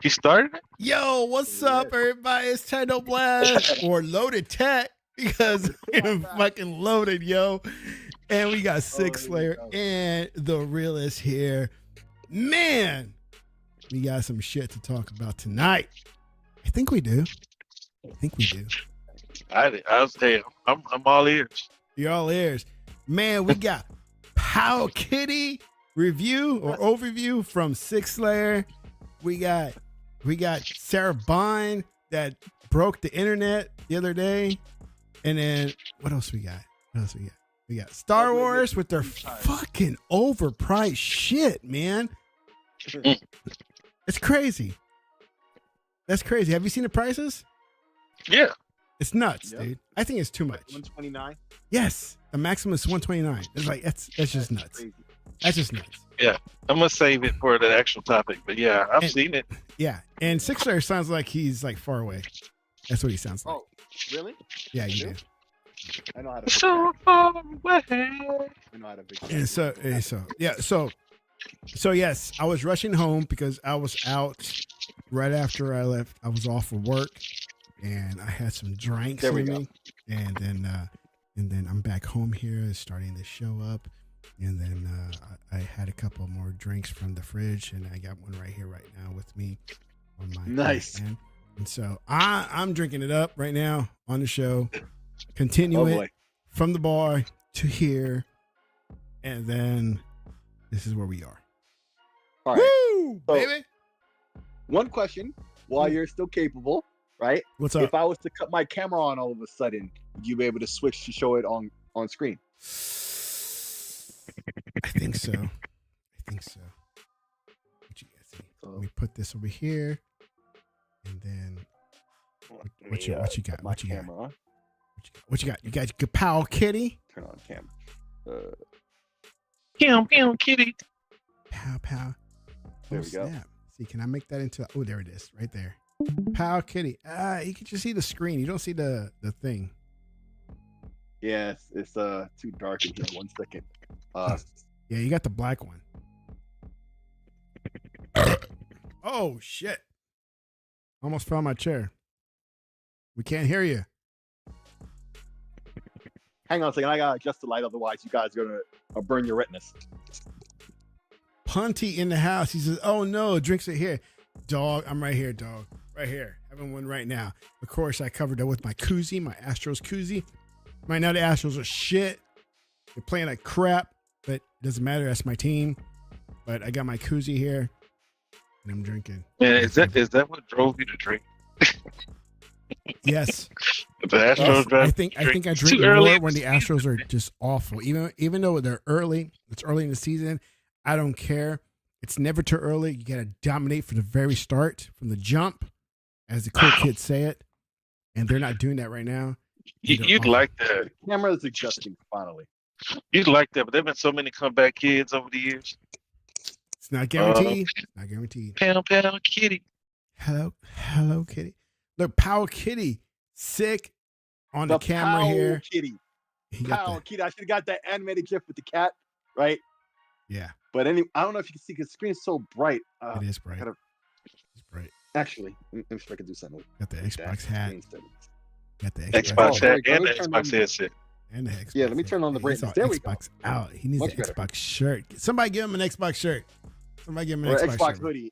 He started it? Yo, what's up, everybody? It's TEKNOBLAST or Loaded Tech because we're fucking loaded, yo. And we got SIKSLAYER and the realist here. Man, we got some shit to talk about tonight. I think we do. I'll say I'm all ears. You're all ears. Man, we got Powkiddy review or overview from SIKSLAYER. We got Sarah Bond that broke the internet the other day. And then what else we got? We got Star Wars with their fucking overpriced shit, man. It's crazy. That's crazy. Have you seen the prices? Yeah. It's nuts, dude. I think it's too much. 129. Yes, the maximum is 129. It's like that's just nuts. Crazy. That's just nuts. Yeah. I'm gonna save it for the actual topic, but yeah, I've seen it. Yeah, and SIKSLAYER sounds like he's like far away. That's what he sounds like. Oh, really? Yeah, you do. I know how to. So far away. I know how to. And so yes, I was rushing home because I was out right after I left. I was off of work, and I had some drinks in me, and then I'm back home here, starting the show up, and then I had a couple more drinks from the fridge, and I got one right here, right now, with me on my nice. hand. And so I'm drinking it up right now on the show. Continue it from the bar to here, and then this is where we are. All right. Woo, so, baby. One question, while you're still capable, right? What's up? If I was to cut my camera on all of a sudden, would you be able to switch to show it on screen? I think so. What you guys see? Let me put this over here, and then what you got? What you got? You got Powkiddy. Turn on camera. Pew, kitty. Pow. There we go. Snap. See, can I make that into? Oh, there it is, right there. Powkiddy. You can just see the screen. You don't see the thing. Yeah, it's too dark in here. 1 second. Yeah, you got the black one. Oh shit! Almost fell on my chair. We can't hear you. Hang on a second. I gotta adjust the light, otherwise you guys are gonna burn your retinas. Punty in the house. He says, "Oh no, drinks are here, dog. I'm right here, dog. Right here, having one right now." Of course, I covered it with my koozie, my Astros koozie. Right now, the Astros are shit. They're playing like crap, but it doesn't matter. That's my team. But I got my koozie here, and I'm drinking. Man, is that what drove you to drink? Yes. The Astros I think I drink more when the Astros are just awful. Even though they're early, it's early in the season. I don't care. It's never too early. You got to dominate from the very start, from the jump, as the cool kids say it. And they're not doing that right now. You'd like that. The camera is adjusting finally. You'd like that, but there've been so many comeback kids over the years. It's not guaranteed. Not guaranteed. Pow, kitty. Hello, kitty. Look, Powkiddy, sick on the camera here. Kitty. Powkiddy. I should have got that animated GIF with the cat, right? Yeah. But I don't know if you can see because the screen is so bright. It is bright. It's bright. Actually, let me see if I can do something. Got the Xbox hat. Got the Xbox hat and the Xbox headset. And the Xbox. Yeah, let me turn on the brightness. There we Xbox go. out. He needs an Xbox shirt. Somebody give him an Xbox shirt. Somebody give him an Xbox shirt. Hoodie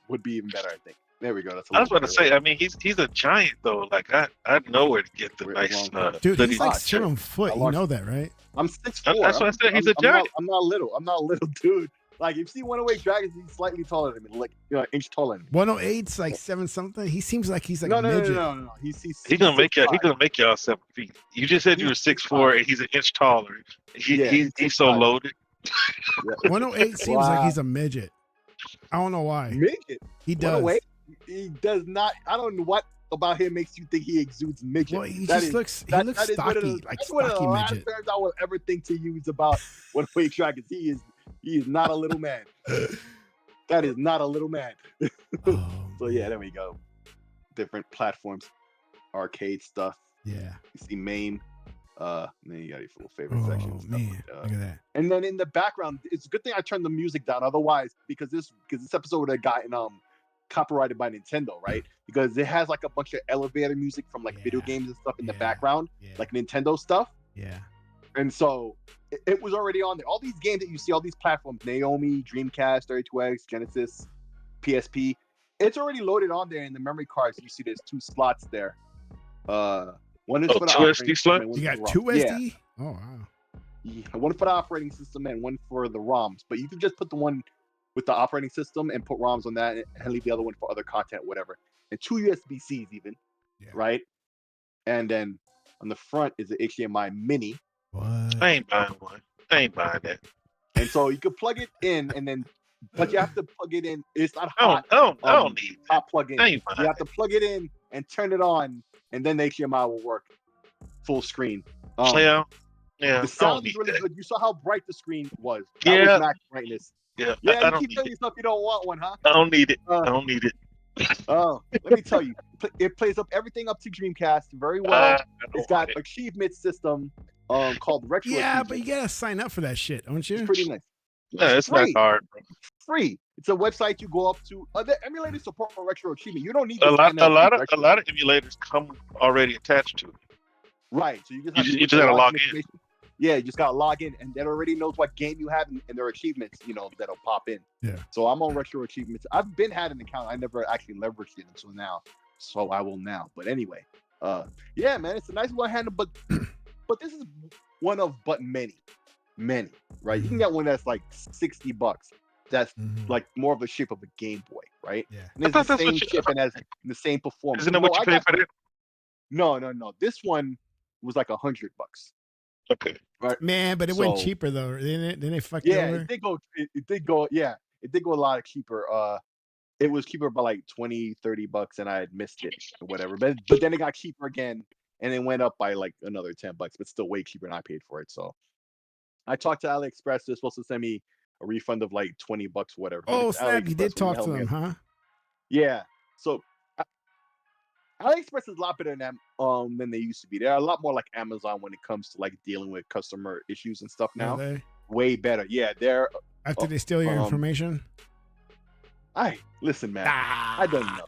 would be even better, I think. There we go. That's I was about to say, I mean, he's a giant though. Like I know where to get the nice. Dude, he's like 7 foot. You know that, right? I'm 6'4". That's what I said. He's a giant. I'm not little. I'm not a little dude. Like if you see 108 Dragons, he's slightly taller than me, like an inch taller than me. 108's like 7 something. He seems like he's like a midget. No. He's gonna make y'all 7 feet. You just said you were 6'4" and he's an inch taller. He's so loaded. 108 seems like he's a midget. I don't know why. Midget. He does. He does not. I don't know what about him makes you think he exudes midget. Well, he looks stocky, like stocky midget. That's one of the last terms I will ever think to use about 108 Dragons. He is not a little man. That is not a little man. So yeah, there we go. Different platforms, arcade stuff. Yeah. You see MAME. Then you got your little favorite section. Oh man, look at that. And then in the background, it's a good thing I turned the music down. Otherwise, because this episode would have gotten copyrighted by Nintendo, right? Because it has like a bunch of elevator music from like video games and stuff in the background, like Nintendo stuff. Yeah. And so it was already on there. All these games that you see, all these platforms, Naomi, Dreamcast, 32X, Genesis, PSP, it's already loaded on there in the memory cards. You see there's 2 slots there. One is for the 2 SD slot? You got 2 SD? Yeah. Oh, wow. Yeah, one for the operating system and one for the ROMs. But you can just put the one with the operating system and put ROMs on that and leave the other one for other content, whatever. And 2 USB-Cs even, right? And then on the front is the HDMI mini. What? I ain't buying one. I ain't buying that. And so you could plug it in and then, but you have to plug it in. It's not hot. I don't need hot plug in. You have to plug it in and turn it on, and then the HDMI will work full screen. Yeah. The sound is really good. You saw how bright the screen was. That was max brightness. Yeah. Yeah, you keep telling yourself you don't want one, huh? I don't need it. I don't need it. Let me tell you, it plays up everything up to Dreamcast very well. It's got achievement system called Retro. Yeah, but you gotta sign up for that shit, don't you? It's pretty nice. Yeah, it's not hard, bro. Free. It's a website you go up to. The emulators support retro achievement. You don't need a lot of emulators come already attached to it. Right. So you just gotta log in. Yeah, you just gotta log in, and that already knows what game you have and their achievements. That'll pop in. Yeah. So I'm on retro achievements. I've had an account. I never actually leveraged it until now. So I will now. But anyway, yeah, man, it's a nice one handle, but this is one of many, right? You can get one that's like $60. That's like more of the shape of a Game Boy, right? Yeah. And it's the same chip and has the same performance. Isn't that what you pay for that? No. This one was like $100. Okay. Right. Man, but it went cheaper though. Then they fucked you over. It did go. Yeah, it did go a lot cheaper. It was cheaper by like $20-$30, and I had missed it or whatever. But then it got cheaper again, and it went up by like another $10, but still way cheaper than I paid for it. So I talked to AliExpress. They're supposed to send me a refund of like $20 or whatever. Oh, snap! You did talk to them, huh? Yeah. So AliExpress is a lot better than they used to be. They're a lot more like Amazon when it comes to like dealing with customer issues and stuff now. Way better. Yeah, they're after they steal your information. Listen, man. I don't know.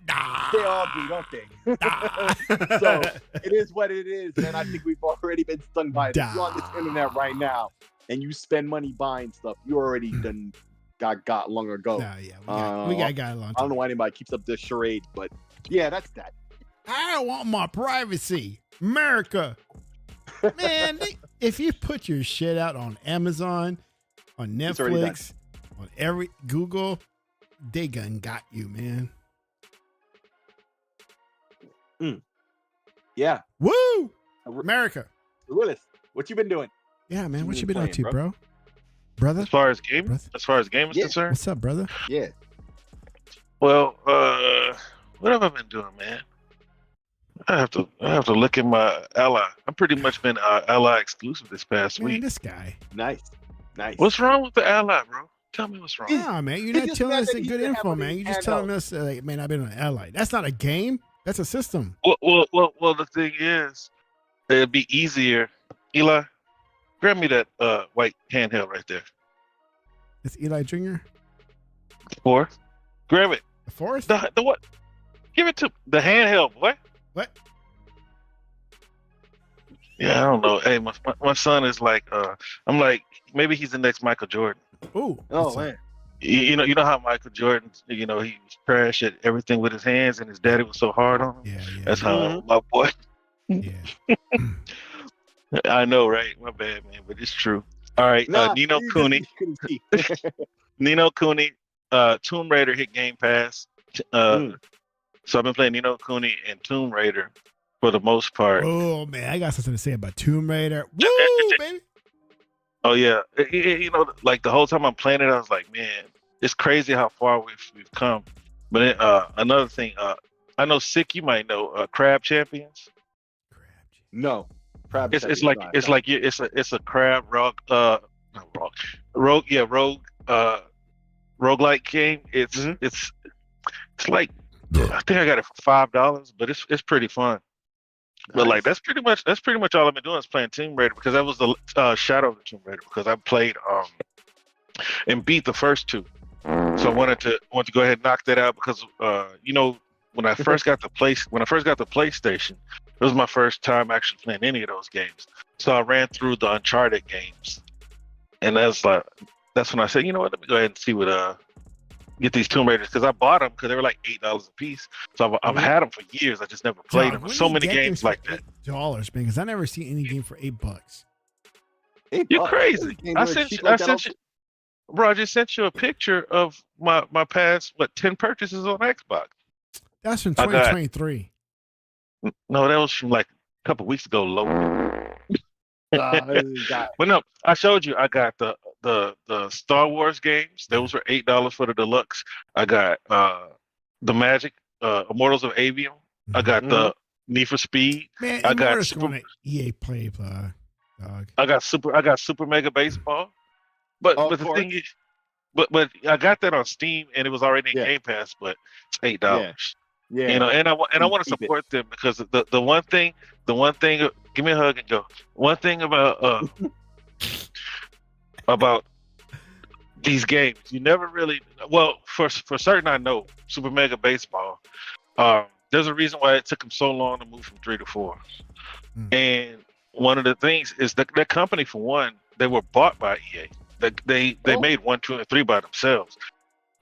They all do, don't they? So it is what it is, man. I think we've already been stung by it. If you're on this internet right now and you spend money buying stuff, you already done got long ago. We got a long time. I don't know why anybody keeps up this charade, but yeah, that's that. I want my privacy, America. Man, if you put your shit out on Amazon, on Netflix, on every Google, they got you, man. Yeah. Woo! America. Willis, what you been doing? Yeah, man. What you been up to, bro? Brother? As far as game is concerned? What's up, brother? Yeah. Well, what have I been doing, man? I have to look at my Ally. I've pretty much been Ally exclusive this past week. This guy. Nice. What's wrong with the Ally, bro? Tell me what's wrong. Yeah, man. You're not telling us good info, man. You're just telling us, man, I've been on Ally. That's not a game. That's a system. Well, the thing is, it'd be easier. Eli, grab me that white handheld right there. It's Eli Jr.? Forrest? Grab it. The Forrest? The what? Give it to the handheld, boy. What? Yeah, I don't know. Hey, my son is like, I'm like, maybe he's the next Michael Jordan. Ooh. Oh, man. You know how Michael Jordan, he was trash at everything with his hands, and his daddy was so hard on him. Yeah. That's how my boy. Yeah. I know, right? My bad, man, but it's true. All right, Nino Cooney. Nino Cooney, Tomb Raider hit Game Pass. So I've been playing Nino Cooney and Tomb Raider for the most part. Oh man, I got something to say about Tomb Raider. Woo, baby. Oh yeah, like the whole time I'm playing it, I was like, man, it's crazy how far we've come. But another thing, I know Sick, you might know Crab Champions. No, Crab. It's a crab roguelike game. It's like, I think I got it for $5, but it's pretty fun. Nice. But like that's pretty much all I've been doing is playing Tomb Raider, because that was the Shadow of the Tomb Raider, because I played and beat the first two. So I wanted to go ahead and knock that out because when I first got the PlayStation, it was my first time actually playing any of those games. So I ran through the Uncharted games, and that's when I said, you know what, let me go ahead and see what get these Tomb Raiders, because I bought them because they were like $8 a piece. So I've had them for years. I just never played them. So many games like that. $8, man, because I never see any game for $8. You're crazy. I sent you, bro. I just sent you a picture of my past 10 purchases on Xbox. That's from 2023. No, that was from like a couple weeks ago. Low. But no, I showed you. I got the Star Wars games. Those were $8 for the deluxe. I got the Magic Immortals of Avium. I got the Need for Speed. Man, I got Super EA Play, dog. I got Super Mega Baseball. But the thing is, but I got that on Steam and it was already in Game Pass. But it's $8. Yeah. And I want to support them because the one thing, give me a hug and go. One thing about these games, you never really, for certain I know Super Mega Baseball. There's a reason why it took them so long to move from 3 to 4, and one of the things is that company, for one, they were bought by EA. They made 1, 2, and 3 by themselves.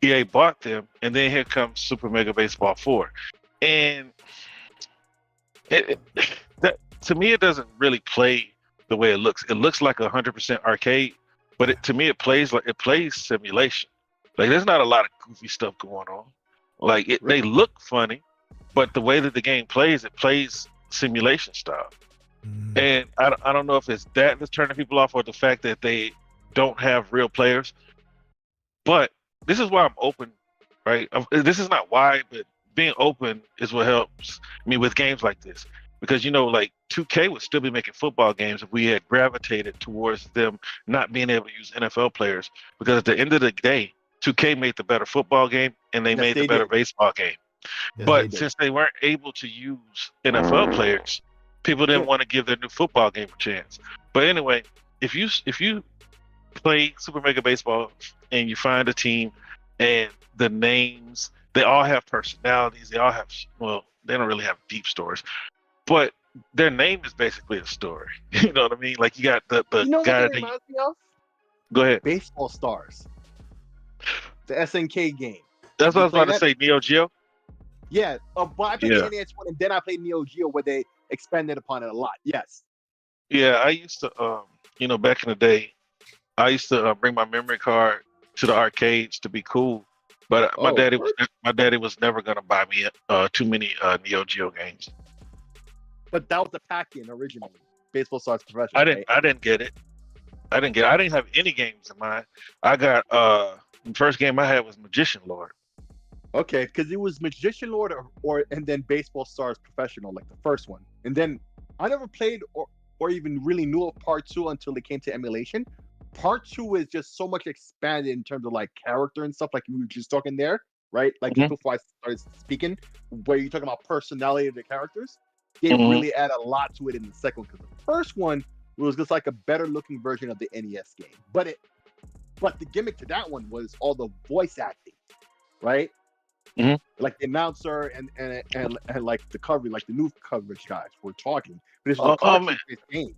EA bought them, and then here comes Super Mega Baseball 4, and that to me it doesn't really play the way it looks. It looks like 100% arcade, but to me it plays simulation. Like there's not a lot of goofy stuff going on. Like they look funny, but the way that the game plays, it plays simulation style. And I don't know if it's that's turning people off or the fact that they don't have real players. But this is why I'm open, right? This is not why, but being open is what helps me with games like this. Because, like 2K would still be making football games if we had gravitated towards them not being able to use NFL players. Because at the end of the day, 2K made the better football game and they made the better baseball game. Yes, but since they weren't able to use NFL players, people didn't want to give their new football game a chance. But anyway, if you play Super Mega Baseball and you find a team and the names, they all have personalities, they all have, they don't really have deep stories, but their name is basically a story. You know what I mean? Like you got the guy that reminds me of? Go ahead. Baseball Stars. The SNK game. That's what I was about to say, Neo Geo. Yeah, but I played the NES one, and then I played Neo Geo where they expanded upon it a lot. Yes. Yeah, I used to, back in the day, I used to bring my memory card to the arcades to be cool, but my daddy was never gonna buy me too many Neo Geo games. But that was the pack-in originally. Baseball Stars Professional. I didn't get it. I didn't have any games in mind. I got the first game I had was Magician Lord. Okay, because it was Magician Lord and then Baseball Stars Professional, like the first one. And then I never played or even really knew of Part 2 until it came to emulation. Part 2 is just so much expanded in terms of like character and stuff, like we were just talking there, right? Like just before I started speaking, where you're talking about personality of the characters. They really add a lot to it in the second one, because the first one was just like a better looking version of the NES game. But the gimmick to that one was all the voice acting, right? Like the announcer and like the coverage, like the news coverage guys were talking. But it's a cartridge-based game.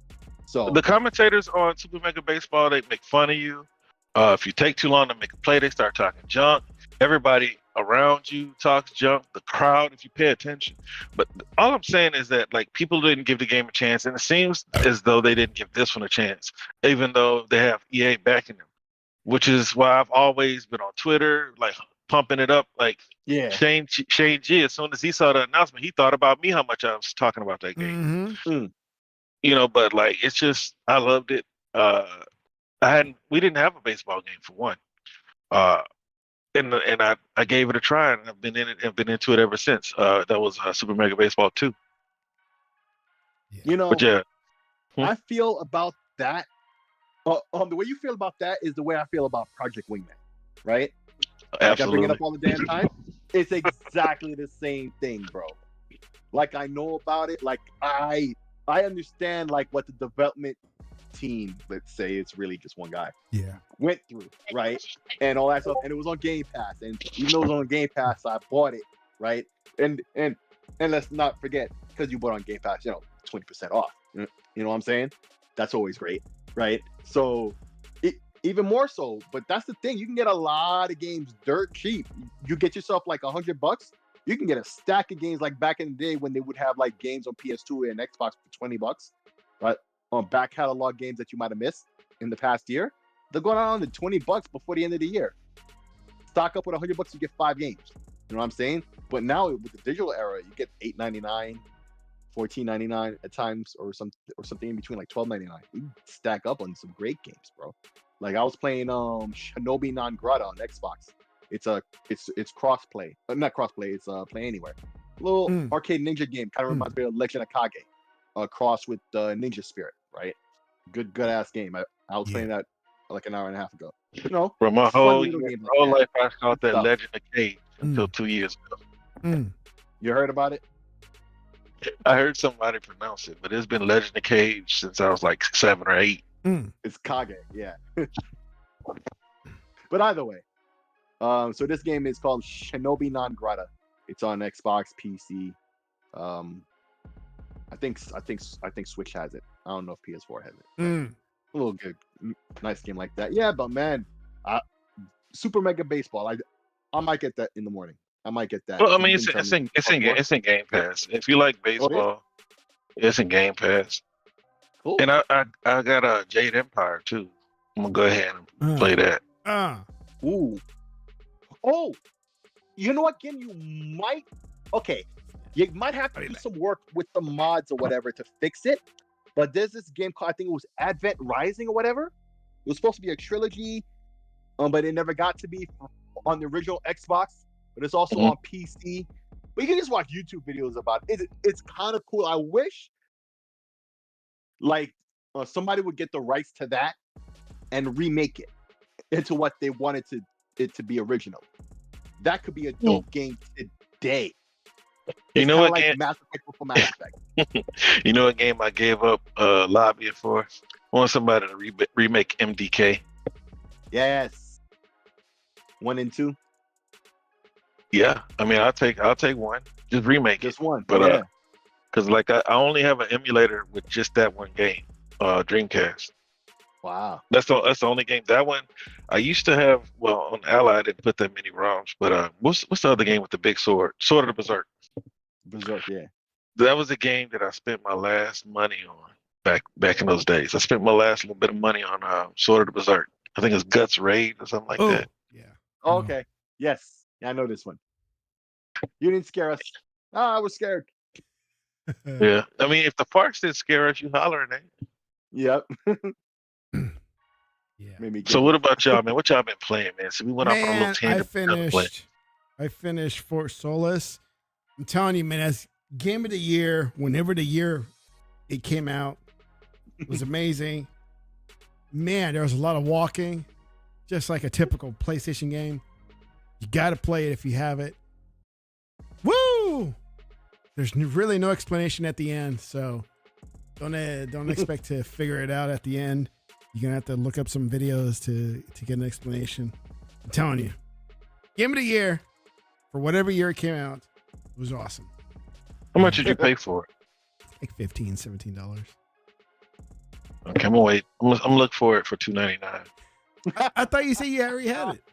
So the commentators on Super Mega Baseball, they make fun of you. If you take too long to make a play, they start talking junk. Everybody around you talks junk. The crowd, if you pay attention. But all I'm saying is that like people didn't give the game a chance, and it seems as though they didn't give this one a chance, even though they have EA backing them. Which is why I've always been on Twitter, like pumping it up. Like Shane G, as soon as he saw the announcement, he thought about me how much I was talking about that game. But like it's just I loved it. We didn't have a baseball game for one. And I gave it a try, and I've been in it and been into it ever since. That was Super Mega Baseball 2. I feel about that. The way you feel about that is the way I feel about Project Wingman, right? Absolutely. Like I bring it up all the damn time. It's exactly the same thing, bro. Like I know about it. Like I understand like what the development team, let's say it's really just one guy, Yeah. went through, right? And all that stuff. And it was on Game Pass. And even though it was on Game Pass, I bought it, right? And let's not forget, because you bought on Game Pass, 20% off. You know what I'm saying? That's always great, right? So even more so, but that's the thing. You can get a lot of games dirt cheap. You get yourself like $100, you can get a stack of games like back in the day when they would have like games on PS2 and Xbox for $20, right? On back catalog games that you might have missed in the past year. They're going on to $20 before the end of the year. Stock up with $100, you get 5 games. You know what I'm saying? But now with the digital era, you get $8.99, $14.99 at times, or something in between, like $12.99. You stack up on some great games, bro. Like I was playing Shinobi Non-Grata on Xbox. It's cross-play. Not cross-play, it's play anywhere. Little arcade ninja game, kind of reminds me of Legend of Kage. Cross with Ninja Spirit, right? Good ass game. I was playing that like an hour and a half ago. For my whole life, I called that stuff. Legend of Kage until 2 years ago. You heard about it? I heard somebody pronounce it, but it's been Legend of Kage since I was like 7 or 8. It's Kage, yeah. But either way, so this game is called Shinobi Non-Grata. It's on Xbox, PC. I think Switch has it. I don't know if PS4 has it. A little good, nice game like that. Yeah, but man, Super Mega Baseball. I might get that in the morning. I might get that. Well, I mean, it's in Game Pass. If you like baseball, it's in Game Pass. Cool. And I got a Jade Empire too. I'm gonna go ahead and play that. Ooh. Oh, you know what game you might? Okay, you might have to do some work with the mods or whatever to fix it. But there's this game called, I think it was Advent Rising or whatever. It was supposed to be a trilogy, but it never got to be on the original Xbox. But it's also on PC. But you can just watch YouTube videos about it. It's kind of cool. I wish like somebody would get the rights to that and remake it into what they wanted it to be original. That could be a dope game today. You know what like game? Mass Effect for Mass Effect. You know what game I gave up lobbying for? I want somebody to remake MDK. Yes. 1 and 2. Yeah, I mean, I'll take one. Just remake Just one. But because like I only have an emulator with just that one game, Dreamcast. Wow. That's the only game. That one I used to have. Well, on Ally I didn't put that many ROMs, but what's the other game with the big sword? Sword of the Berserk. Berserk, yeah. That was a game that I spent my last money on back in those days. I spent my last little bit of money on Sword of the Berserk. I think it's Guts Raid or something like that. Yeah. Oh, okay. Yes. Yeah, I know this one. You didn't scare us. I was scared. Yeah. I mean, if the parks didn't scare us, you hollering, eh? Yep. Yeah. So what about y'all, man? What y'all been playing, man? So we went off on a little tangent. I finished Fort Solis. I'm telling you, man, as game of the year, whenever the year it came out, it was amazing. Man, there was a lot of walking, just like a typical PlayStation game. You got to play it if you have it. Woo! There's really no explanation at the end, so don't expect to figure it out at the end. You're gonna have to look up some videos to get an explanation. I'm telling you, game of the year for whatever year it came out, it was awesome. How much did you pay for it? Like $15, $17. Okay, I'm gonna wait. I'm gonna look for it for $2.99. I thought you said you already had it.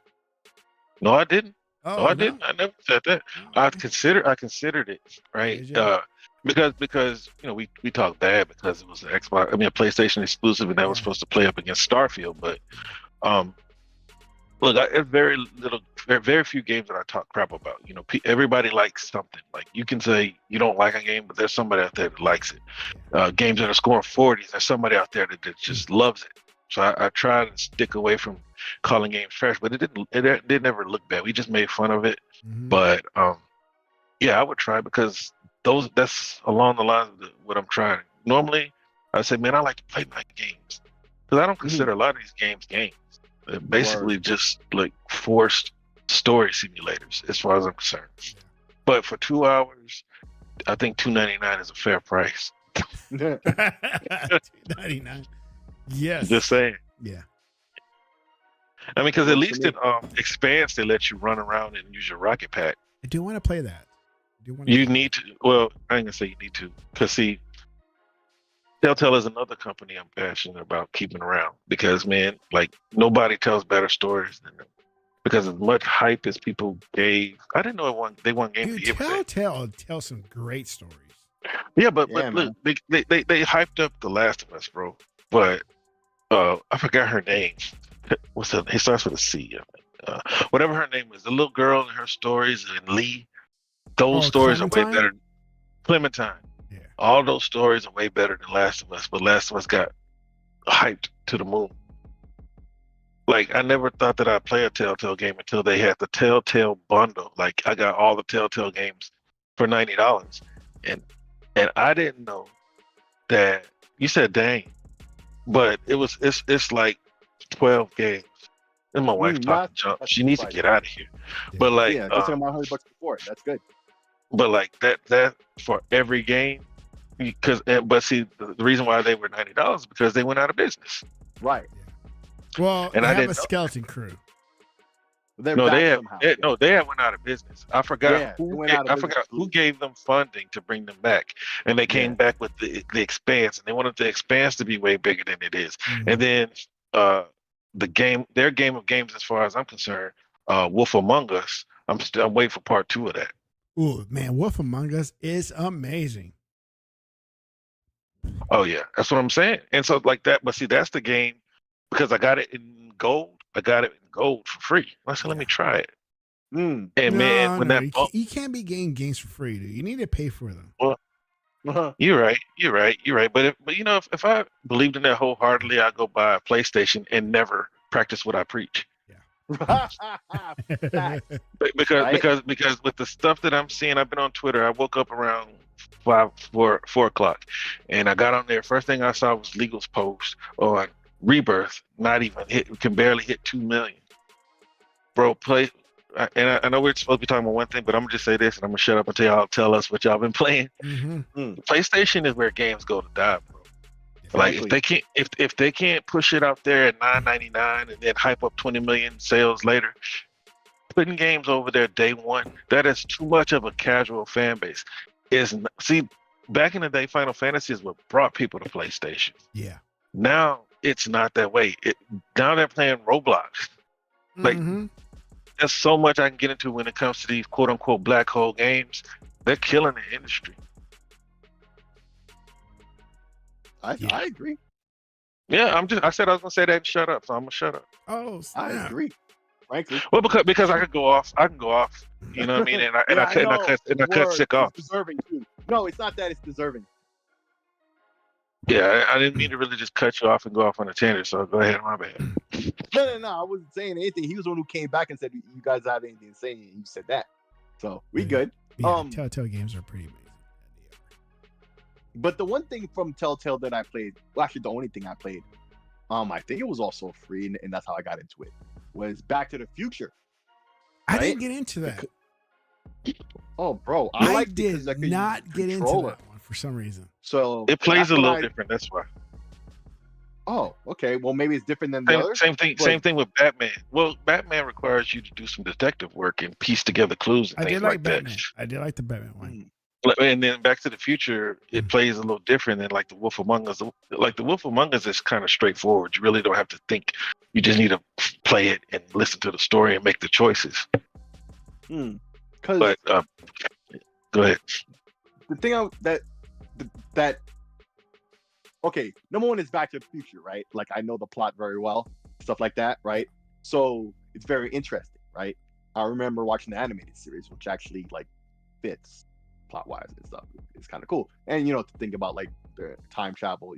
No, I didn't. Oh, no, I didn't. I never said that. I considered it, right? Because we talk bad because it was an Xbox. I mean, a PlayStation exclusive, and that was supposed to play up against Starfield. But look, there's very few games that I talk crap about. You know, everybody likes something. Like you can say you don't like a game, but there's somebody out there that likes it. Games that are scoring 40s, there's somebody out there that just loves it. So I try to stick away from calling games trash, but it didn't ever look bad. We just made fun of it. Mm-hmm. But yeah, I would try because that's along the lines of what I'm trying. Normally, I say, man, I like to play my games because I don't consider a lot of these games games. They're basically just like forced story simulators, as far as I'm concerned. But for 2 hours, I think $2.99 is a fair price. $2.99. Yes. Just saying. Yeah. I mean, because at least in Expanse they let you run around and use your rocket pack. I do want to play that. You need to. Well, I ain't gonna say you need to, because see, Telltale is another company I'm passionate about keeping around, because man, like nobody tells better stories than them. Because as much hype as people gave, I didn't know they won Game of the Year. Telltale tells some great stories. Yeah, but look, they hyped up The Last of Us, bro. But I forgot her name. What's that? It starts with a C. Whatever her name is, the little girl and her stories, and Lee. Those stories Clementine? are way better. Clementine. Yeah. All those stories are way better than Last of Us, but Last of Us got hyped to the moon. Like, I never thought that I'd play a Telltale game until they had the Telltale bundle. Like, I got all the Telltale games for $90, and I didn't know that. You said dang, but it's like 12 games. And my wife talking junk. She needs to get out of here. Yeah. But like, yeah, just about $100 before. That's good. But like that for every game, but see, the reason why they were $90 is because they went out of business. Right. Well, and they I have didn't a skeleton crew. They had went out of business. I forgot who gave them funding to bring them back, and they came back with the Expanse, and they wanted the Expanse to be way bigger than it is. Mm-hmm. And then their game of games, as far as I'm concerned, Wolf Among Us. I'm waiting for part 2 of that. Ooh, man, Wolf Among Us is amazing. Oh yeah, that's what I'm saying. And so like that, but see, that's the game, because I got it in gold. I got it in gold for free. I said, let me try it. And man, you can't be getting games for free, dude. You need to pay for them. Well, you're right. But if I believed in that wholeheartedly, I'd go buy a PlayStation and never practice what I preach. because with the stuff that I'm seeing, I've been on Twitter. I woke up around 4 o'clock, and I got on there. First thing I saw was Legal's post on Rebirth. Can barely hit 2 million. Bro, and I know we're supposed to be talking about one thing, but I'm gonna just say this, and I'm gonna shut up until y'all tell us what y'all been playing. Mm-hmm. PlayStation is where games go to die, bro. Like if they can't push it out there at $9.99 and then hype up 20 million sales later, putting games over there day one, that is too much of a casual fan base. Back in the day, Final Fantasy is what brought people to PlayStation. Yeah. Now it's not that way. Now they're playing Roblox. Like there's so much I can get into when it comes to these quote unquote black hole games. They're killing the industry. I agree. Yeah, I said I was gonna say that and shut up, so I'm gonna shut up. Oh, I agree. Frankly. Well, because I could go off. You know what I mean? And I cut sick off. It's deserving too. No, it's not that it's deserving. Yeah, I didn't mean to really just cut you off and go off on a tangent, so go ahead, my bad. No, I wasn't saying anything. He was the one who came back and said, you guys have anything to say, and you said that. So we good. Yeah, Telltale games are pretty amazing. But the one thing from Telltale that I played, well, actually the only thing I played, I think it was also free, and that's how I got into it, was Back to the Future. I didn't get into that. Oh, bro, I did not get into that one for some reason. So it plays a little different. That's why. Oh, okay. Well, maybe it's different than the other. Same thing with Batman. Well, Batman requires you to do some detective work and piece together clues and things like Batman. that. I did like the Batman one. And then Back to the Future, it plays a little different than like the Wolf Among Us. Like the Wolf Among Us is kind of straightforward. You really don't have to think. You just need to play it and listen to the story and make the choices. But go ahead. The thing that okay, number one is Back to the Future, right? Like I know the plot very well, stuff like that, right? So it's very interesting, right? I remember watching the animated series, which actually like fits plot wise and stuff. It's kind of cool, and to think about like the time travel,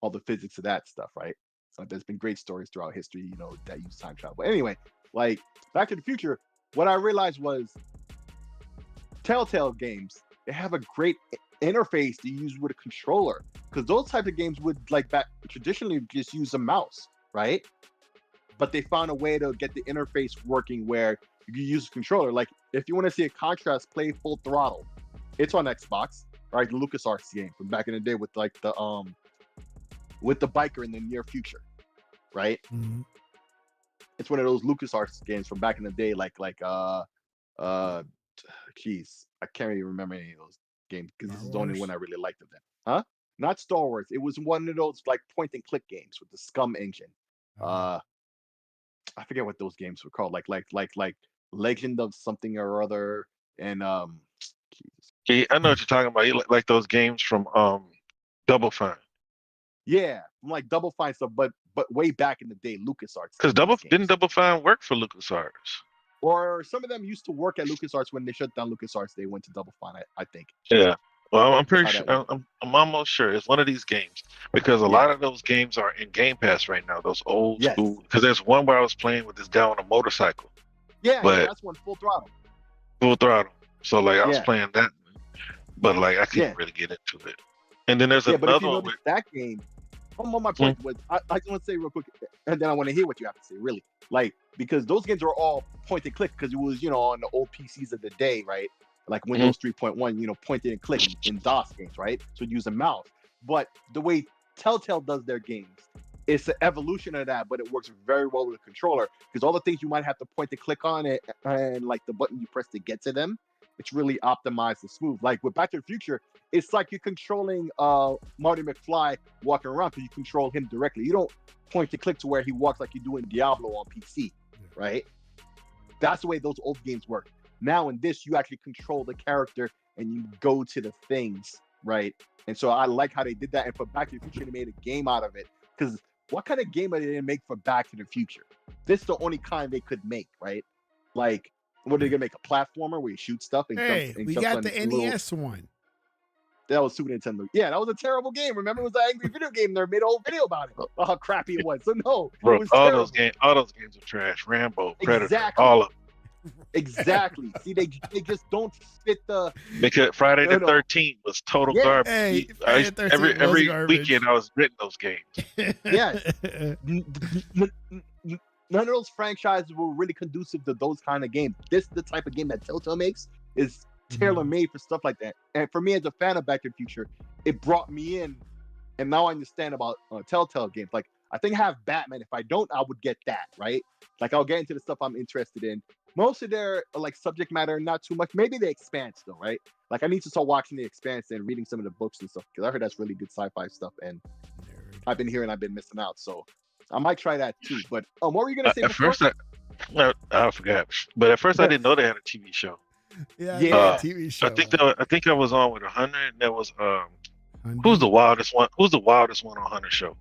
all the physics of that stuff, right? So there's been great stories throughout history, that use time travel. Anyway, like Back to the Future, what I realized was Telltale games, they have a great interface to use with a controller, because those types of games would traditionally just use a mouse, right? But they found a way to get the interface working where you can use a controller. Like if you want to see a contrast play Full Throttle, it's on Xbox, right? The LucasArts game from back in the day with like the with the biker in the near future, right? Mm-hmm. It's one of those LucasArts games from back in the day, geez, I can't even remember any of those games because this is the only one I really liked of them. Huh? Not Star Wars. It was one of those like point and click games with the Scum engine. I forget what those games were called. Like Legend of something or other. And Jesus. Yeah, I know what you're talking about. You like those games from Double Fine. Yeah, like Double Fine stuff, but way back in the day, LucasArts. Because didn't Double Fine work for LucasArts? Or some of them used to work at LucasArts. When they shut down LucasArts, they went to Double Fine, I think. Yeah. Well, I'm pretty sure. I'm almost sure it's one of these games because a lot of those games are in Game Pass right now. Those old school. Because there's one where I was playing with this guy on a motorcycle. Yeah, that's one Full Throttle. Full Throttle. So like I was playing that, but like I couldn't really get into it. And then there's another but if you one. Notice that game. On my point was, I just want to say real quick, and then I want to hear what you have to say. Really, like because those games were all point and click because it was on the old PCs of the day, right? Like Windows 3.1, point and click in DOS games, right? So use a mouse. But the way Telltale does their games, it's an evolution of that, but it works very well with a controller because all the things you might have to point and click on it and like the button you press to get to them, it's really optimized and smooth. Like with Back to the Future, it's like you're controlling Marty McFly walking around because you control him directly. You don't point and click to where he walks like you do in Diablo on PC, right? That's the way those old games work. Now in this, you actually control the character and you go to the things, right? And so I like how they did that. And for Back to the Future, they made a game out of it. Because what kind of game are they going to make for Back to the Future? This is the only kind they could make, right? Like, what are they going to make? A platformer where you shoot stuff? And we got the NES one. That was Super Nintendo. Yeah, that was a terrible game. Remember, it was an angry video game. They made a whole video about it. How crappy it was. So no, bro, it was all terrible. those games are trash. Rambo, Predator, all of them. Exactly. See, they just don't fit the. Because Friday the 13th was total garbage. Hey, every weekend I was renting those games. Yes. None of those franchises were really conducive to those kind of games. This the type of game that Telltale makes is tailor-made for stuff like that. And for me as a fan of Back to the Future, it brought me in, and now I understand about Telltale games. Like I think I have Batman. If I don't, I would get that, right? Like I'll get into the stuff I'm interested in. Most of their like subject matter, not too much. Maybe the Expanse though, right? Like I need to start watching the Expanse and reading some of the books and stuff because I heard that's really good sci-fi stuff, and I've been hearing I've been missing out. So I might try that too. But what were you gonna say? At first, I forgot. But at first, I didn't know they had a TV show. Yeah, TV show. I think I was on with 100. That was who's the wildest one? Who's the wildest one on 100 show?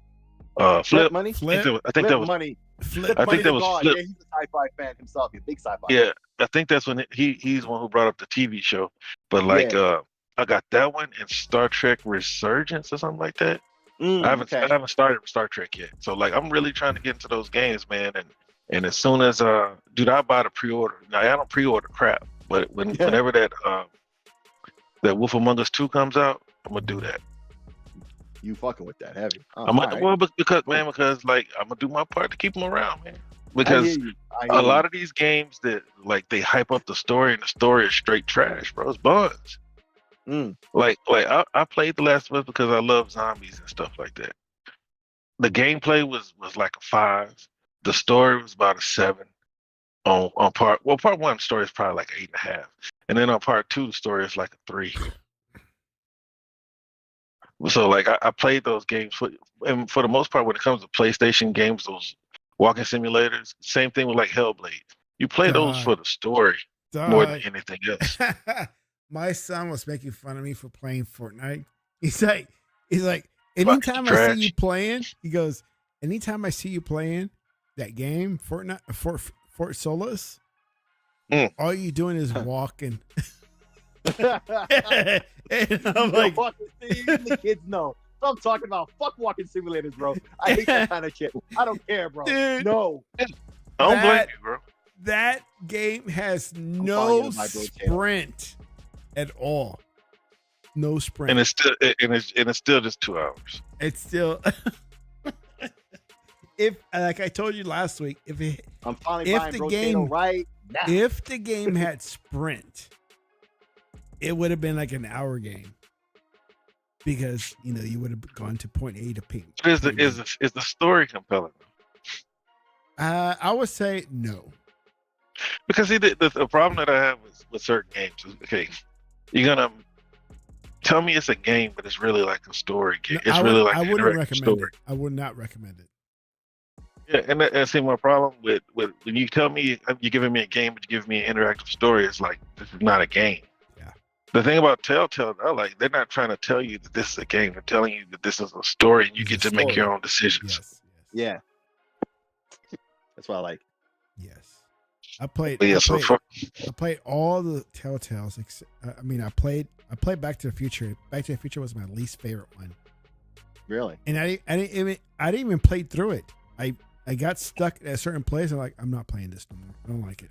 Flip Money. I think that was Money. Flip. I think that was Flip. Yeah, he's a sci-fi fan himself. He's a big sci-fi. Yeah, I think that's when he's one who brought up the TV show. But like I got that one and Star Trek Resurgence or something like that. I haven't started Star Trek yet. So like I'm really trying to get into those games, man. And as soon as dude, I buy the pre-order. Now I don't pre-order crap, but whenever that Wolf Among Us 2 comes out, I'm gonna do that. You fucking with that heavy? Because like I'm gonna do my part to keep them around, man. Because a lot of these games that like they hype up the story and the story is straight trash, bro. It's buns. Like I played The Last of Us because I love zombies and stuff like that. The gameplay was like a 5. The story was about a 7. On part one, the story is probably like 8.5, and then on part 2, the story is like a 3. So like I played those games and for the most part when it comes to PlayStation games, those walking simulators, same thing with like Hellblade. You play those for the story more than anything else. My son was making fun of me for playing Fortnite. He's like, anytime I see you playing, he goes, anytime I see you playing that game, Fortnite, Fort Solis, all you doing is walking. And I'm like, even the kids know. I'm talking about fuck walking simulators, bro. I hate that kind of shit. I don't care, bro. Dude, no. I don't blame you, bro. That game has no sprint at all. No sprint. And it's still just 2 hours. It's still if like I told you last week, if the game had sprint, it would have been like an hour game. because you would have gone to point A to point. Is the story compelling? I would say no. Because see, the problem that I have with certain games is, okay, you're gonna tell me it's a game, but it's really like a story game. No, It's really like I an wouldn't interactive recommend story. it. I would not recommend it. Yeah, and see, my problem with when you tell me you're giving me a game, but you give me an interactive story, it's like this is not a game. Yeah. The thing about Telltale, they're not trying to tell you that this is a game. They're telling you that this is a story, and you It's get a to make story. your own decisions. Yes. Yeah. That's what I like. Yes. I played. But yeah, I played all the Telltales. I played Back to the Future. Back to the Future was my least favorite one. Really? And I didn't even play through it. I got stuck at a certain place. I'm not playing this no more. I don't like it.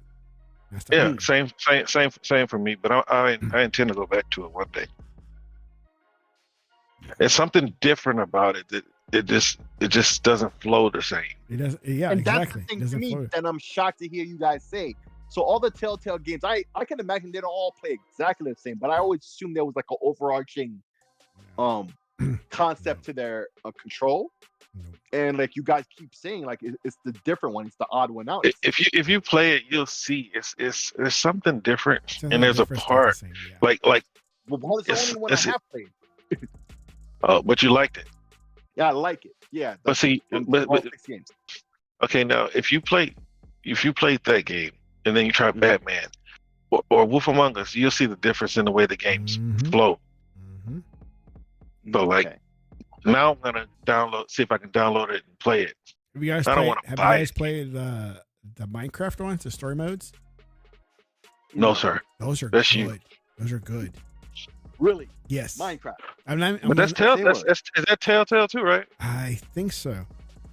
Yeah, same for me. But I intend to go back to it one day. It's something different about it that it just doesn't flow the same. It doesn't. Yeah, and exactly. That's the thing to me that I'm shocked to hear you guys say. So all the Telltale games, I can imagine they don't all play exactly the same, but I always assumed there was like an overarching concept to their control. And like you guys keep saying, like it's the different one, it's the odd one out. If you play it, you'll see it's there's something different, and there's a part like well, it's the only one I have played. Oh, but you liked it. Yeah, I like it. Yeah, but see, but 6 games. Okay, now if you played that game and then you try Batman or Wolf Among Us, you'll see the difference in the way the games flow. Mm-hmm. So like now I'm gonna see if I can download it and play it. Have you guys played the Minecraft ones, the story modes? No, sir. Those are That's good. Those are good. Really? Yes. Minecraft. But that's Telltale. Is that Telltale too, right? I think so.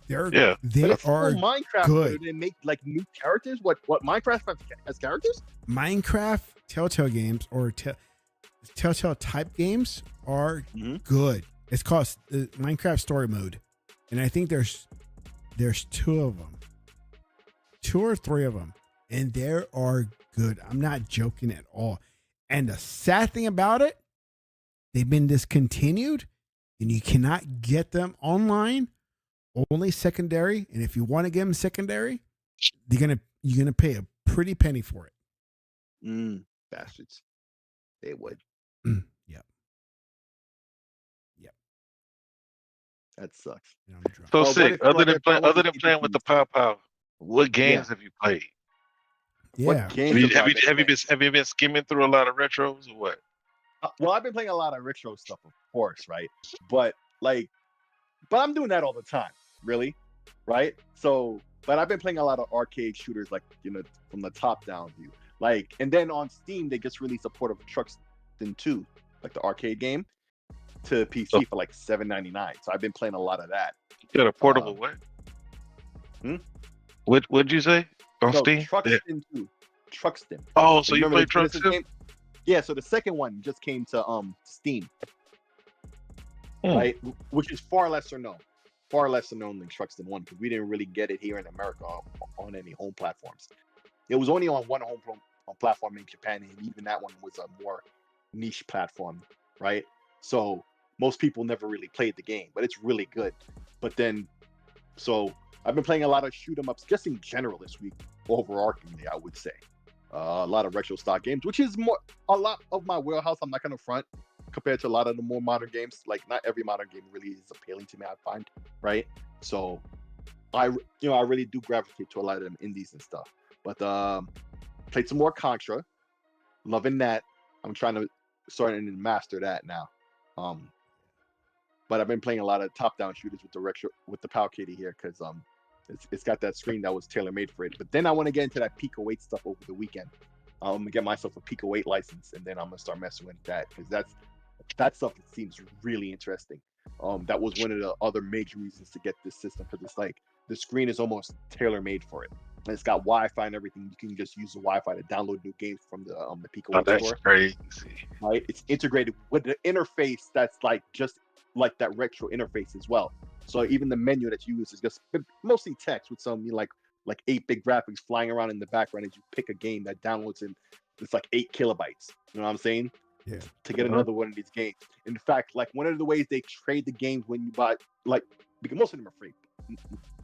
They are Minecraft good. They make like new characters. What Minecraft has characters? Minecraft Telltale games or Telltale type games are good. It's called the Minecraft Story Mode, and I think there's 2 of them, 2 or 3 of them, and they are good. I'm not joking at all. And the sad thing about it, they've been discontinued, and you cannot get them online. Only secondary, and if you want to get them secondary, you're gonna pay a pretty penny for it. Bastards. They would. Yep. That sucks. So sick. Other than playing with the Pow, what games have you played? Yeah. What games have you been skimming through a lot of retros or what? Well, I've been playing a lot of retro stuff, of course, right? But I'm doing that all the time, really, right? So, but I've been playing a lot of arcade shooters, like from the top-down view, and then on Steam they just released a port of Truxton 2, like the arcade game, to PC for like $7.99. So I've been playing a lot of that. You got a portable what? What'd you say on Steam? Truxton 2. Truxton. Oh, so you played Truxton? Yeah, so the second one just came to Steam, right? Which is far lesser known than Truxton 1, because we didn't really get it here in America on any home platforms. It was only on one home platform in Japan, and even that one was a more niche platform, right? So most people never really played the game, but it's really good. But then, so I've been playing a lot of shoot 'em ups just in general this week, overarchingly, I would say. A lot of retro stock games, which is a lot of my wheelhouse. I'm not gonna front compared to a lot of the more modern games. Like not every modern game really is appealing to me, I find, right? So I really do gravitate to a lot of them indies and stuff. But played some more Contra, loving that. I'm trying to start and master that now. But I've been playing a lot of top-down shooters with the Powkiddy here, because it's got that screen that was tailor-made for it. But then I want to get into that Pico 8 stuff over the weekend. I'm gonna get myself a Pico 8 license, and then I'm gonna start messing with that, because that stuff seems really interesting. That was one of the other major reasons to get this system, because it's like the screen is almost tailor-made for it. And it's got Wi-Fi and everything. You can just use the Wi-Fi to download new games from the Pico 8 that's store. Crazy. Right? It's integrated with the interface that's just like that retro interface as well. So even the menu that you use is just mostly text with some like 8-bit graphics flying around in the background as you pick a game that downloads in. It's like 8 kilobytes. You know what I'm saying? to get another one of these games. In fact, like one of the ways they trade the games when you buy, like, because most of them are free,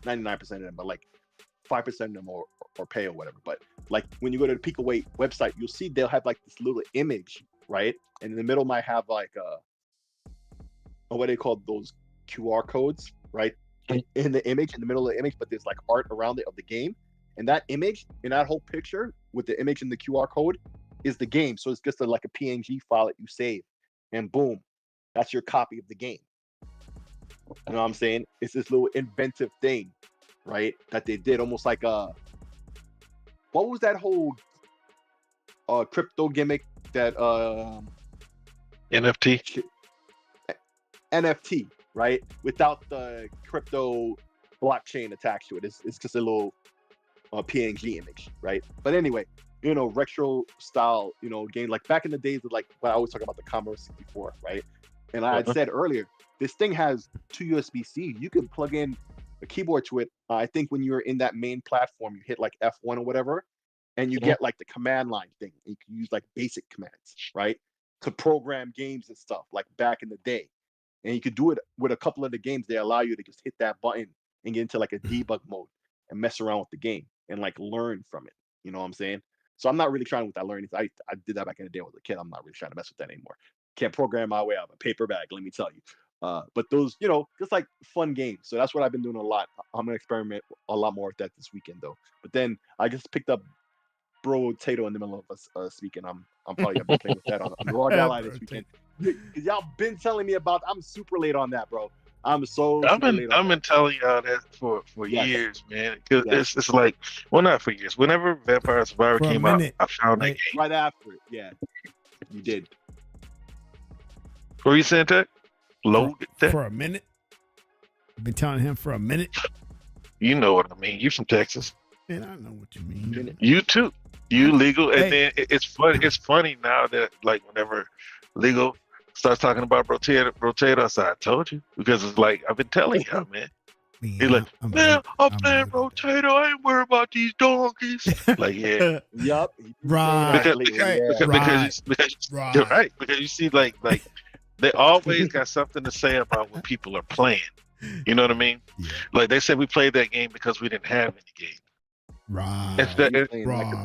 99% of them, but like 5% of them or pay or whatever. But like when you go to the Peakaway website, you'll see they'll have like this little image, right? And in the middle might have like what they call those QR codes, right? In the image, in the middle of the image, but there's like art around it of the game. And that image in that whole picture with the image and the QR code is the game. So it's just like a PNG file that you save, and boom, that's your copy of the game. You know what I'm saying? It's this little inventive thing, right? That they did, almost like what was that whole crypto gimmick that NFT, right? Without the crypto blockchain attached to it. It's just a little PNG image, right? But anyway, you know, retro style, you know, game, like back in the days of like when I always talk about the Commodore 64, right? And I had said earlier, this thing has 2 USB-C. You can plug in a keyboard to it. I think when you're in that main platform, you hit like F1 or whatever, and you get like the command line thing. You can use like basic commands, right? To program games and stuff like back in the day. And you could do it with a couple of the games. They allow you to just hit that button and get into like a debug mode and mess around with the game and like learn from it. You know what I'm saying? So I'm not really trying with that learning. I did that back in the day when I was a kid. I'm not really trying to mess with that anymore. Can't program my way out of a paper bag, let me tell you. But those, you know, just like fun games. So that's what I've been doing a lot. I'm gonna experiment a lot more with that this weekend though. But then I just picked up Bro Tato in the middle of us speaking. I'm probably gonna be playing with that on the Raw Gala this weekend. Y'all been telling me about. I'm super late on that, bro. I've been telling y'all that for years, man. Because it's like, well, not for years. Whenever Vampire Survivor came out, I found that game right after it. Yeah, you did. What were you saying, Tech? Loaded for a minute. I've been telling him for a minute. You know what I mean. You from Texas. Man, I know what you mean. You too. You legal, and then it's funny. It's funny now that like whenever legal starts talking about rotator, I said, I told you, because it's like I've been telling y'all, man. He's like, man, I'm playing rotator. I ain't worried about these donkeys. Like, yeah, yup, right. Because you're right. Because you see, like they always got something to say about what people are playing. You know what I mean? Yeah. Like they said, we played that game because we didn't have any game. Right. Like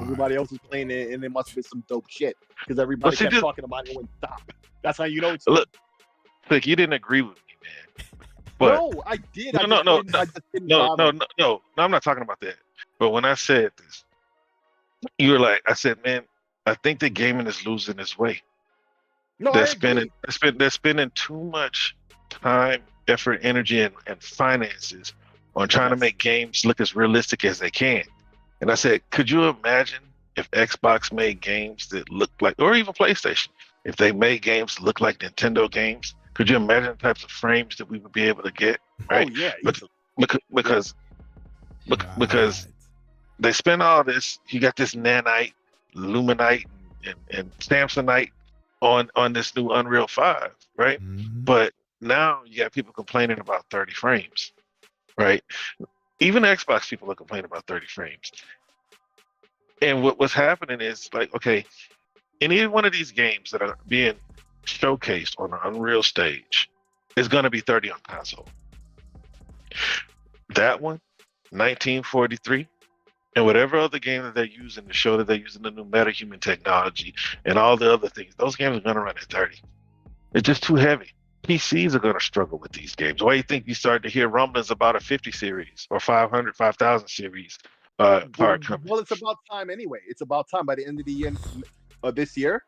everybody else is playing it, and it must have been some dope shit because everybody kept talking about it and went stop. That's how you know it's look, you didn't agree with me, man. But no, I did. No, I'm not talking about that. But when I said this, you were like, I said, man, I think the gaming is losing its way. No, they're spending too much time, effort, energy, and finances on trying to make games look as realistic as they can. And I said, could you imagine if Xbox made games that look like, or even PlayStation, if they made games look like Nintendo games? Could you imagine the types of frames that we would be able to get? Right? Oh yeah, because they spend all this. You got this nanite, luminite, and Samsonite on this new Unreal 5, right? Mm-hmm. But now you got people complaining about 30 frames, right? Even Xbox people are complaining about 30 frames. And what's happening is like, okay, any one of these games that are being showcased on an Unreal stage is going to be 30 on console. That one, 1943, and whatever other game that they're using to show that they're using the new metahuman technology and all the other things, those games are going to run at 30. It's just too heavy. PCs are going to struggle with these games. Why do you think you started to hear rumblings about a 50 series or 500, 5000 series? Well, it's about time anyway. It's about time. By the end of the year, this year,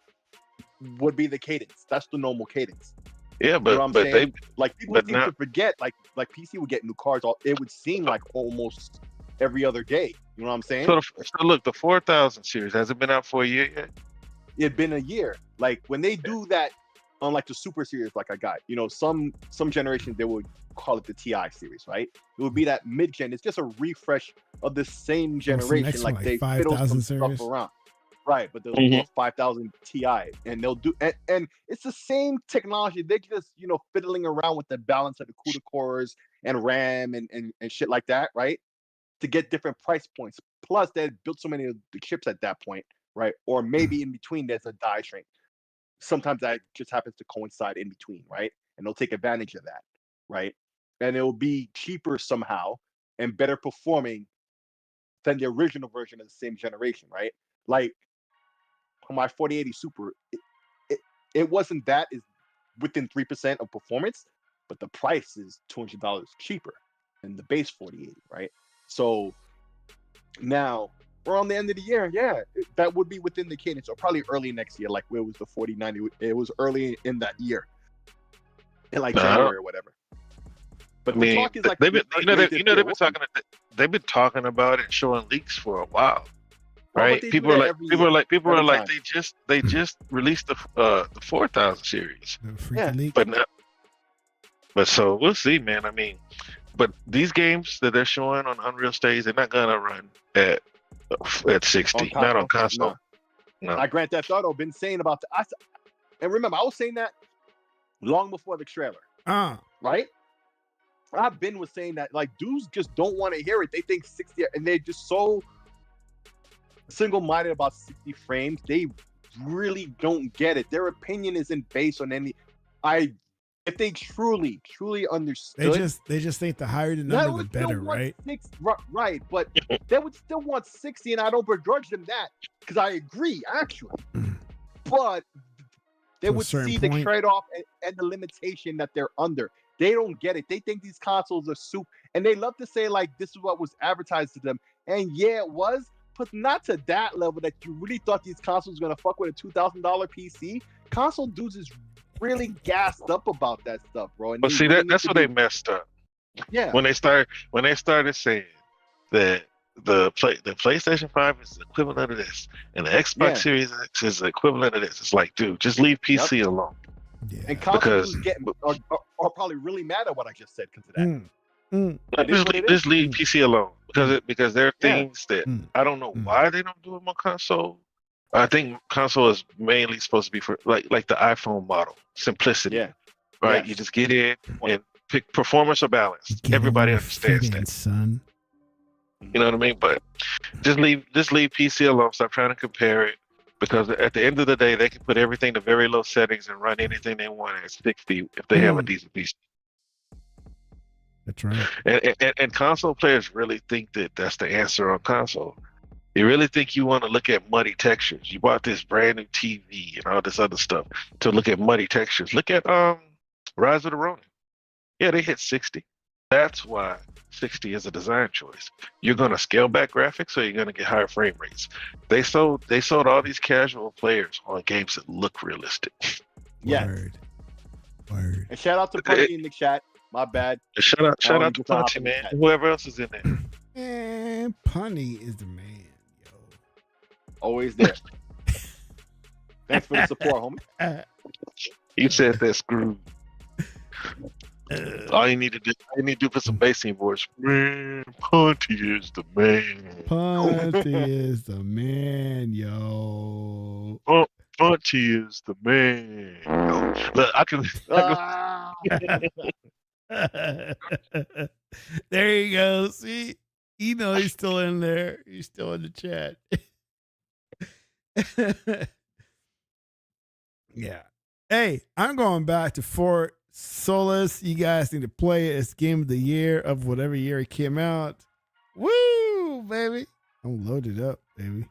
would be the cadence. That's the normal cadence. Yeah, but, you know what I'm saying? Like people seem to forget. Like PC would get new cards. It would seem like almost every other day. You know what I'm saying? So look, the 4000 series, has it been out for a year yet? It's been a year. Like when they do that on like the Super series, like I got, you know, some generations they would call it the TI series, right? It would be that mid-gen. It's just a refresh of the same generation. Like they fiddle some stuff around. Right, but they'll do a 5000 Ti, and they'll do, and it's the same technology. They're just, you know, fiddling around with the balance of the CUDA cores and RAM and shit like that, right? To get different price points. Plus, they built so many of the chips at that point, right? Or maybe in between, there's a die shrink. sometimes that just happens to coincide in between, right? And they'll take advantage of that, right? And it'll be cheaper somehow and better performing than the original version of the same generation, right? Like on my 4080 Super, it wasn't that is within 3% of performance, but the price is $200 cheaper than the base 4080, right? So now we're on the end of the year. Yeah, that would be within the cadence, or probably early next year, like where it was the 4090. It was early in that year, in like January or whatever. But I mean, the talk is like they've been talking about it and showing leaks for a while. Right, people are like they just released the 4000 series, but so we'll see, man. I mean, but these games that they're showing on Unreal Stage, they're not gonna run at 60, not on console. No. I Grand Theft Auto been saying about and remember I was saying that long before the trailer, right? I've been saying that, like, dudes just don't want to hear it. They think 60, and they're just so single-minded about 60 frames. They really don't get it. Their opinion isn't based on any. If they truly understood, they just think the higher the number, the better, right? Right, but they would still want 60, and I don't begrudge them that, because I agree, actually. But they would see the trade-off and the limitation that they're under. They don't get it. They think these consoles are soup, and they love to say, like, this is what was advertised to them. And yeah, it was, but not to that level that you really thought these consoles were going to fuck with a $2,000 PC. Console dudes is really gassed up about that stuff, bro. And but see, that's where they messed up. Yeah. When they started saying that the PlayStation 5 is the equivalent of this, and the Xbox Series X is the equivalent of this. It's like, dude, just leave PC alone. Yeah. And console dudes are probably really mad at what I just said because of that. Just leave PC alone because there are things that I don't know why they don't do them on console. I think console is mainly supposed to be for like the iPhone model, simplicity. Yeah. Right. You just get in and pick performance or balance. Everybody understands that, son. You know what I mean? But just leave PC alone. Stop trying to compare it. Because at the end of the day, they can put everything to very low settings and run anything they want at 60 if they have a decent PC. That's right. And console players really think that that's the answer on console. You really think you want to look at muddy textures? You bought this brand new TV and all this other stuff to look at muddy textures. Look at Rise of the Ronin. Yeah, they hit 60. That's why 60 is a design choice. You're going to scale back graphics, or you're going to get higher frame rates. They sold all these casual players on games that look realistic. Yeah. Word. And shout out to Punty in the chat. My bad. Shout out to Punty, man. Whoever else is in there. Man, Punty is the man, yo. Always there. Thanks for the support, homie. You said that, screw. All you need to do for some bassing voice. Man, Punty is the man. Punty is the man, yo. Punty is the man. Look, I can. There you go. See, you know he's still in there. He's still in the chat. Yeah. Hey, I'm going back to Fort Solis. You guys need to play it. It's game of the year of whatever year it came out. Woo, baby. I'm loaded up, baby.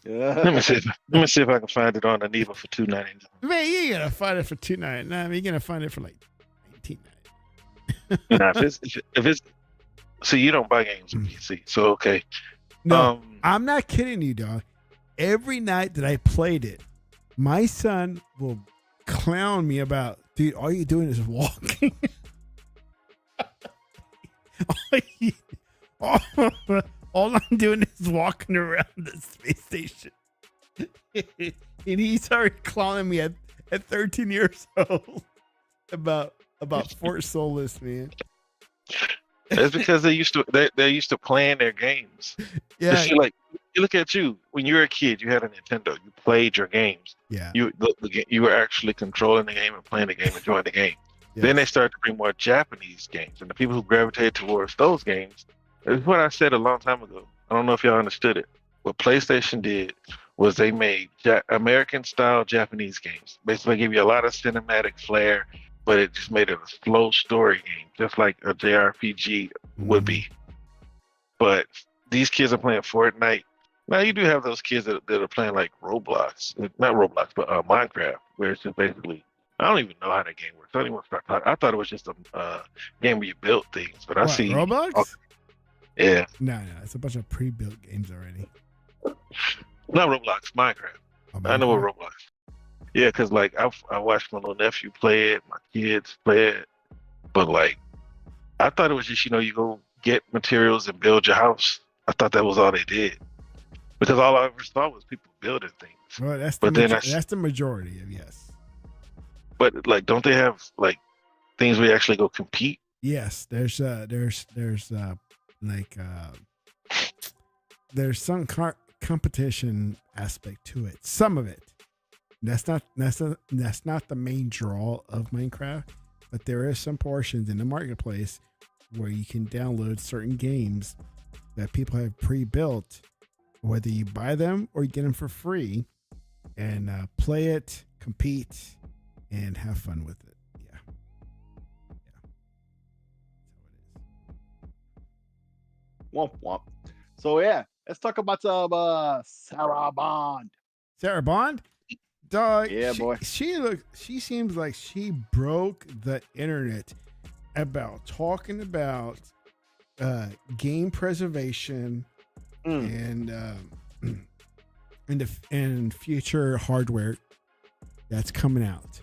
Let me see if I can find it on Aniva for $2.99. Man, you ain't gonna find it for $2.99. I mean, you're gonna find it for like $19.99. Nah, if it's see, you don't buy games on PC, so okay. No, I'm not kidding you, dog. Every night that I played it, my son will clown me about, dude, all you're doing is walking. All I'm doing is walking around the space station. And he started clowning me at 13 years old about Fort Solis, man. That's because they used to plan their games. Yeah. See, like, you look at you when you were a kid, you had a Nintendo. You played your games. Yeah. You were actually controlling the game and playing the game, enjoying the game. Yes. Then they started to bring more Japanese games, and the people who gravitated towards those games. It's what I said a long time ago. I don't know if y'all understood it. What PlayStation did was they made American style Japanese games. Basically, gave you a lot of cinematic flair, but it just made it a slow story game, just like a JRPG would be. But these kids are playing Fortnite. Now you do have those kids that are playing like Roblox, not Roblox, but Minecraft, where it's just basically, I don't even know how that game works. I don't even start talking. I thought it was just a game where you built things, but I see Roblox. Yeah. No, it's a bunch of pre-built games already. Not Roblox, Minecraft. I know what Roblox. Yeah, because like I watched my little nephew play it, my kids play it, but like I thought it was just you go get materials and build your house. I thought that was all they did, because all I ever saw was people building things. Well, that's the majority of yes. But like, don't they have like things where you actually go compete? Yes, there's some competition aspect to it. Some of it. That's not the main draw of Minecraft, but there is some portions in the marketplace where you can download certain games that people have pre-built, whether you buy them or you get them for free, and play it, compete, and have fun with it. Yeah. Womp womp. So yeah, let's talk about Sarah Bond. Sarah Bond? Dog, yeah, boy. She seems like she broke the internet about talking about game preservation and future hardware that's coming out.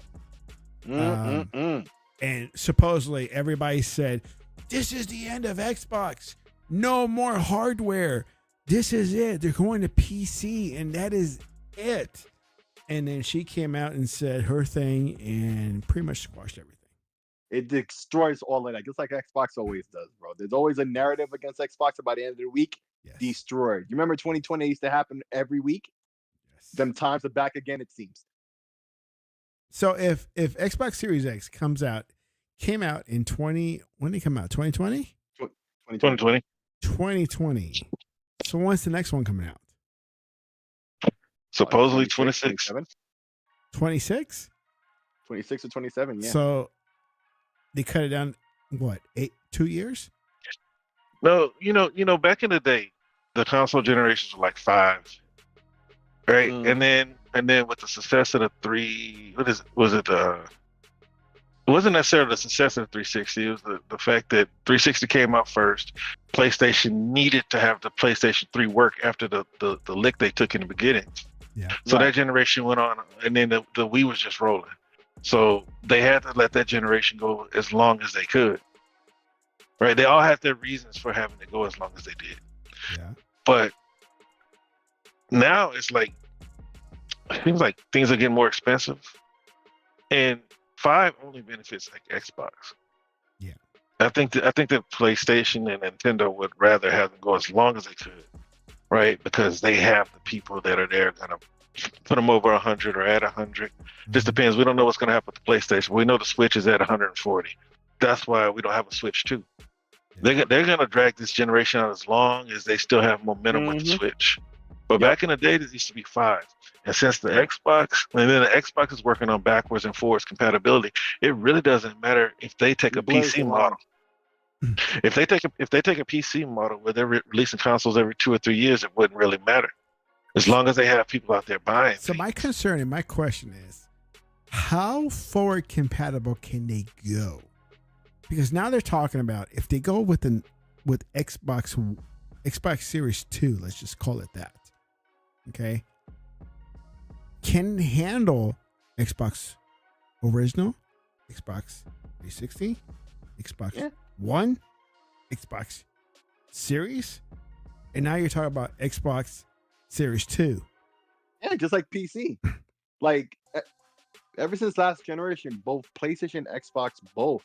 And supposedly everybody said, this is the end of Xbox. No more hardware. This is it. They're going to PC and that is it. And then she came out and said her thing and pretty much squashed everything. It destroys all of that, just like Xbox always does, bro. There's always a narrative against Xbox, and by the end of the week, destroyed. You remember 2020 used to happen every week? Yes. Them times are back again, it seems. So if Xbox Series X came out in when did it come out? 2020? 2020. 2020. So when's the next one coming out? Supposedly 26. 26? 26 or 27, yeah. So they cut it down, what, 2 years? No, back in the day, the console generations were like 5. Right? And then with the success of the 3, it wasn't necessarily the success of the 360, it was the fact that 360 came out first. PlayStation needed to have the PlayStation 3 work after the lick they took in the beginning. Yeah. So that generation went on, and then the Wii was just rolling. So they had to let that generation go as long as they could. Right? They all had their reasons for having to go as long as they did. Yeah. But now it's like, it seems like things are getting more expensive. And 5 only benefits like Xbox. Yeah. I think that PlayStation and Nintendo would rather have them go as long as they could. Right, because they have the people that are there gonna put them over 100 or at 100. Just depends. We don't know what's gonna happen with the PlayStation. We know the Switch is at 140. That's why we don't have a Switch 2. Yeah. They're gonna drag this generation out as long as they still have momentum with the Switch. But back in the day, there used to be 5, and since the Xbox, and then the Xbox is working on backwards and forwards compatibility, it really doesn't matter if they take a PC model. If they take a PC model where they're releasing consoles every 2 or 3 years, it wouldn't really matter, as long as they have people out there buying. So my concern and my question is, how forward compatible can they go? Because now they're talking about if they go with Xbox Series 2, let's just call it that. Okay, can handle Xbox original, Xbox 360, Xbox One, Xbox Series, and now you're talking about Xbox Series 2. Yeah, just like PC. Like ever since last generation, both PlayStation and Xbox, both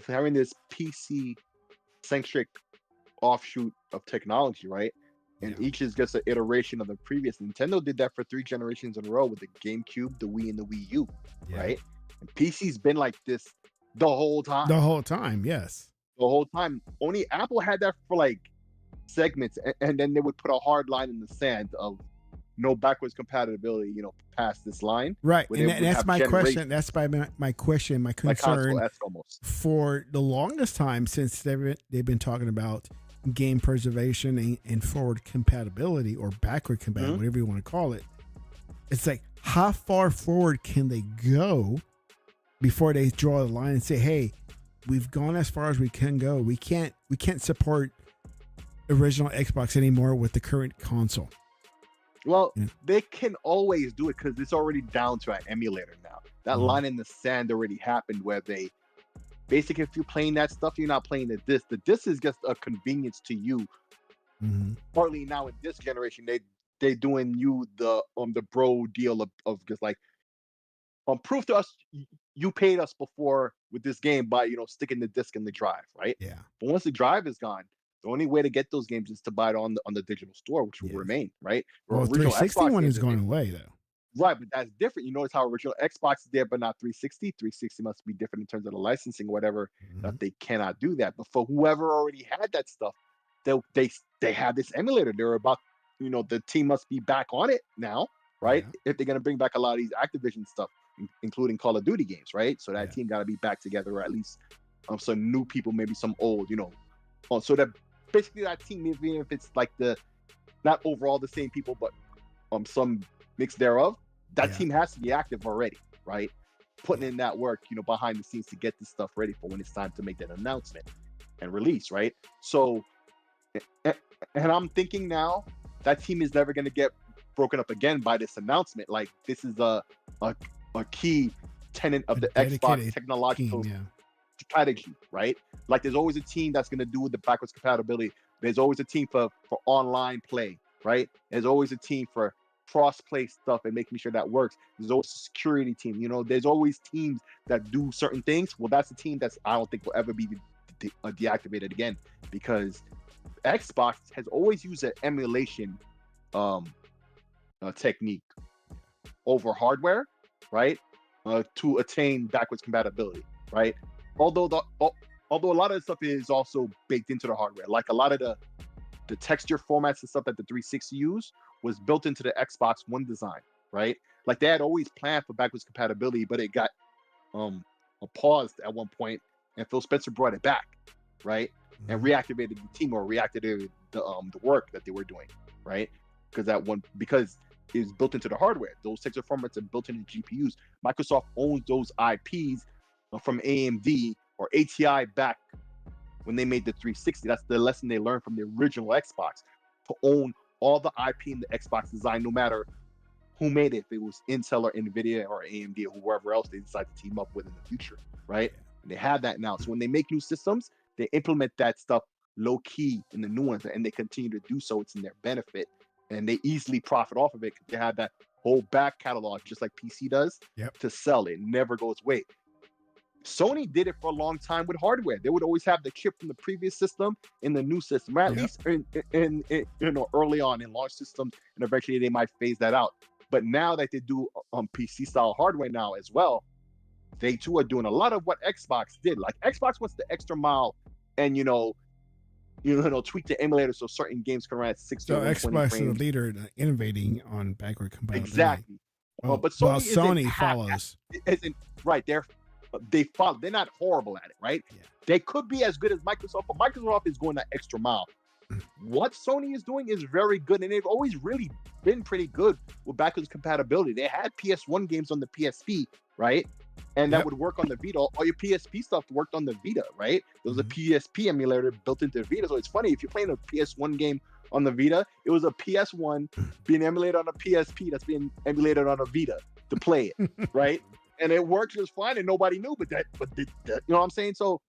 having this PC centric offshoot of technology, right? And each is just an iteration of the previous. Nintendo did that for 3 generations in a row with the GameCube, the Wii, and the Wii U, right? And PC's been like this the whole time. The whole time, yes. The whole time. Only Apple had that for like segments, and then they would put a hard line in the sand of no backwards compatibility, past this line. Right, and that's my question. That's my question, my concern. Like almost. For the longest time since they've been talking about game preservation and forward compatibility or backward compatibility, whatever you want to call it. It's like, how far forward can they go before they draw the line and say, hey, we've gone as far as we can go. We can't support original Xbox anymore with the current console. Well, they can always do it because it's already down to an emulator now. That line in the sand already happened where they basically, if you're playing that stuff, you're not playing the disc. The disc is just a convenience to you. Partly now in this generation, they doing you the bro deal of just like prove to us you paid us before with this game by sticking the disc in the drive, right? Yeah. But once the drive is gone, the only way to get those games is to buy it on the digital store, which will remain, right? Well, 360 one is going away though. Right, but that's different. You notice how original Xbox is there, but not 360. 360 must be different in terms of the licensing, whatever. That they cannot do that. But for whoever already had that stuff, they have this emulator. They're about, the team must be back on it now, right? If they're gonna bring back a lot of these Activision stuff, including Call of Duty games, right? So that team got to be back together, or at least some new people, maybe some old, so that basically that team, even if it's like not overall the same people, but some mix thereof, that team has to be active already, right? Putting in that work, behind the scenes to get this stuff ready for when it's time to make that announcement and release, right? So, and I'm thinking now that team is never going to get broken up again by this announcement. Like, this is a key tenet of the Xbox technological strategy, right? Like, there's always a team that's going to do with the backwards compatibility. There's always a team for online play, right? There's always a team for cross-play stuff and making sure that works. There's always a security team. There's always teams that do certain things. Well, that's a team that's I don't think will ever be deactivated again, because Xbox has always used an emulation technique over hardware, right? To attain backwards compatibility, right? Although a lot of the stuff is also baked into the hardware, like a lot of the texture formats and stuff that the 360 used was built into the Xbox One design, right? Like, they had always planned for backwards compatibility, but it got paused at one point, and Phil Spencer brought it back, right? And reactivated the team, or reactivated the work that they were doing, right? Because it's built into the hardware. Those texture formats are built into GPUs. Microsoft owns those IPs from AMD or ATI back when they made the 360. That's the lesson they learned from the original Xbox, to own all the IP in the Xbox design, no matter who made it, if it was Intel or Nvidia or AMD or whoever else they decide to team up with in the future, right? And they have that now. So when they make new systems, they implement that stuff low key in the new ones, and they continue to do so. It's in their benefit, and they easily profit off of it because they have that whole back catalog, just like PC does, to sell. It never goes away. Sony did it for a long time with hardware. They would always have the chip from the previous system in the new system, or at least in early on in launch systems, and eventually they might phase that out. But now that they do PC style hardware now as well, they too are doing a lot of what Xbox did. Like, Xbox wants the extra mile, and tweak the emulator so certain games can run at 60 or 120 Xbox frames. is the leader in innovating on backward compatibility. Exactly. But Sony follows. Right, they follow. They're not horrible at it, right? They could be as good as Microsoft, but Microsoft is going that extra mile. What Sony is doing is very good, and they've always really been pretty good with backwards compatibility. They had PS1 games on the PSP, right? And that would work on the Vita. All your PSP stuff worked on the Vita, right? There was a PSP emulator built into the Vita. So it's funny, if you're playing a PS1 game on the Vita, it was a PS1 being emulated on a PSP that's being emulated on a Vita to play it, right? And it worked just fine, and nobody knew. But you know what I'm saying? So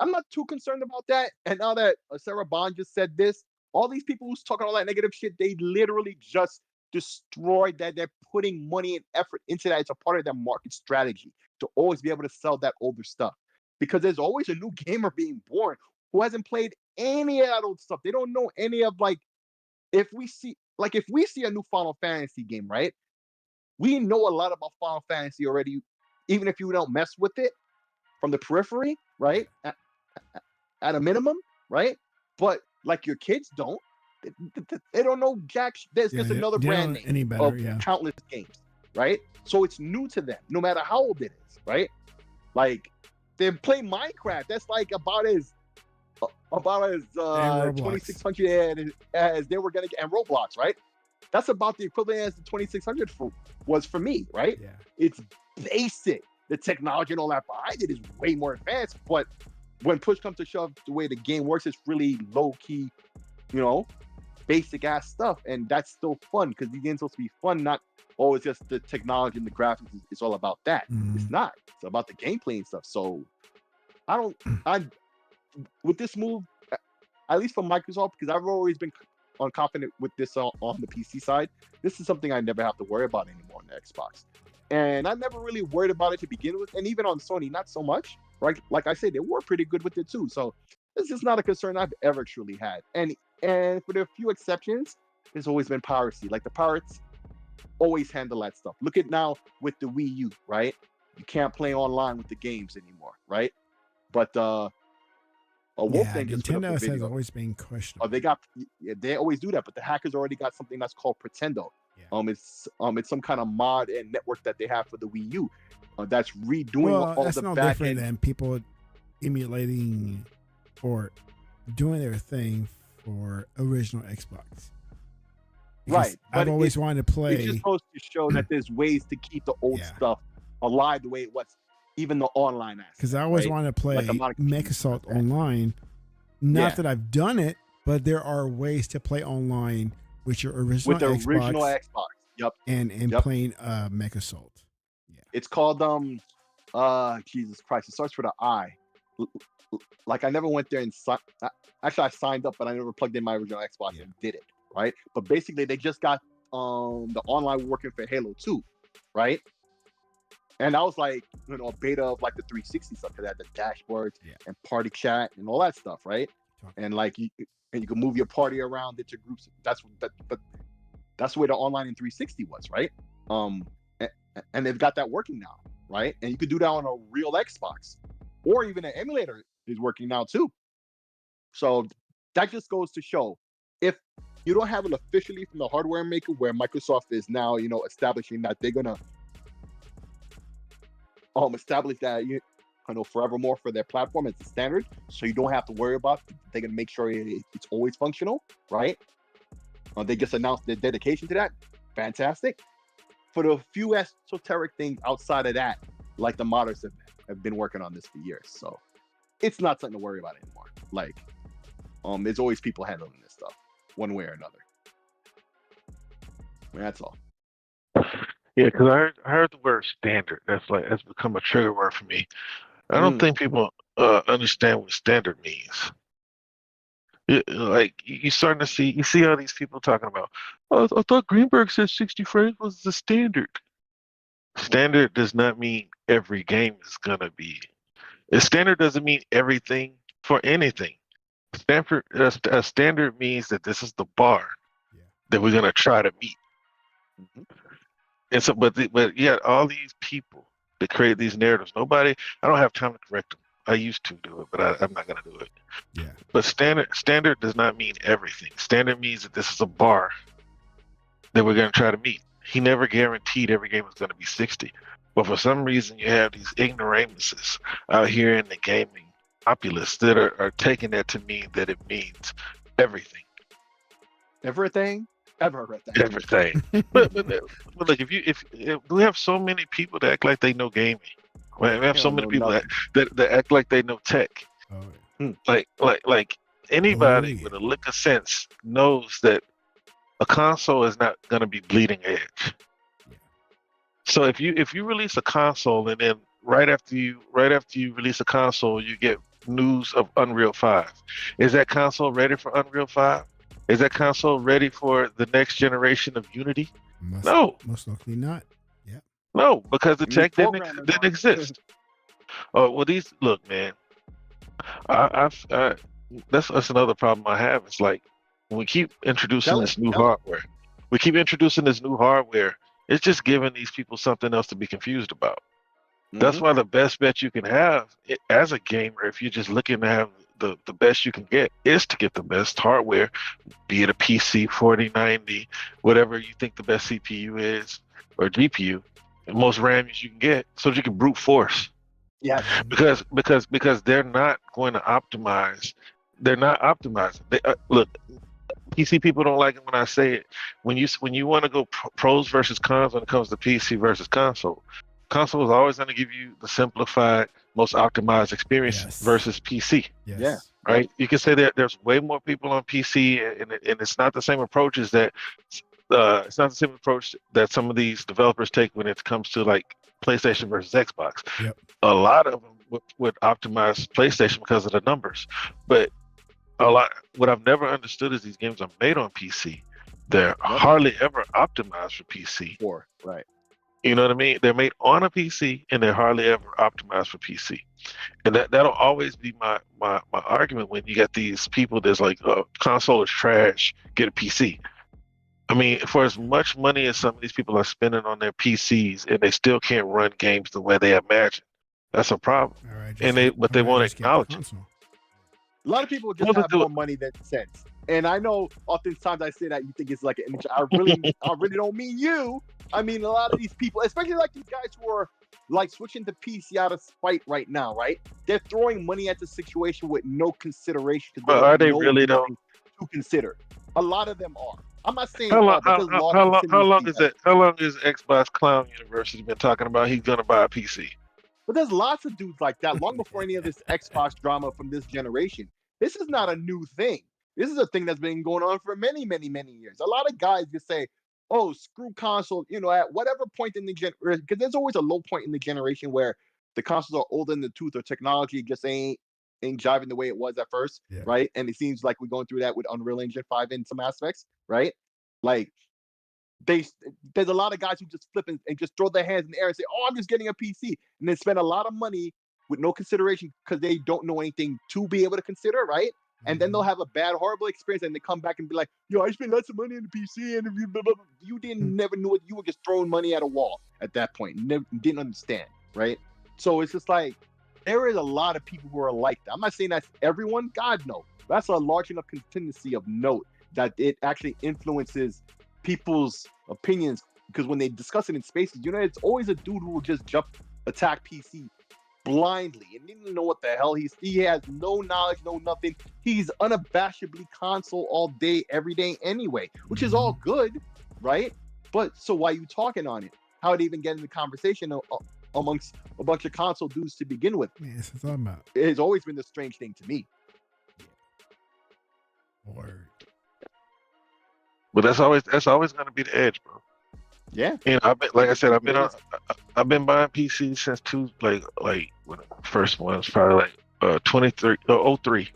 I'm not too concerned about that. And now that Sarah Bond just said this, all these people who's talking all that negative shit, they literally just destroyed that. They're putting money and effort into that. It's a part of their market strategy to always be able to sell that older stuff, because there's always a new gamer being born who hasn't played any of that old stuff. They don't know any of, like, if we see a new Final Fantasy game, right? We know a lot about Final Fantasy already, even if you don't mess with it from the periphery, right? At a minimum, right? But like, your kids don't. They don't know jack. There's just another brand name any better, of countless games, right? So it's new to them, no matter how old it is, right? Like they play Minecraft. That's like about as 2600 as they were gonna get, and Roblox, right? That's about the equivalent as the 2600 was for me, right? Yeah. It's basic. The technology and all that behind it is way more advanced, but when push comes to shove, the way the game works, it's really low key, basic ass stuff, and that's still fun because these games supposed to be fun, not always just the technology and the graphics. It's all about that. Mm-hmm. It's not. It's about the gameplay and stuff. So with this move, at least from Microsoft, because I've always been unconfident with this on the PC side. This is something I never have to worry about anymore on the Xbox, and I never really worried about it to begin with, and even on Sony, not so much. Right? Like I said, they were pretty good with it too. So this is not a concern I've ever truly had. And for the few exceptions, there's always been piracy. Like the pirates always handle that stuff. Look at now with the Wii U, right? You can't play online with the games anymore, right? But Nintendo has always been questionable. They always do that, but the hackers already got something that's called Pretendo. Yeah. It's some kind of mod and network that they have for the Wii U. That's redoing all that's the no back different end. than people emulating or doing their thing for original Xbox. Right. I've always wanted to play. It's just supposed to show that there's ways to keep the old stuff alive the way it was, even the online aspect. Because I always wanted to play Microsoft Online. Not that I've done it, but there are ways to play online with your original Xbox. Yep. And playing Microsoft. Yeah. It's called Jesus Christ. It starts with an I. Like I never went there and actually I signed up, but I never plugged in my original Xbox and did it. Right. But basically they just got the online working for Halo 2, right? And I was like, a beta of like the 360 stuff, because it had the dashboards and party chat and all that stuff, right? And like you can move your party around into groups. That's where the online in 360 was, right? And they've got that working now, right? And you could do that on a real Xbox, or even an emulator is working now too. So that just goes to show, if you don't have it officially from the hardware maker, where Microsoft is now, establishing that they're gonna establish that forevermore for their platform as a standard, so you don't have to worry about it. They're gonna make sure it's always functional, right? They just announced their dedication to that. Fantastic. For the few esoteric things outside of that, like the modders have been working on this for years, so it's not something to worry about anymore. Like, there's always people handling this stuff one way or another. That's all. Yeah, because I heard the word standard. That's become a trigger word for me. I don't think people understand what standard means. You're starting to see all these people talking about, I thought Greenberg said 60 frames was the standard. Standard does not mean every game is gonna be. A standard doesn't mean everything for anything. A standard means that this is the bar that we're gonna try to meet. Mm-hmm. And so, but all these people that create these narratives, I don't have time to correct them. I used to do it, but I'm not gonna do it. Yeah. But standard does not mean everything. Standard means that this is a bar that we're gonna try to meet. He never guaranteed every game was gonna be 60. But for some reason, you have these ignoramuses out here in the gaming populace that are taking that to mean that it means everything. Everything. Everything. but look, if we have so many people that act like they know gaming, we have so many people that act like they know tech. Oh, yeah. Like anybody with a lick of sense knows that a console is not going to be bleeding edge. Yeah. So if you release a console and then right after you release a console, you get news of Unreal 5. Is that console ready for Unreal 5? Is that console ready for the next generation of Unity? No. Most likely not. Yeah. No, because the tech didn't exist. Oh, well, look, man. That's another problem I have. It's like when we keep introducing this new hardware. It's just giving these people something else to be confused about. Mm-hmm. That's why the best bet you can have as a gamer, if you're just looking to have the best you can get is to get the best hardware, be it a PC 4090, whatever you think the best CPU is or GPU, the most RAM as you can get, so that you can brute force. Yeah. Because they're not going to optimize. They're not optimizing. Look, PC people don't like it when I say it. When you want to go pros versus cons when it comes to PC versus console is always going to give you the simplified, most optimized experience versus PC. Yes. Yeah. Right. You can say that there's way more people on PC, and it's not the same approaches that it's not the same approach that some of these developers take when it comes to like PlayStation versus Xbox. Yep. A lot of them would optimize PlayStation because of the numbers, but what I've never understood is these games are made on PC. They're hardly ever optimized for PC. Right. You know what I mean? They're made on a PC and they're hardly ever optimized for PC. And that'll always be my argument when you get these people that's like, console is trash, get a PC. I mean, for as much money as some of these people are spending on their PCs and they still can't run games the way they imagine, that's a problem. But they won't acknowledge it. A lot of people just have more money than sense. And I know oftentimes I say that you think it's like an image. I really don't mean you. I mean, a lot of these people, especially like these guys who are like switching to PC out of spite right now, right? They're throwing money at the situation with no consideration. But are they really though? To consider. A lot of them are. I'm not saying how long is Xbox Clown University been talking about he's gonna buy a PC? But there's lots of dudes like that long before any of this Xbox drama from this generation. This is not a new thing. This is a thing that's been going on for many, many, many years. A lot of guys just say, oh, screw console, at whatever point in the generation, because there's always a low point in the generation where the consoles are old in the tooth or technology just ain't jiving the way it was at first, right? And it seems like we're going through that with Unreal Engine 5 in some aspects, right? Like, there's a lot of guys who just flip and just throw their hands in the air and say, oh, I'm just getting a PC, and then spend a lot of money with no consideration because they don't know anything to be able to consider, right? And then they'll have a bad, horrible experience, and they come back and be like, yo, I spent lots of money on the PC, and you didn't never knew it. You were just throwing money at a wall at that point. Didn't understand, right? So it's just like, there is a lot of people who are like that. I'm not saying that's everyone, God, no. That's a large enough contingency of note that it actually influences people's opinions, because when they discuss it in spaces, it's always a dude who will just attack PC blindly and didn't know what the hell he has no knowledge, no nothing. He's unabashedly console all day, every day anyway, which is all good, right? But so why are you talking on it? How would even get in the conversation amongst a bunch of console dudes to begin with? Man, that's what I'm talking about. It has always been the strange thing to me. Word. But that's always going to be the edge, bro. Yeah. And I've been buying PCs since when the first one was probably like 03.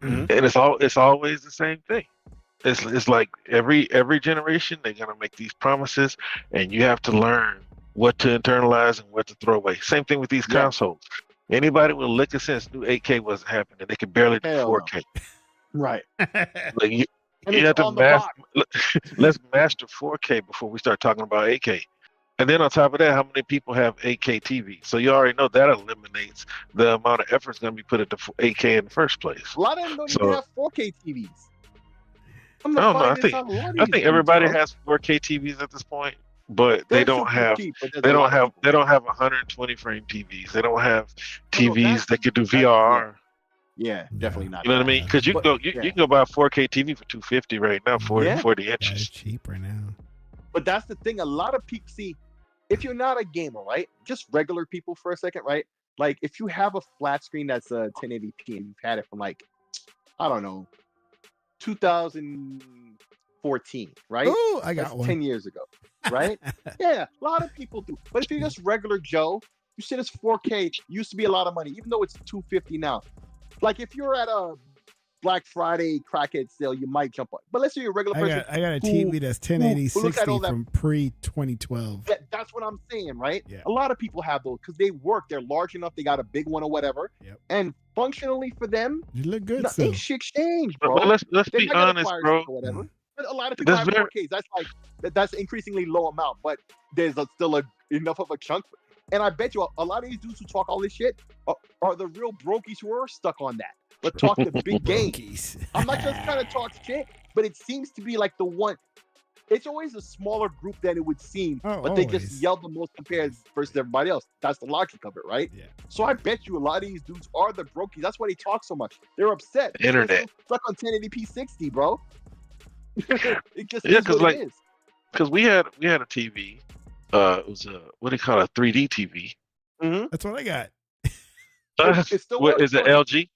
Mm-hmm. And it's always the same thing. It's like every generation they're gonna make these promises, and you have to learn what to internalize and what to throw away. Same thing with these consoles. Anybody with a lick of sense knew 8K wasn't happening. They could barely do 4K. No. Right. Like you have to let's master 4K before we start talking about 8K. And then on top of that, how many people have 8K TV? So you already know that eliminates the amount of effort going to be put into 8K in the first place. A lot of them don't even have 4K TVs. I think everybody has 4K TVs at this point, but they don't have 120 frame TVs. They don't have TVs that could do VRR. Yeah, definitely not. You know what I mean? Because you can go buy a 4K TV for $250 right now, 40 inches. It's cheap right now. But that's the thing. A lot of people see, if you're not a gamer, right? Just regular people for a second, right? Like if you have a flat screen that's a 1080p and you've had it from like, I don't know, 2014, right? Oh, I got that's one 10 years ago, right? Yeah, a lot of people do. But if you're just regular Joe, you see this 4K used to be a lot of money, even though it's $250 now. Like if you're at a Black Friday crackhead sale, you might jump on. But let's say you're a regular person. I got a TV that's 1080 60 from pre-2012. That's what I'm saying, right? Yeah. A lot of people have those because they work. They're large enough. They got a big one or whatever. Yep. And functionally for them, you look good. Ain't shit changed, bro. But let's be honest, bro. Whatever. But a lot of people have 4Ks. That's increasingly low amount, but there's still enough of a chunk. And I bet you a lot of these dudes who talk all this shit are the real brokies who are stuck on that. but talk the big game. Brokies. I'm not just trying to talk shit, but it seems to be like the one. It's always a smaller group than it would seem, but they just yell the most compared versus everybody else. That's the logic of it, right? Yeah. So I bet you a lot of these dudes are the brokies. That's why they talk so much. They're upset. Internet. They're stuck on 1080p 60, bro. It just Yeah, is what it is. Because we had a TV. It was a, what do you call it, a 3D TV. Mm-hmm. That's what I got. It still What works, is it? bro. LG?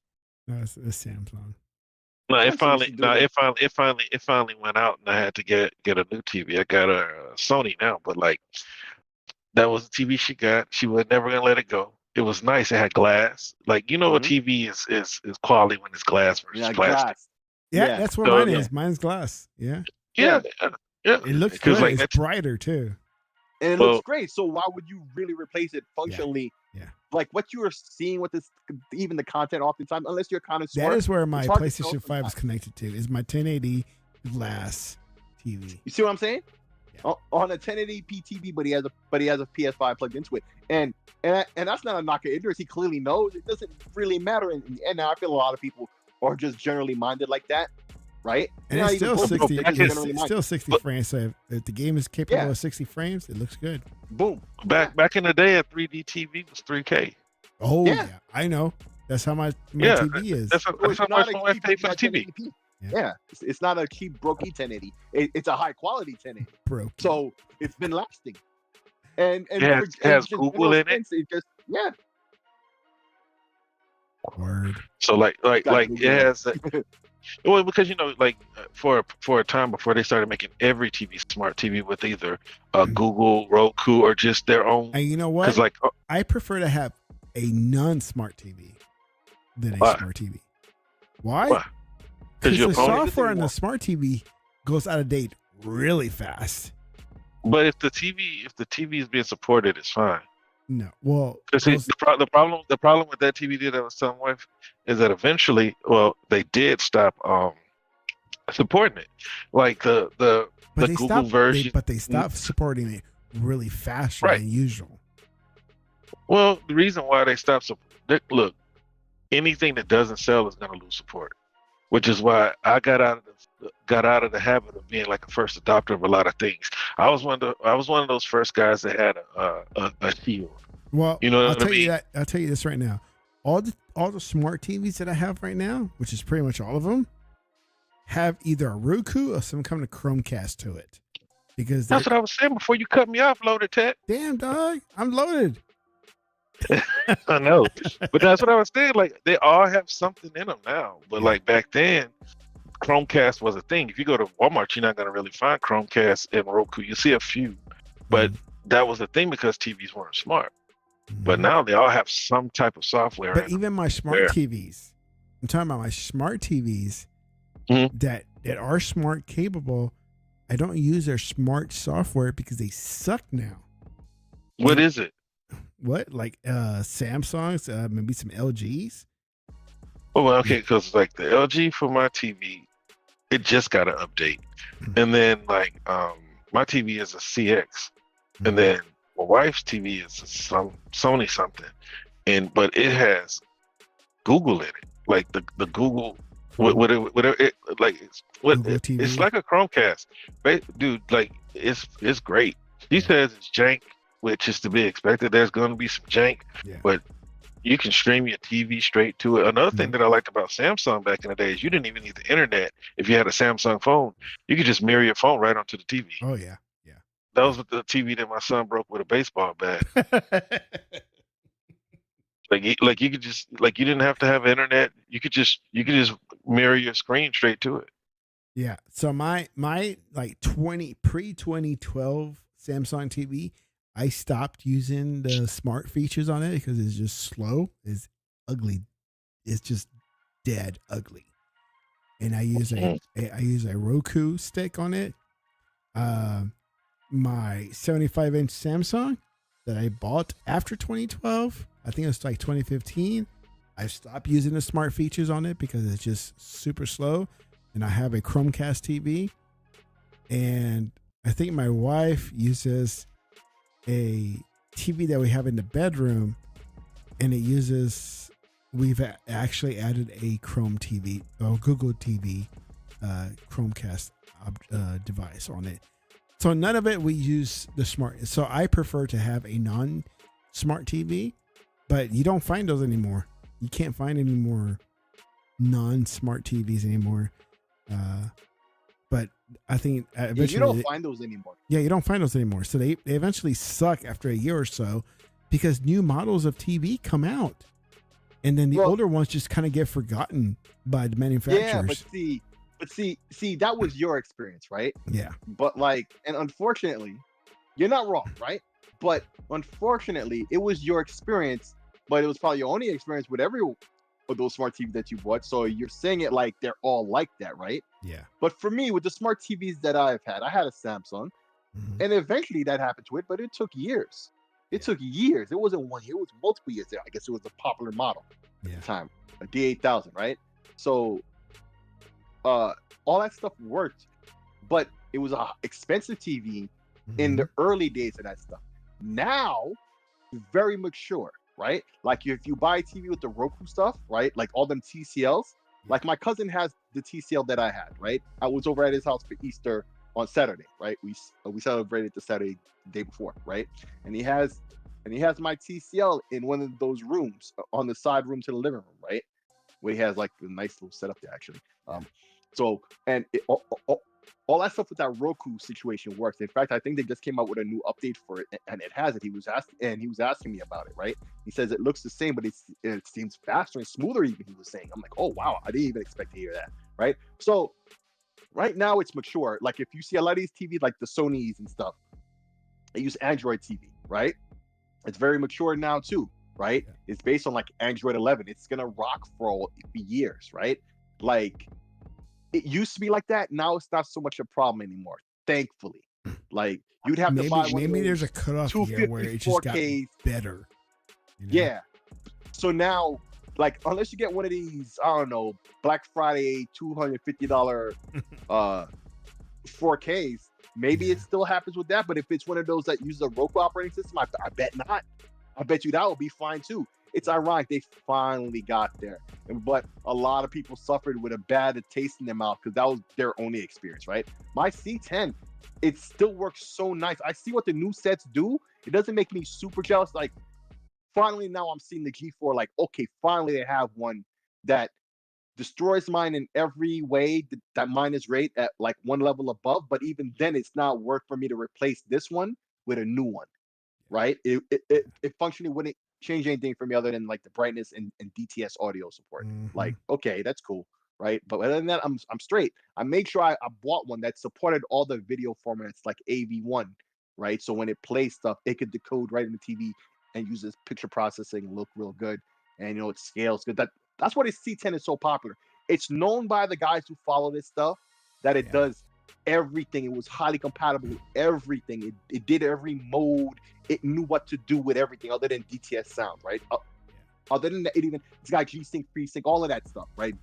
No, it's Samsung. No, it Samsung finally went out, and I had to get a new TV. I got a Sony now, but like that was the TV she got. She was never gonna let it go. It was nice. It had glass. Like, you know, a TV is quality when it's glass versus Yeah, plastic. glass. Yeah, Yeah. that's what So, mine yeah. is. Mine's glass. Yeah. Yeah. It looks good. Like, it's brighter too. And it looks great. So why would you really replace it functionally? Yeah. Like what you are seeing with this, even the content oftentimes, unless you're kind of smart. That is where my it's hard to tell PlayStation 5 is sometimes. connected to. Is my 1080 glass TV. You see what I'm saying? Yeah. On a 1080p TV, but he has a PS5 plugged into it, and that's not a knock at ignorance. He clearly knows it doesn't really matter. And now I feel a lot of people are just generally minded like that, right? And Not it's still even 60. they're just generally It's minded. still 60 frames. So if the game is capable of 60 frames, it looks good. Boom. Back in the day, a 3D TV was 3K. Oh Yeah. yeah, I know. That's how my Yeah, TV is. That's So how it's much not my a wife cheap paid for the TV. 1080p. Yeah. Yeah, it's not a cheap brokey 1080. It's a high quality 1080. Broke. So it's been lasting. And It has just Google general in it. sense, it just Word. So like Got it Google. has. Well, because like for a time before they started making every TV smart TV with either Google, Roku, or just their own. And you know what? Because like I prefer to have a non-smart TV than a Why? smart TV. Why? Why? Because your the phone- software on the smart TV goes out of date really fast. But if the TV is being supported, it's fine. No, well, Because those- the problem with that TV that I was telling my wife is that eventually, well, they did stop supporting it. Like the but they Google stopped, version. but they stopped supporting it really faster Right. than usual. Well, the reason why they stopped look, anything that doesn't sell is going to lose support, which is why I got out of the habit of being like a first adopter of a lot of things. I was one of those first guys that had a shield. Well, You know I'll what I tell you mean? that. I'll tell you this right now. All the smart TVs that I have right now, which is pretty much all of them, have either a Roku or some kind of Chromecast to it. Because That's what I was saying before you cut me off, Loaded Tech. damn dog, I'm loaded. I know, but that's what I was saying. Like they all have something in them now, but like back then, Chromecast was a thing. If you go to Walmart, you're not going to really find Chromecast and Roku. You see a few, but that was the thing because TVs weren't smart. But now they all have some type of software. But in them. even my smart Yeah. TVs, I'm talking about my smart TVs Mhm. that are smart capable. I don't use their smart software because they suck now. What is it? What, like Samsungs, maybe some LGs? Oh, well, okay, because like the LG for my TV, it just got an update, and then like my TV is a CX, and then my wife's TV is some Sony something, but it has Google in it, like the Google. Whatever it like, Google TV. it's like a Chromecast, dude. Like it's great. She says it's jank, which is to be expected. There's going to be some jank, but you can stream your TV straight to it. Another thing that I liked about Samsung back in the day is you didn't even need the internet. If you had a Samsung phone, you could just mirror your phone right onto the TV. Oh yeah, yeah. That was the TV that my son broke with a baseball bat. Like you could just you didn't have to have internet. You could just mirror your screen straight to it. Yeah. So my like pre-2012 Samsung TV, I stopped using the smart features on it because it's just slow. It's ugly. It's just dead ugly. And I use a Roku stick on it. My 75-inch Samsung that I bought after 2012, I think it was like 2015. I stopped using the smart features on it because it's just super slow. And I have a Chromecast TV. And I think my wife uses a TV that we have in the bedroom, and it uses we've actually added a Chrome TV or Google TV Chromecast device on it. So none of it we use the smart. So I prefer to have a non-smart TV, but you don't find those anymore. You can't find any more non-smart TVs anymore. But I think eventually you don't find those anymore. Yeah, you don't find those anymore. So they eventually suck after a year or so because new models of TV come out. And then the older ones just kind of get forgotten by the manufacturers. Yeah, but see, that was your experience, right? Yeah. But and unfortunately, you're not wrong, right? But unfortunately, it was your experience, but it was probably your only experience with every of those smart TVs that you bought. So you're saying it like they're all like that, right? Yeah. But for me, with the smart TVs that I've had, I had a Samsung, and eventually that happened to it, but it took years. It took years. It wasn't 1 year. It was multiple years. I guess it was a popular model at the time, a D8000, right? So all that stuff worked, but it was an expensive TV in the early days of that stuff. Now, very mature, right? Like if you buy a TV with the Roku stuff, right? Like all them TCLs, like my cousin has the TCL that I had, right? I was over at his house for Easter on Saturday, right? We celebrated the Saturday day before, right? And he has my TCL in one of those rooms on the side room to the living room, right? Where he has like a nice little setup there, actually. So and all that stuff with that Roku situation works. In fact, I think they just came out with a new update for it, and it has it. He was asking me about it, right? He says it looks the same, but it seems faster and smoother. Even he was saying, I'm like, oh wow, I didn't even expect to hear that, right? So right now it's mature. Like if you see a lot of these TVs, like the Sonys and stuff, they use Android TV, right? It's very mature now too, right? Yeah. It's based on like Android 11. It's gonna rock for years, right? Like it used to be like that. Now it's not so much a problem anymore, thankfully. Like you'd have to buy one. Maybe there's a cutoff here where it just got better. You know? Yeah. So now, like, unless you get one of these, I don't know, Black Friday $250 4Ks, maybe it still happens with that. But if it's one of those that uses a Roku operating system, I bet not. I bet you that will be fine too. It's ironic they finally got there, but a lot of people suffered with a bad taste in their mouth because that was their only experience, right? My C10, it still works so nice. I see what the new sets do. It doesn't make me super jealous. Like, finally now I'm seeing the G4. Like, okay, finally they have one that destroys mine in every way that mine is rated at like one level above. But even then, it's not worth for me to replace this one with a new one, right? It functionally wouldn't change anything for me other than like the brightness and DTS audio support. Like, okay, that's cool, right? But other than that, I'm straight. I made sure I bought one that supported all the video formats like AV1, right? So when it plays stuff, it could decode right in the TV and uses picture processing, look real good, and it scales good. That's why this C10 is so popular. It's known by the guys who follow this stuff that it does everything. It was highly compatible with everything. It did every mode. It knew what to do with everything other than DTS sound, right? Other than that, it's got G-Sync, FreeSync, all of that stuff, right?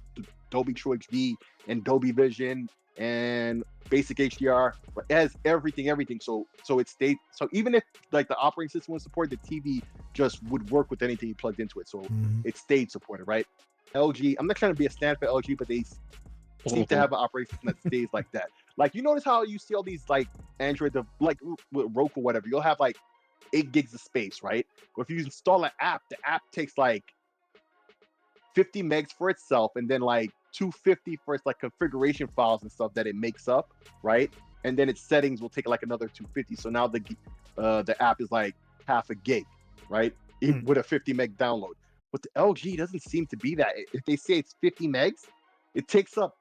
Dolby True HD and Dolby Vision and basic HDR, but it has everything. So it stayed. So even if like the operating system would support, the TV just would work with anything you plugged into it. So it stayed supported, right? LG, I'm not trying to be a stand for LG, but they seem to have an operating system that stays like that. Like, you notice how you see all these like Android, like with Roku or whatever, you'll have like 8 gigs of space, right? But if you install an app, the app takes like 50 megs for itself, and then like 250 for its like configuration files and stuff that it makes up, right? And then its settings will take like another 250. So now the app is like half a gig, right? With a 50 meg download. But the LG doesn't seem to be that. If they say it's 50 megs, it takes up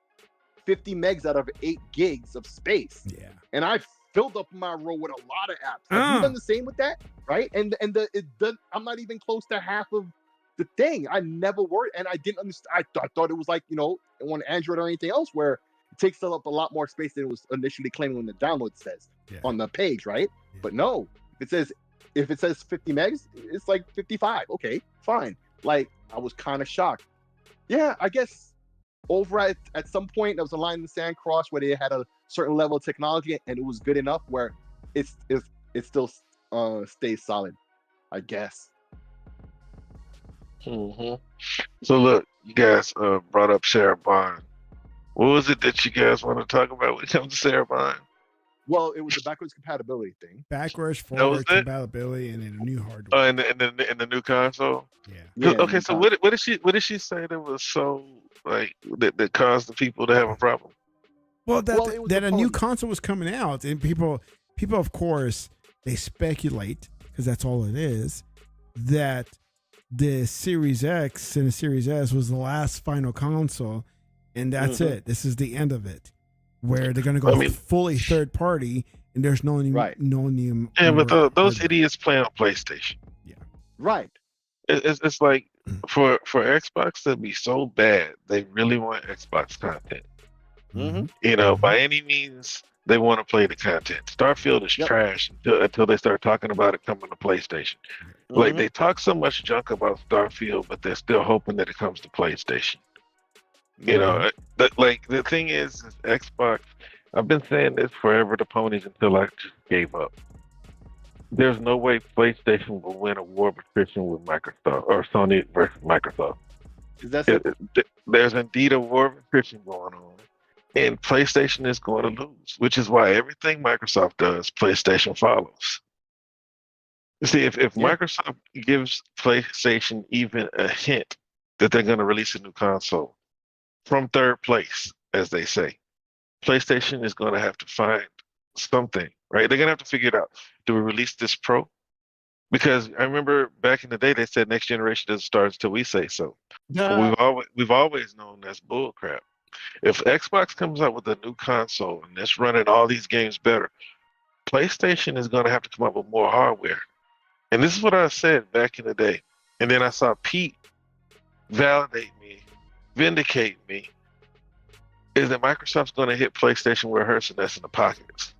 50 megs out of 8 gigs of space. Yeah. And I filled up my row with a lot of apps. Have you done the same with that? Right? And I'm not even close to half of the thing. I never worried, and I didn't understand. I thought it was like, on Android or anything else where it takes up a lot more space than it was initially claiming when the download says on the page, right? Yeah. But no, if it says 50 megs, it's like 55. Okay, fine. Like, I was kind of shocked. Yeah, I guess over at some point there was a line in the sand cross where they had a certain level of technology and it was good enough where it still stays solid, I guess. So look, you guys brought up Sarah Bond. What was it that you guys want to talk about when it comes to Sarah Bond? Well, it was the backwards compatibility thing. Backwards, That was forward it. compatibility, and then a new hardware. Oh, in the new console. Yeah. Yeah. Okay, so what did she say that was so like that caused the people to have a problem? Well, Well, it was that the a new phone. console was coming out, and people, of course, they speculate because that's all it is. That the Series X and the Series S was the last final console, and that's it. This is the end of it, where they're going to go I mean, fully third party, and there's no Right. new. yeah, but those hardware. idiots play on PlayStation. Yeah. Right. It's like for Xbox to be so bad, they really want Xbox content. By any means, they want to play the content. Starfield is Yep. trash until they start talking about it coming to PlayStation. Like they talk so much junk about Starfield, but they're still hoping that it comes to PlayStation. Like the thing is Xbox. I've been saying this forever to ponies until I just gave up. There's no way PlayStation will win a war of attrition with Microsoft or Sony versus Microsoft. Is that simple? There's indeed a war of attrition going on, and PlayStation is going to lose, which is why everything Microsoft does, PlayStation follows. You see, if Microsoft gives PlayStation even a hint that they're going to release a new console from third place, as they say, PlayStation is going to have to find something, right? They're going to have to figure it out. Do we release this Pro? Because I remember back in the day, they said next generation doesn't start until we say so. But we've always known that's bull crap. If Xbox comes out with a new console and it's running all these games better, PlayStation is going to have to come up with more hardware. And this is what I said back in the day. And then I saw Pete validate me, vindicate me, is that Microsoft's going to hit PlayStation where it hurts, and that's in the pockets.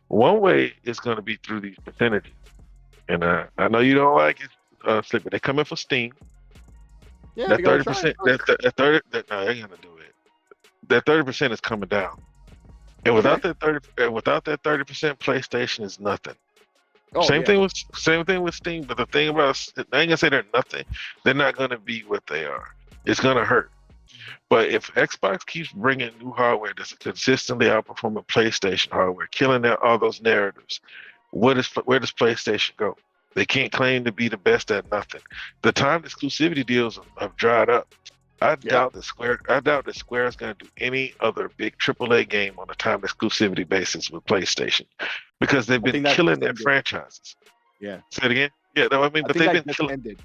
One way is going to be through these percentages. And I know you don't like it, Slip, but they come in for Steam. Yeah, That 30%, that 30, no, they're going to do it. That 30% is coming down. And without that 30%, PlayStation is nothing. Same thing with Steam, but the thing about I ain't gonna say they're nothing. They're not gonna be what they are. It's gonna hurt. But if Xbox keeps bringing new hardware that's consistently outperforming PlayStation hardware, killing all those narratives, where does PlayStation go? They can't claim to be the best at nothing. The time exclusivity deals have dried up. I doubt that Square is going to do any other big AAA game on a time exclusivity basis with PlayStation, because they've been killing their franchises. Yeah. Say it again. Yeah, no, I mean, but they've been killing.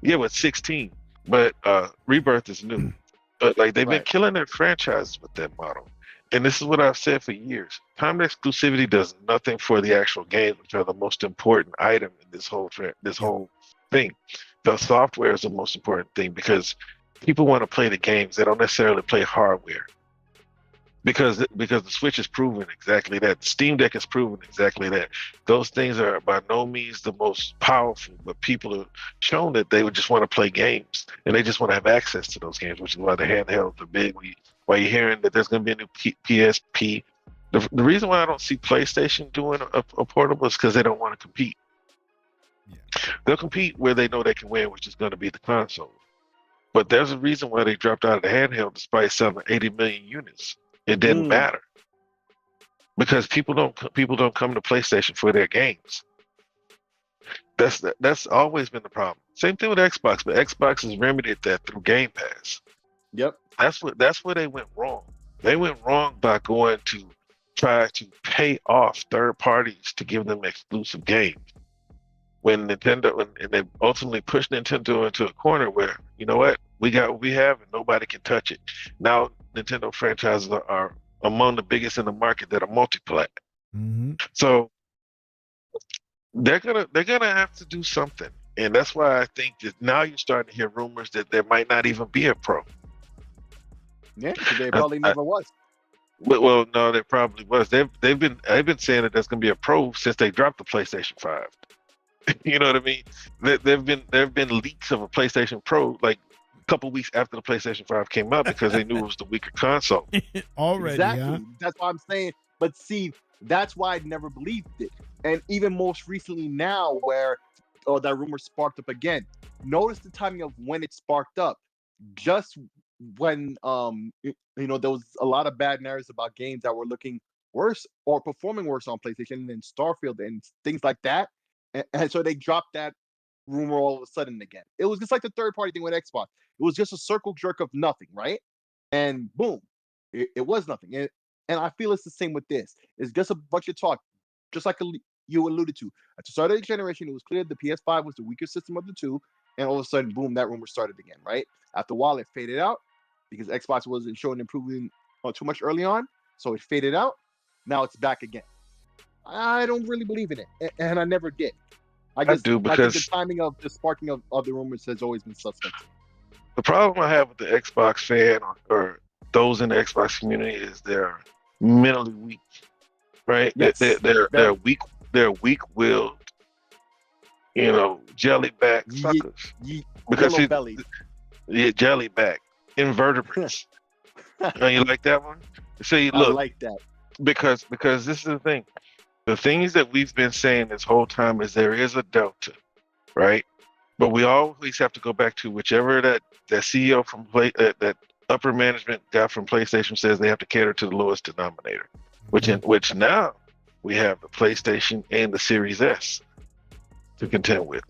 Yeah, with 16, but Rebirth is new. But like they've been killing their franchises with that model. And this is what I've said for years. Time exclusivity does nothing for the actual games, which are the most important item in this whole thing. The software is the most important thing, because people want to play the games. They don't necessarily play hardware. Because the Switch has proven exactly that. The Steam Deck has proven exactly that. Those things are by no means the most powerful, but people have shown that they would just want to play games, and they just want to have access to those games, which is why the handhelds are big. Why you're hearing that there's going to be a new PSP. The reason why I don't see PlayStation doing a portable is because they don't want to compete. Yeah. They'll compete where they know they can win, which is going to be the console. But there's a reason why they dropped out of the handheld despite selling 80 million units. It didn't matter, because people don't come to PlayStation for their games. That's always been the problem. Same thing with Xbox, but Xbox has remedied that through Game Pass. Yep. That's where they went wrong. They went wrong by going to try to pay off third parties to give them exclusive games. When Nintendo and they ultimately pushed Nintendo into a corner where, you know what, we got what we have and nobody can touch it. Now Nintendo franchises are among the biggest in the market that are multi-plat. So they're gonna have to do something, and that's why I think that now you're starting to hear rumors that there might not even be a Pro. Yeah, there probably never was. Well, no, there probably was. They've been saying that there's gonna be a Pro since they dropped the PlayStation 5. You know what I mean? There have been leaks of a PlayStation Pro like a couple weeks after the PlayStation 5 came out, because they knew it was the weaker console. Already, exactly. Huh? That's what I'm saying. But see, that's why I never believed it. And even most recently now, where that rumor sparked up again. Notice the timing of when it sparked up. just when there was a lot of bad narratives about games that were looking worse or performing worse on PlayStation and Starfield and things like that, and so they dropped that rumor all of a sudden again. It was just like the third party thing with Xbox. It was just a circle jerk of nothing, right? And boom, it was nothing. And I feel it's the same with this. It's just a bunch of talk, just like you alluded to. At the start of the generation, it was clear the PS5 was the weaker system of the two, and all of a sudden, boom, that rumor started again, right? After a while, it faded out because Xbox wasn't showing improvement too much early on, so it faded out. Now it's back again. I don't really believe in it, and I never did. I do, think because the timing of the sparking of the rumors has always been suspect. the problem I have with the Xbox fan or those in the Xbox community is they're mentally weak, right? Yes, they're weak. They're weak-willed, jellyback suckers. Because yellow belly. Yeah, jellyback invertebrates. You like that one? See, look, I like that because this is the thing. The things that we've been saying this whole time is there is a delta, right? But we always have to go back to whichever that CEO from that upper management guy from PlayStation says they have to cater to the lowest denominator, which now we have the PlayStation and the Series S to contend with.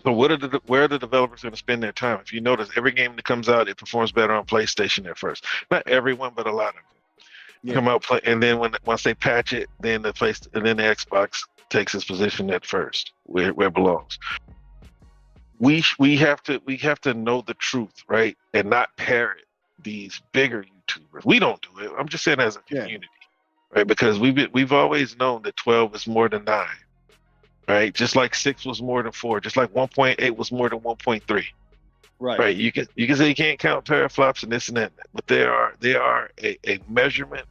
So where are the developers going to spend their time? If you notice, every game that comes out, it performs better on PlayStation at first. Not everyone, but a lot of them. Come out play, and then once they patch it, then the Xbox takes its position at first, where it belongs. We have to know the truth, right, and not parrot these bigger YouTubers. We don't do it. I'm just saying as a community, right? Because we've always known that 12 is more than 9, right? Just like 6 was more than 4, just like 1.8 was more than 1.3. Right. You can say you can't count teraflops and this and that, but they are a measurement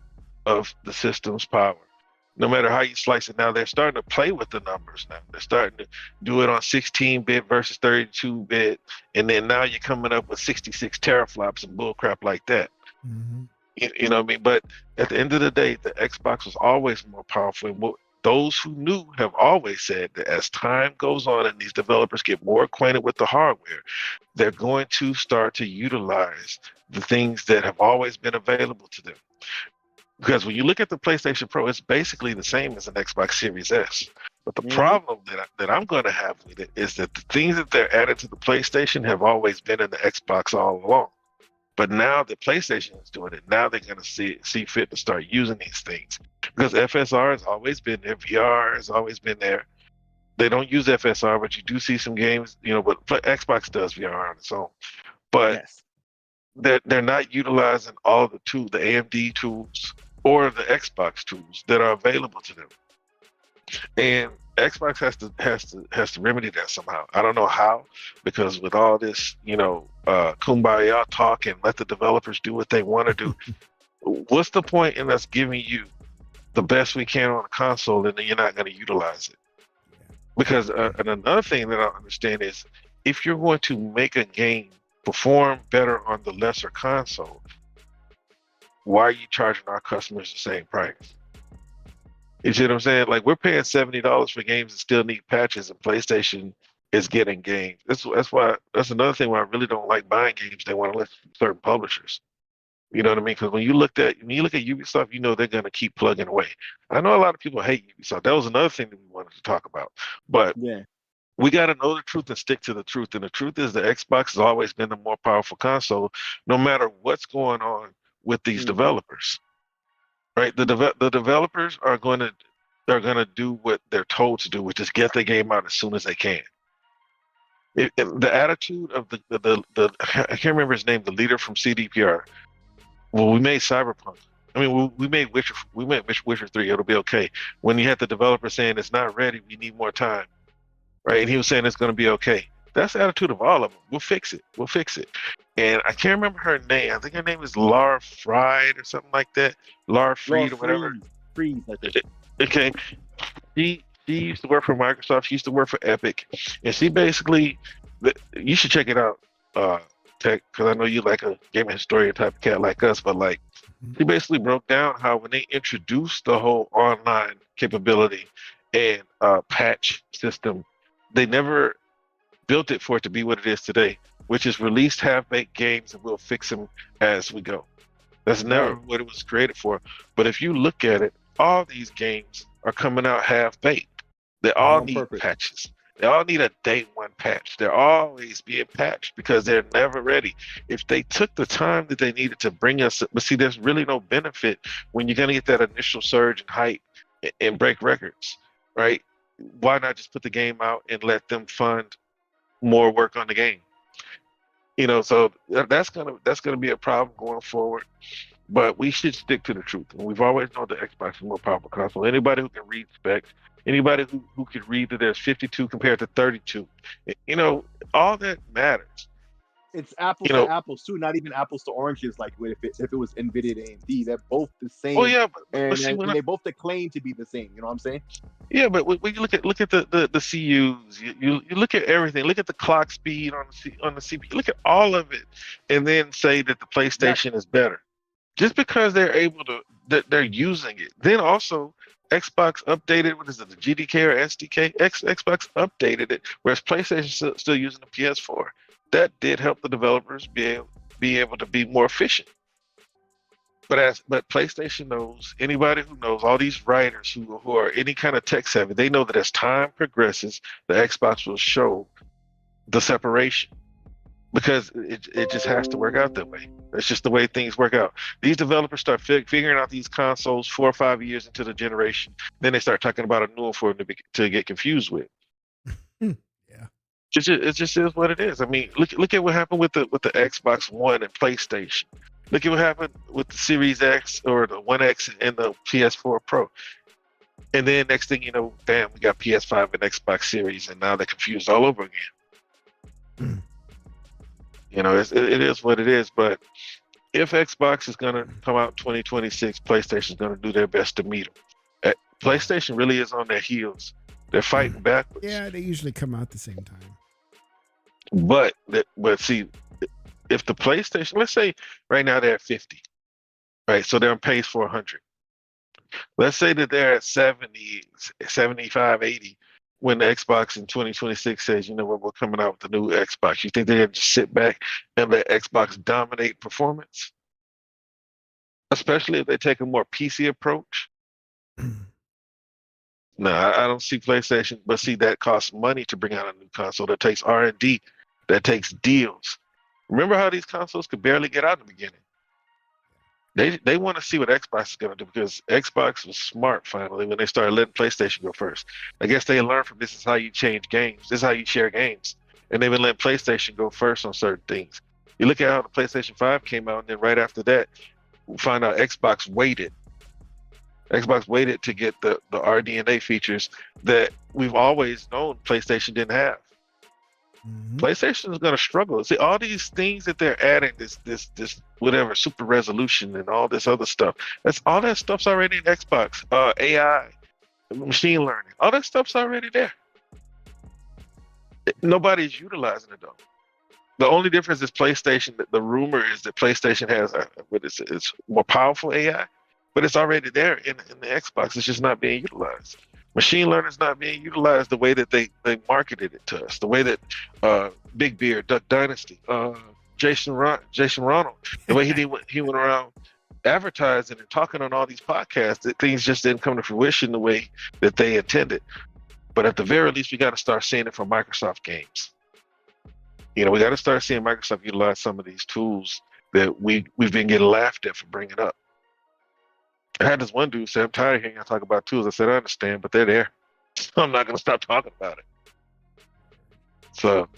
of the system's power. No matter how you slice it, now they're starting to play with the numbers. Now they're starting to do it on 16-bit versus 32-bit, and then now you're coming up with 66 teraflops and bullcrap like that. Mm-hmm. You know what I mean? But at the end of the day, the Xbox was always more powerful. And those who knew have always said that as time goes on and these developers get more acquainted with the hardware, they're going to start to utilize the things that have always been available to them. Because when you look at the PlayStation Pro, it's basically the same as an Xbox Series S. But the problem that I'm going to have with it is that the things that they're added to the PlayStation have always been in the Xbox all along. But now the PlayStation is doing it. Now they're going to see fit to start using these things. Because FSR has always been there. VR has always been there. They don't use FSR, but you do see some games, but Xbox does VR on its own. But they're not utilizing all the AMD tools or the Xbox tools that are available to them. And Xbox has to remedy that somehow. I don't know how, because with all this, kumbaya talk and let the developers do what they want to do, what's the point in us giving you the best we can on a console and then you're not going to utilize it? Because and another thing that I don't understand is if you're going to make a game perform better on the lesser console, why are you charging our customers the same price? You see what I'm saying? Like, we're paying $70 for games that still need patches, and PlayStation is getting games. That's another thing why I really don't like buying games they want to list from certain publishers. You know what I mean? Because when you look at Ubisoft, they're going to keep plugging away. I know a lot of people hate Ubisoft. That was another thing that we wanted to talk about. But we got to know the truth and stick to the truth. And the truth is the Xbox has always been the more powerful console, no matter what's going on with these developers. Right? The developers are going to do what they're told to do, which is get the game out as soon as they can. The attitude of the I can't remember his name, the leader from CDPR. Well, we made Cyberpunk. I mean, we made Witcher 3. It'll be okay. When you had the developer saying it's not ready, we need more time, right? And he was saying it's going to be okay. That's the attitude of all of them. We'll fix it. And I can't remember her name. I think her name is Lara Fried or something like that. Lara Fried or whatever. Freeze, I think. Okay. She used to work for Microsoft. She used to work for Epic. And she basically, you should check it out, Tech, because I know you like a gaming historian type of cat like us, but like, she basically broke down how when they introduced the whole online capability and patch system, they never built it for it to be what it is today. which is release half-baked games and we'll fix them as we go. That's never what it was created for. But if you look at it, all these games are coming out half-baked. They all need patches. They all need a day one patch. They're always being patched because they're never ready. If they took the time that they needed to bring us, but see, there's really no benefit when you're going to get that initial surge in hype and break records, right? Why not just put the game out and let them fund more work on the game? You know, so that's gonna be a problem going forward. But we should stick to the truth. And we've always known the Xbox is a more powerful console. Anybody who can read specs, anybody who can read that there's 52 compared to 32, you know, all that matters. It's apples to apples too, not even apples to oranges. Like if it was NVIDIA and AMD, they're both the same. Oh yeah, but they both claim to be the same. You know what I'm saying? Yeah, but when you look at the CUs, you look at everything. Look at the clock speed on the CPU. Look at all of it, and then say that the PlayStation is better, just because they're able to that they're using it. Then also, Xbox updated, what is it, the GDK or SDK? Xbox updated it, whereas PlayStation still using the PS4. That did help the developers be able to be more efficient. But PlayStation knows, anybody who knows, all these writers who are any kind of tech savvy, they know that as time progresses, the Xbox will show the separation, because it just has to work out that way. That's just the way things work out. These developers start figuring out these consoles 4 or 5 years into the generation. Then they start talking about a new one for them to get confused with. It just is what it is. I mean, look at what happened with the Xbox One and PlayStation. Look at what happened with the Series X or the One X and the PS4 Pro. And then next thing you know, bam, we got PS5 and Xbox Series, and now they're confused all over again. You know, it is what it is. But if Xbox is going to come out in 2026, PlayStation is going to do their best to meet them. PlayStation really is on their heels. They're fighting backwards. Yeah, they usually come out at the same time. But see, if the PlayStation, let's say right now they're at 50, right? So they're on pace for 100. Let's say that they're at 70, 75, 80 when the Xbox in 2026 says, you know what, we're coming out with the new Xbox. You think they're going to just sit back and let Xbox dominate performance? Especially if they take a more PC approach? No, I don't see PlayStation, but see, that costs money to bring out a new console. That takes R&D, that takes deals. Remember how these consoles could barely get out in the beginning? They want to see what Xbox is going to do, because Xbox was smart finally when they started letting PlayStation go first. I guess they learned from this is how you change games. This is how you share games. And they've been letting PlayStation go first on certain things. You look at how the PlayStation 5 came out, and then right after that, we find out Xbox waited. Xbox waited to get the RDNA features that we've always known PlayStation didn't have. PlayStation is going to struggle. See, all these things that they're adding, this whatever super resolution and all this other stuff. All that stuff's already in Xbox. AI, machine learning, all that stuff's already there. Nobody's utilizing it though. The only difference is PlayStation. The rumor is that PlayStation has it's more powerful AI. But it's already there in the Xbox. It's just not being utilized. Machine learning is not being utilized the way that they marketed it to us. The way that Big Beard, Duck Dynasty, Jason Ronald, the way he went around advertising and talking on all these podcasts, that things just didn't come to fruition the way that they intended. But at the very least, we got to start seeing it from Microsoft games. You know, we got to start seeing Microsoft utilize some of these tools that we've been getting laughed at for bringing up. I had this one dude say, I'm tired of hearing y'all talk about tools. I said, I understand, but they're there. So I'm not going to stop talking about it. So,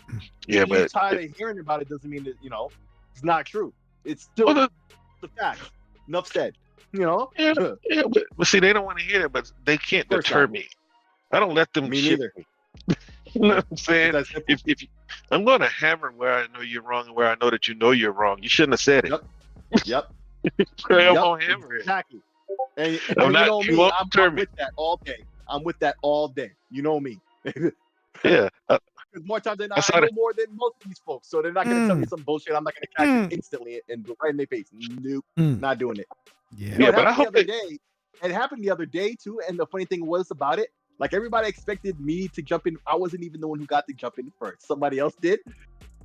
yeah, but you're tired of hearing about it doesn't mean that, you know, it's not true. It's still the fact. Enough said, you know? Yeah, but see, they don't want to hear it, but they can't deter me. I don't let them neither. Me. You know what I'm saying? If I'm going to hammer where I know you're wrong and where I know that you know you're wrong. You shouldn't have said it. Yep. I'm going to hammer it. Exactly. And you know me, I'm with that all day. I'm with that all day. You know me. Yeah. Because more times than not, I know more than most of these folks. So they're not going to tell me some bullshit. I'm not going to catch it instantly and right in their face. Nope. Not doing it. Yeah, but I hope it happened the other day too. And the funny thing was about it, like everybody expected me to jump in. I wasn't even the one who got to jump in first. Somebody else did.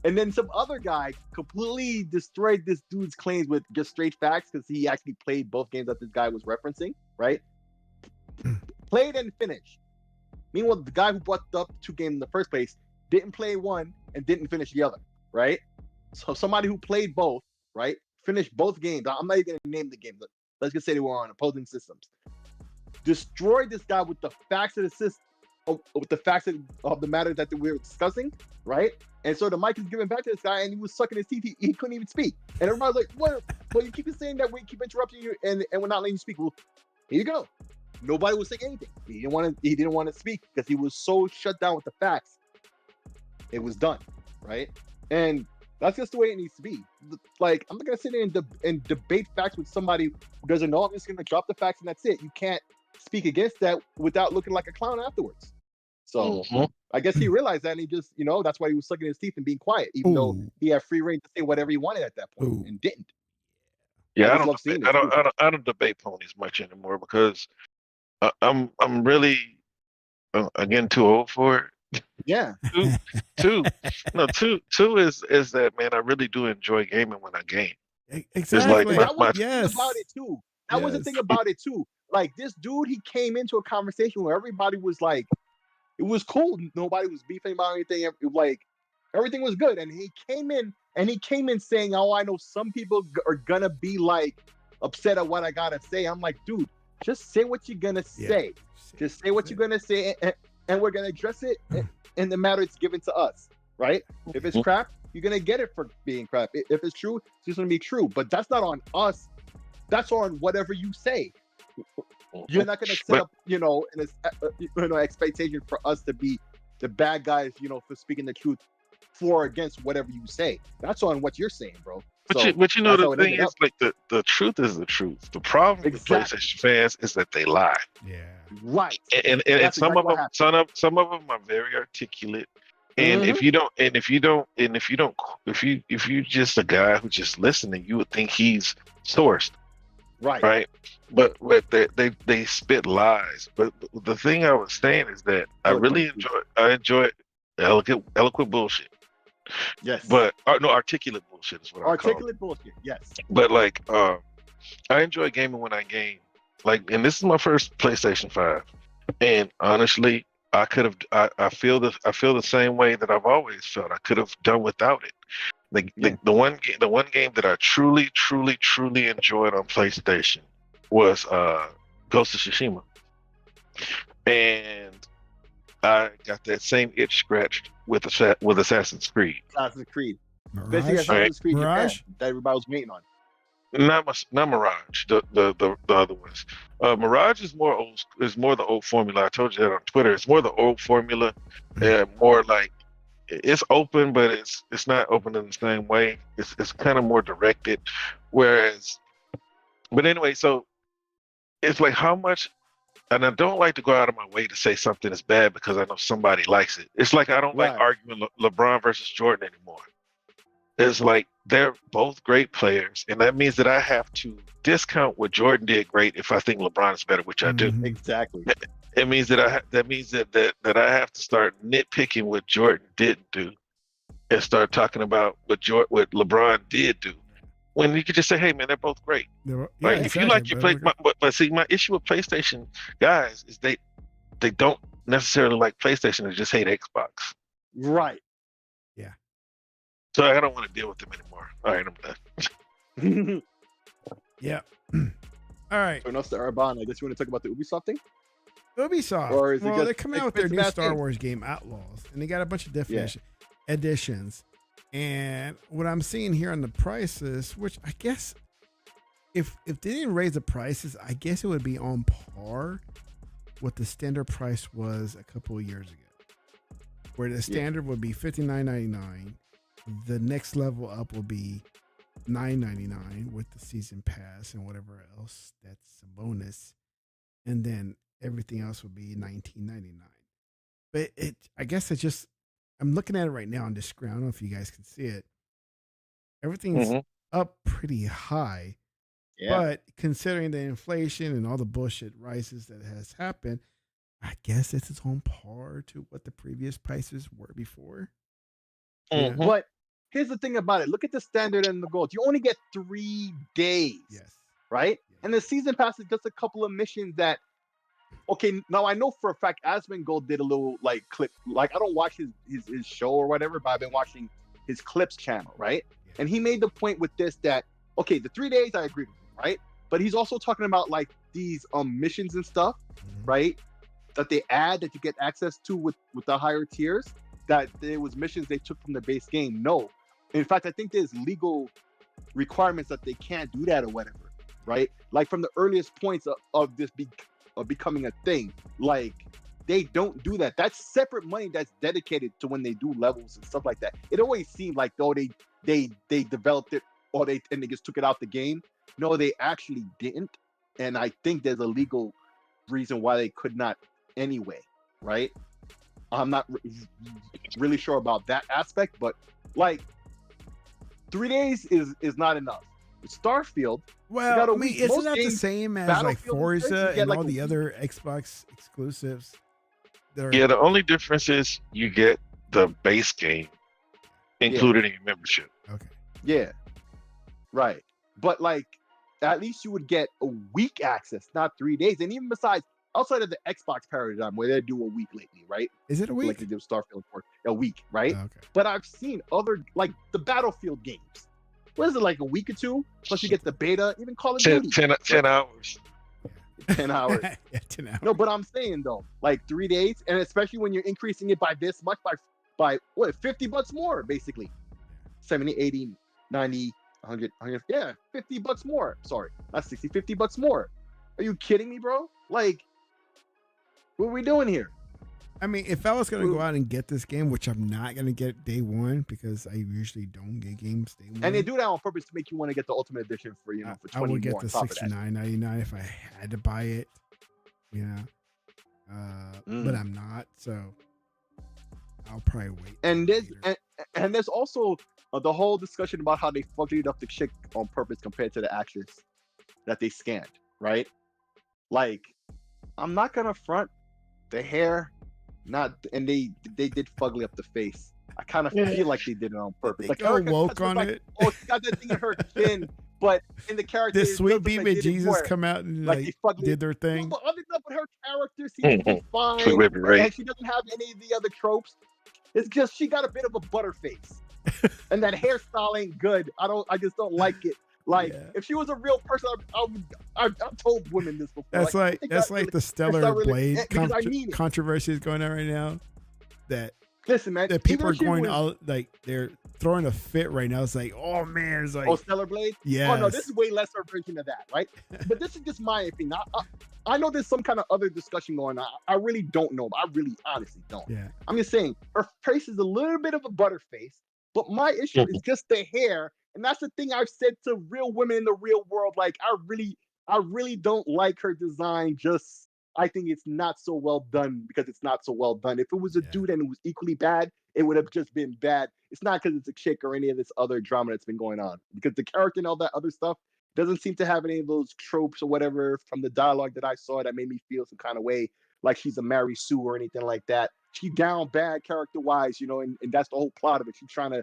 And then some other guy completely destroyed this dude's claims with just straight facts because he actually played both games that this guy was referencing, right? Played and finished. Meanwhile, the guy who brought up 2 games in the first place didn't play one and didn't finish the other, right? So somebody who played both, right, finished both games. I'm not even going to name the game. Let's just say they were on opposing systems. Destroyed this guy with the facts of the system, with the facts of the matter that we were discussing, right? And so the mic is given back to this guy, and he was sucking his teeth. He couldn't even speak. And everybody's like, "What? Well, you keep saying that we keep interrupting you, and we're not letting you speak." Well, here you go. Nobody was saying anything. He didn't want to speak because he was so shut down with the facts. It was done, right? And that's just the way it needs to be. Like, I'm not gonna sit there and debate facts with somebody who doesn't know. I'm just gonna drop the facts and that's it. You can't speak against that without looking like a clown afterwards. So I guess he realized that, and he just, that's why he was sucking his teeth and being quiet, even though he had free reign to say whatever he wanted at that point and didn't. Yeah, I don't debate ponies much anymore because I'm really again too old for it. Yeah. Two is that, man, I really do enjoy gaming when I game. Exactly. That was the thing about it too. That was the thing about it too. Like, this dude, he came into a conversation where everybody was like, it was cool. Nobody was beefing about anything. Like, everything was good. And he came in saying, "Oh, I know some people are gonna be like upset at what I gotta say." I'm like, dude, just say what you're gonna say. Just say what you're gonna say, and we're gonna address it in the matter it's given to us, right? If it's crap, you're gonna get it for being crap. If it's true, it's just gonna be true. But that's not on us. That's on whatever you say. You're not gonna set up, an expectation for us to be the bad guys, for speaking the truth for or against whatever you say. That's on what you're saying, bro. But the thing is, like, the truth is the truth. The problem with PlayStation fans is that they lie. Yeah. Right. And some of them are very articulate. And if you just a guy who's just listening, you would think he's sourced. Right. But they spit lies. But the thing I was saying is that I enjoy eloquent bullshit. Yes. But articulate bullshit is what I call it. Articulate bullshit. Yes. But like, I enjoy gaming when I game. Like, and this is my first PlayStation 5. And honestly, I feel the same way that I've always felt. I could have done without it. The one game that I truly enjoyed on PlayStation was Ghost of Tsushima, and I got that same itch scratched with Assassin's Creed. Assassin's Creed. Mirage? Assassin's Creed Mirage? Japan, that everybody was waiting on. Not Mirage. The other ones. Mirage is more the old formula. I told you that on Twitter. It's more the old formula, more like. It's open, but it's not open in the same way. It's kind of more directed. But anyway, so it's like how much, and I don't like to go out of my way to say something is bad because I know somebody likes it. It's like I don't like arguing LeBron versus Jordan anymore. It's like they're both great players, and that means that I have to discount what Jordan did great if I think LeBron is better, which I do. Exactly. It means that I have to start nitpicking what Jordan didn't do, and start talking about what LeBron did do. When you could just say, "Hey, man, they're both great." If you like your play, but see, my issue with PlayStation guys is they don't necessarily like PlayStation; they just hate Xbox. Right. Yeah. So I don't want to deal with them anymore. All right, I'm done. Yeah. All right. So enough to Urban. I guess you want to talk about the Ubisoft thing? Ubisoft. They're coming out with their new Star Wars game, Outlaws, and they got a bunch of different editions. And what I'm seeing here on the prices, which I guess if they didn't raise the prices, I guess it would be on par what the standard price was a couple of years ago, where the standard would be $59.99. The next level up will be $9.99 with the season pass and whatever else that's a bonus, and then everything else would be $19.99. But I guess it's just, I'm looking at it right now on this screen. I don't know if you guys can see it. Everything's up pretty high, but considering the inflation and all the bullshit rises that has happened, I guess it's on par to what the previous prices were before. But here's the thing about it. Look at the standard and the goals. You only get 3 days. Yes. Right? And the season pass is just a couple of missions that, okay, now I know for a fact Asmongold did a little like clip. Like I don't watch his show or whatever, but I've been watching his clips channel, right? Yeah. And he made the point with this that, okay, the 3 days I agree with him, right? But he's also talking about like these missions and stuff, right? That they add that you get access to with the higher tiers, that there was missions they took from the base game. No. In fact, I think there's legal requirements that they can't do that or whatever, right? Like from the earliest points of this becoming a thing, like they don't do that. That's separate money that's dedicated to when they do levels and stuff like that. It always seemed like though they developed it or they just took it out the game. No, they actually didn't. And I think there's a legal reason why they could not anyway, right? I'm not really sure about that aspect, but like 3 days is not enough. Starfield, well, I mean, isn't that the same as like Forza and all the other Xbox exclusives? Yeah, the only difference is you get the base game included in your membership. Okay. Yeah. Right. But like, at least you would get a week access, not 3 days. And even besides, outside of the Xbox paradigm where they do a week lately, right? Is it a week? Like they did Starfield for a week, right? Okay. But I've seen other, like the Battlefield games. What is it, like a week or two? Plus you get the beta, even Call of Duty. 10 hours. 10 hours. Yeah, 10 hours. No, but I'm saying though, like 3 days, and especially when you're increasing it by this much, by what, $50 more, basically. 70, 80, 90, 100, yeah, $50 more. Sorry, not 60, $50 more. Are you kidding me, bro? Like, what are we doing here? I mean, if I was going to go out and get this game, which I'm not going to get day one because I usually don't get games day one. And they do that on purpose to make you want to get the Ultimate Edition for, you know, for 20 I would get more the $69.99 if I had to buy it, you know. But I'm not, so I'll probably wait. And there's also the whole discussion about how they fucked it up the chick on purpose compared to the actress that they scanned, right? Like, I'm not gonna front the hair, and they did fugly up the face. I kind of feel like they did it on purpose. Like go woke on like, it. Oh, she got that thing in her chin, but in the character, this sweet beam Jesus come out and like did their thing. No, but other than that, her character seems to be fine, and she doesn't have any of the other tropes. It's just she got a bit of a butterface, and that hairstyle ain't good. I just don't like it. Like if she was a real person, I've told women this before. That's like the Stellar Blade controversy is going on right now. That listen, man, that people are going all like they're throwing a fit right now. It's like, oh man, it's like Stellar Blade. Yeah. Oh no, this is way lesser version of that, right? But this is just my opinion. I know there's some kind of other discussion going on. I really don't know. I really honestly don't. Yeah. I'm just saying her face is a little bit of a butterface, but my issue is just the hair. And that's the thing I've said to real women in the real world. Like, I really don't like her design. Just, I think it's not so well done because it's not so well done. If it was a dude and it was equally bad, it would have just been bad. It's not because it's a chick or any of this other drama that's been going on. Because the character and all that other stuff doesn't seem to have any of those tropes or whatever from the dialogue that I saw that made me feel some kind of way, like she's a Mary Sue or anything like that. She down bad character-wise, you know, and that's the whole plot of it. She's trying to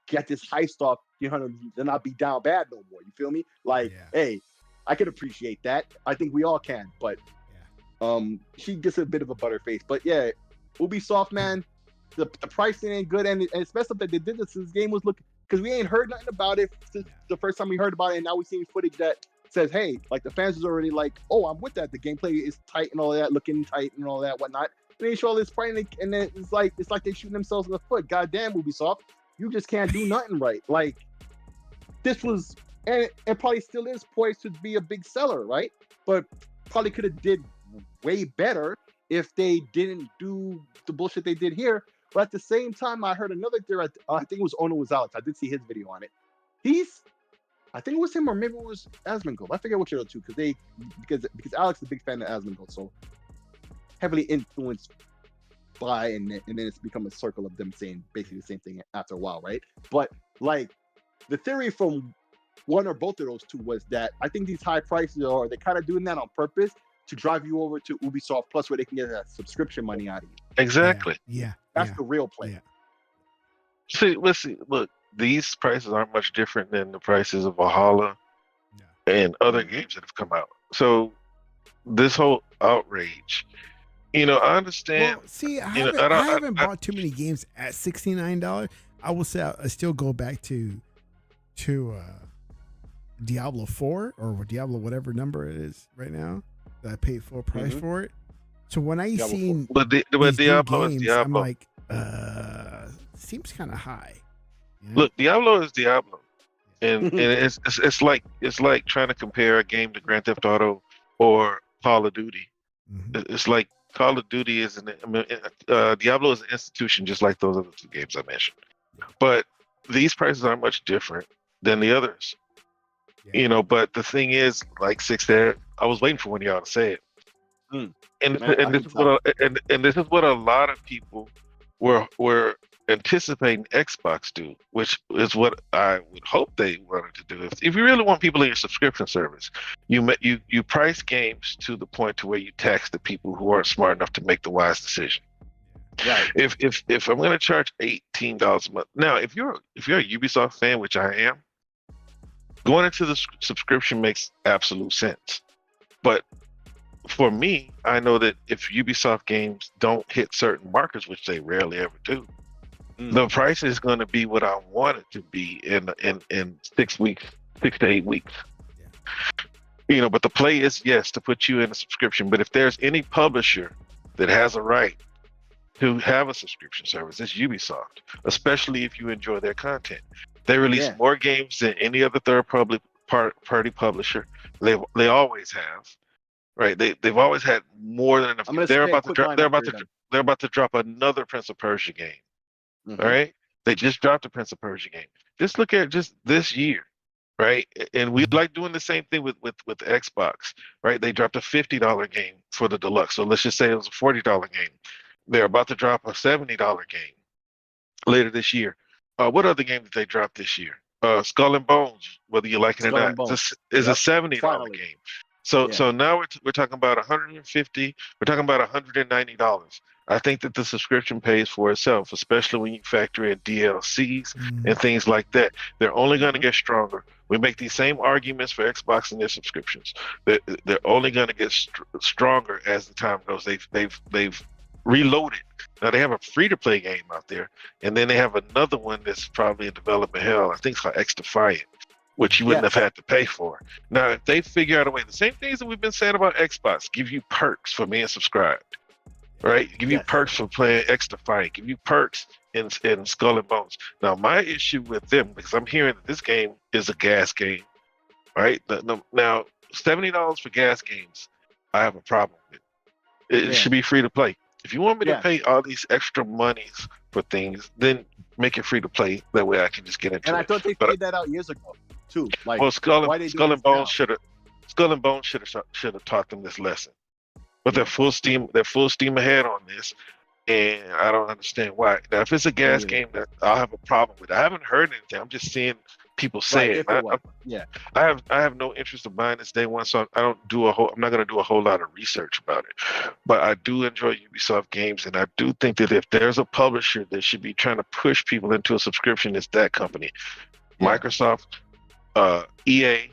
get this heist off, you know, to not be down bad no more. You feel me? Like, hey, I could appreciate that. I think we all can, but she gets a bit of a butterface. But yeah, Ubisoft, man, the pricing ain't good, and it's messed up that they did this. This game was looking, because we ain't heard nothing about it since the first time we heard about it, and now we're seeing footage that says, hey, like the fans is already like, oh, I'm with that. The gameplay is tight and all that, looking tight and all that, whatnot. And they show all this pride, and then it's like they shooting themselves in the foot. Goddamn, Ubisoft. You just can't do nothing right. Like, this was, and it probably still is poised to be a big seller, right? But probably could have did way better if they didn't do the bullshit they did here. But at the same time, I heard another theory. I think it was Ono was Alex. I did see his video on it. I think it was him or maybe it was Asmongold. I forget which of the two because Alex is a big fan of Asmongold, so heavily influenced by, and then it's become a circle of them saying basically the same thing after a while, right? But like the theory from one or both of those two was that I think these high prices they're kind of doing that on purpose to drive you over to Ubisoft Plus where they can get that subscription money out of you. Exactly. Yeah. That's the real play. Yeah. See, listen, look, these prices aren't much different than the prices of Valhalla and other games that have come out. So this whole outrage, I understand. Well, see, I You know, haven't bought too many games at $69. I will say I still go back to Diablo 4 or Diablo whatever number it is right now that I paid full price for it. So when I seen but these Diablo new games, is Diablo. I'm like, seems kind of high. Look, Diablo is Diablo, and it's like trying to compare a game to Grand Theft Auto or Call of Duty. It's like Call of Duty is Diablo is an institution just like those other two games I mentioned. But these prices aren't much different than the others. But the thing is, like Six there, I was waiting for one of y'all to say it. And this is what a lot of people were anticipating Xbox do, which is what I would hope they wanted to do. If you really want people in your subscription service, you price games to the point to where you tax the people who aren't smart enough to make the wise decision. Right. If I'm going to charge $18 a month, now if you're a Ubisoft fan, which I am, going into the subscription makes absolute sense. But for me, I know that if Ubisoft games don't hit certain markers, which they rarely ever do, the price is going to be what I want it to be in 6 weeks, 6 to 8 weeks. But the play is, yes, to put you in a subscription. But if there's any publisher that has a right to have a subscription service, it's Ubisoft, especially if you enjoy their content. They release more games than any other third-party publisher. They always have, right? They've always had more than enough. They're about to drop another Prince of Persia game. All right, they just dropped a Prince of Persia game. Just look at just this year, right? And we like doing the same thing with Xbox, right? They dropped a $50 game for the deluxe. So let's just say it was a $40 game. They're about to drop a $70 game later this year. What other game did they drop this year? Skull and Bones, whether you like it or not, is a $70 game. So now we're talking about $150. We're talking about $190. I think that the subscription pays for itself, especially when you factor in DLCs and things like that. They're only going to get stronger. We make these same arguments for Xbox and their subscriptions. They're only going to get stronger as the time goes. They've reloaded. Now they have a free-to-play game out there, and then they have another one that's probably in development hell. I think it's called X Defiant, which you wouldn't have had to pay for. Now, if they figure out a way, the same things that we've been saying about Xbox, give you perks for being subscribed, right? Give you perks for playing X Defiant, give you perks in Skull and Bones. Now, my issue with them, because I'm hearing that this game is a gas game, right? Now, $70 for gas games, I have a problem with. It should be free to play. If you want me to pay all these extra monies for things, then make it free to play. That way I can just get into it. And I thought they figured that out years ago too. Like, well, Skull and Bones should have taught them this lesson. But they're full steam ahead on this, and I don't understand why. Now, if it's a gas game, that I'll have a problem with. I haven't heard anything. I'm just seeing people say it. I have no interest in buying this day one, so I'm not going to do a whole lot of research about it. But I do enjoy Ubisoft games, and I do think that if there's a publisher that should be trying to push people into a subscription, it's that company. Microsoft, EA,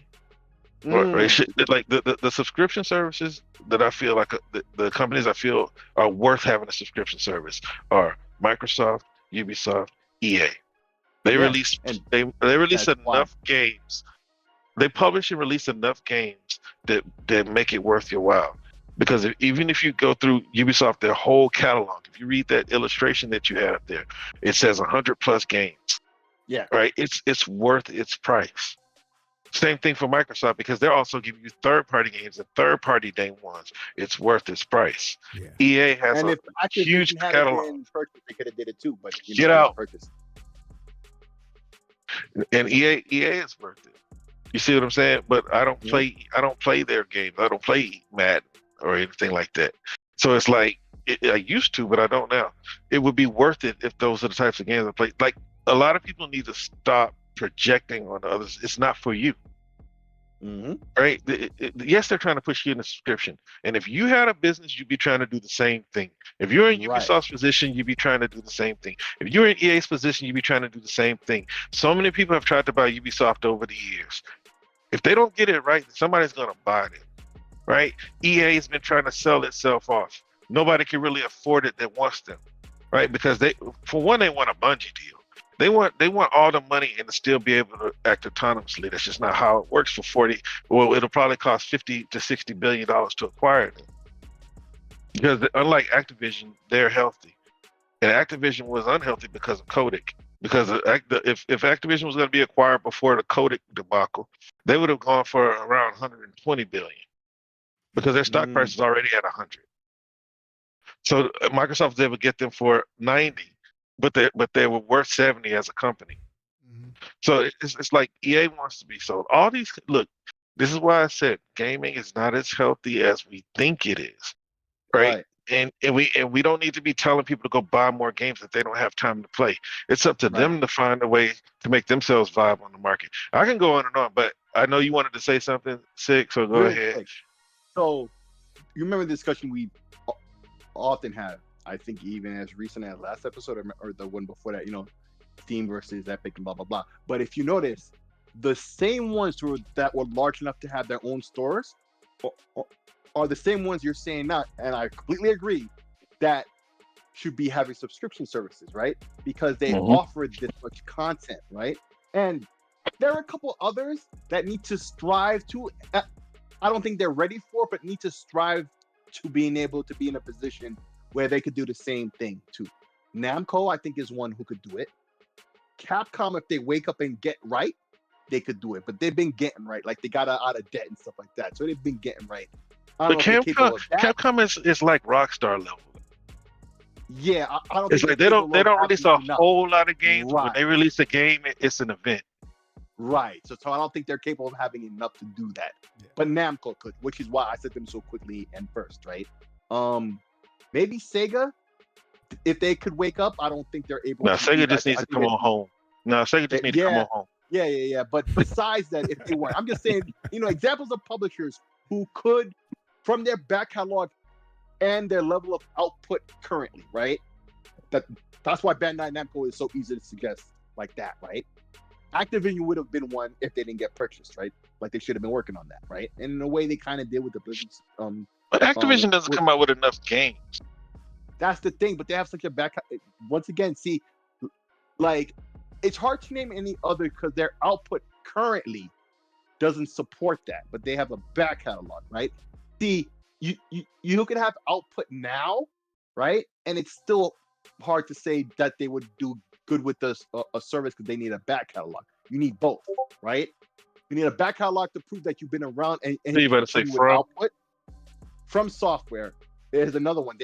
like the subscription services that I feel like the companies I feel are worth having a subscription service are Microsoft, Ubisoft, EA. They release enough games. They publish and release enough games that make it worth your while. Because even if you go through Ubisoft, their whole catalog, if you read that illustration that you had up there, it says 100+ games. Yeah. Right. It's worth its price. Same thing for Microsoft, because they're also giving you third-party games and third-party day ones. It's worth its price. Yeah. EA has a huge catalog. They could have did it too, but get out. And EA is worth it. You see what I'm saying? But I don't play their games. I don't play Madden or anything like that. So it's like I used to, but I don't now. It would be worth it if those are the types of games I play. Like, a lot of people need to stop projecting on others. It's not for you. Right? Yes, they're trying to push you in the subscription. And if you had a business, you'd be trying to do the same thing. If you're in Ubisoft's position, you'd be trying to do the same thing. If you're in EA's position, you'd be trying to do the same thing. So many people have tried to buy Ubisoft over the years. If they don't get it right, somebody's going to buy it. Right? EA has been trying to sell itself off. Nobody can really afford it that wants them. Right? Because for one, they want a Bungie deal. They want all the money and to still be able to act autonomously. That's just not how it works for 40. Well, it'll probably cost $50 to $60 billion to acquire them. Because unlike Activision, they're healthy. And Activision was unhealthy because of Kotick. Because if Activision was going to be acquired before the Kotick debacle, they would have gone for around 120 billion. Because their stock price is already at 100. So Microsoft was able to get them for 90. But they were worth 70 as a company. So it's like EA wants to be sold. All these look, this is why I said gaming is not as healthy as we think it is, right? And we don't need to be telling people to go buy more games if they don't have time to play. It's up to them to find a way to make themselves viable on the market. I can go on and on, but I know you wanted to say something, Six, so go ahead. Quick. So you remember the discussion we often have? I think even as recent as last episode or the one before that, Steam versus Epic and blah, blah, blah. But if you notice, the same ones that were large enough to have their own stores are the same ones you're saying now. And I completely agree that should be having subscription services, right? Because they offer this much content, right? And there are a couple others that need to strive to, I don't think they're ready for, but need to strive to being able to be in a position where they could do the same thing too. Namco, I think, is one who could do it. Capcom, if they wake up and get right, they could do it. But they've been getting right. Like, they got out of debt and stuff like that. So they've been getting right. But Capcom is like Rockstar level. Yeah, I don't. It's like they don't release a whole lot of games. Right. When they release a game, it's an event. Right. So I don't think they're capable of having enough to do that. Yeah. But Namco could, which is why I said them so quickly and first, right? Maybe Sega, if they could wake up. I don't think they're able. No, Sega just needs to come on home. No, Sega just needs to come on home. Yeah. But besides that, if they weren't, I'm just saying, examples of publishers who could, from their back catalog and their level of output currently, right? That's why Bandai Namco is so easy to suggest like that, right? Activision would have been one if they didn't get purchased, right? Like, they should have been working on that, right? And in a way, they kind of did with the business. But Activision doesn't come out with enough games. That's the thing. But they have such a back. Once again, see, like, it's hard to name any other because their output currently doesn't support that. But they have a back catalog, right? See, you could have output now, right? And it's still hard to say that they would do good with this a service because they need a back catalog. You need both, right? You need a back catalog to prove that you've been around and you better say output. From Software, there's another one.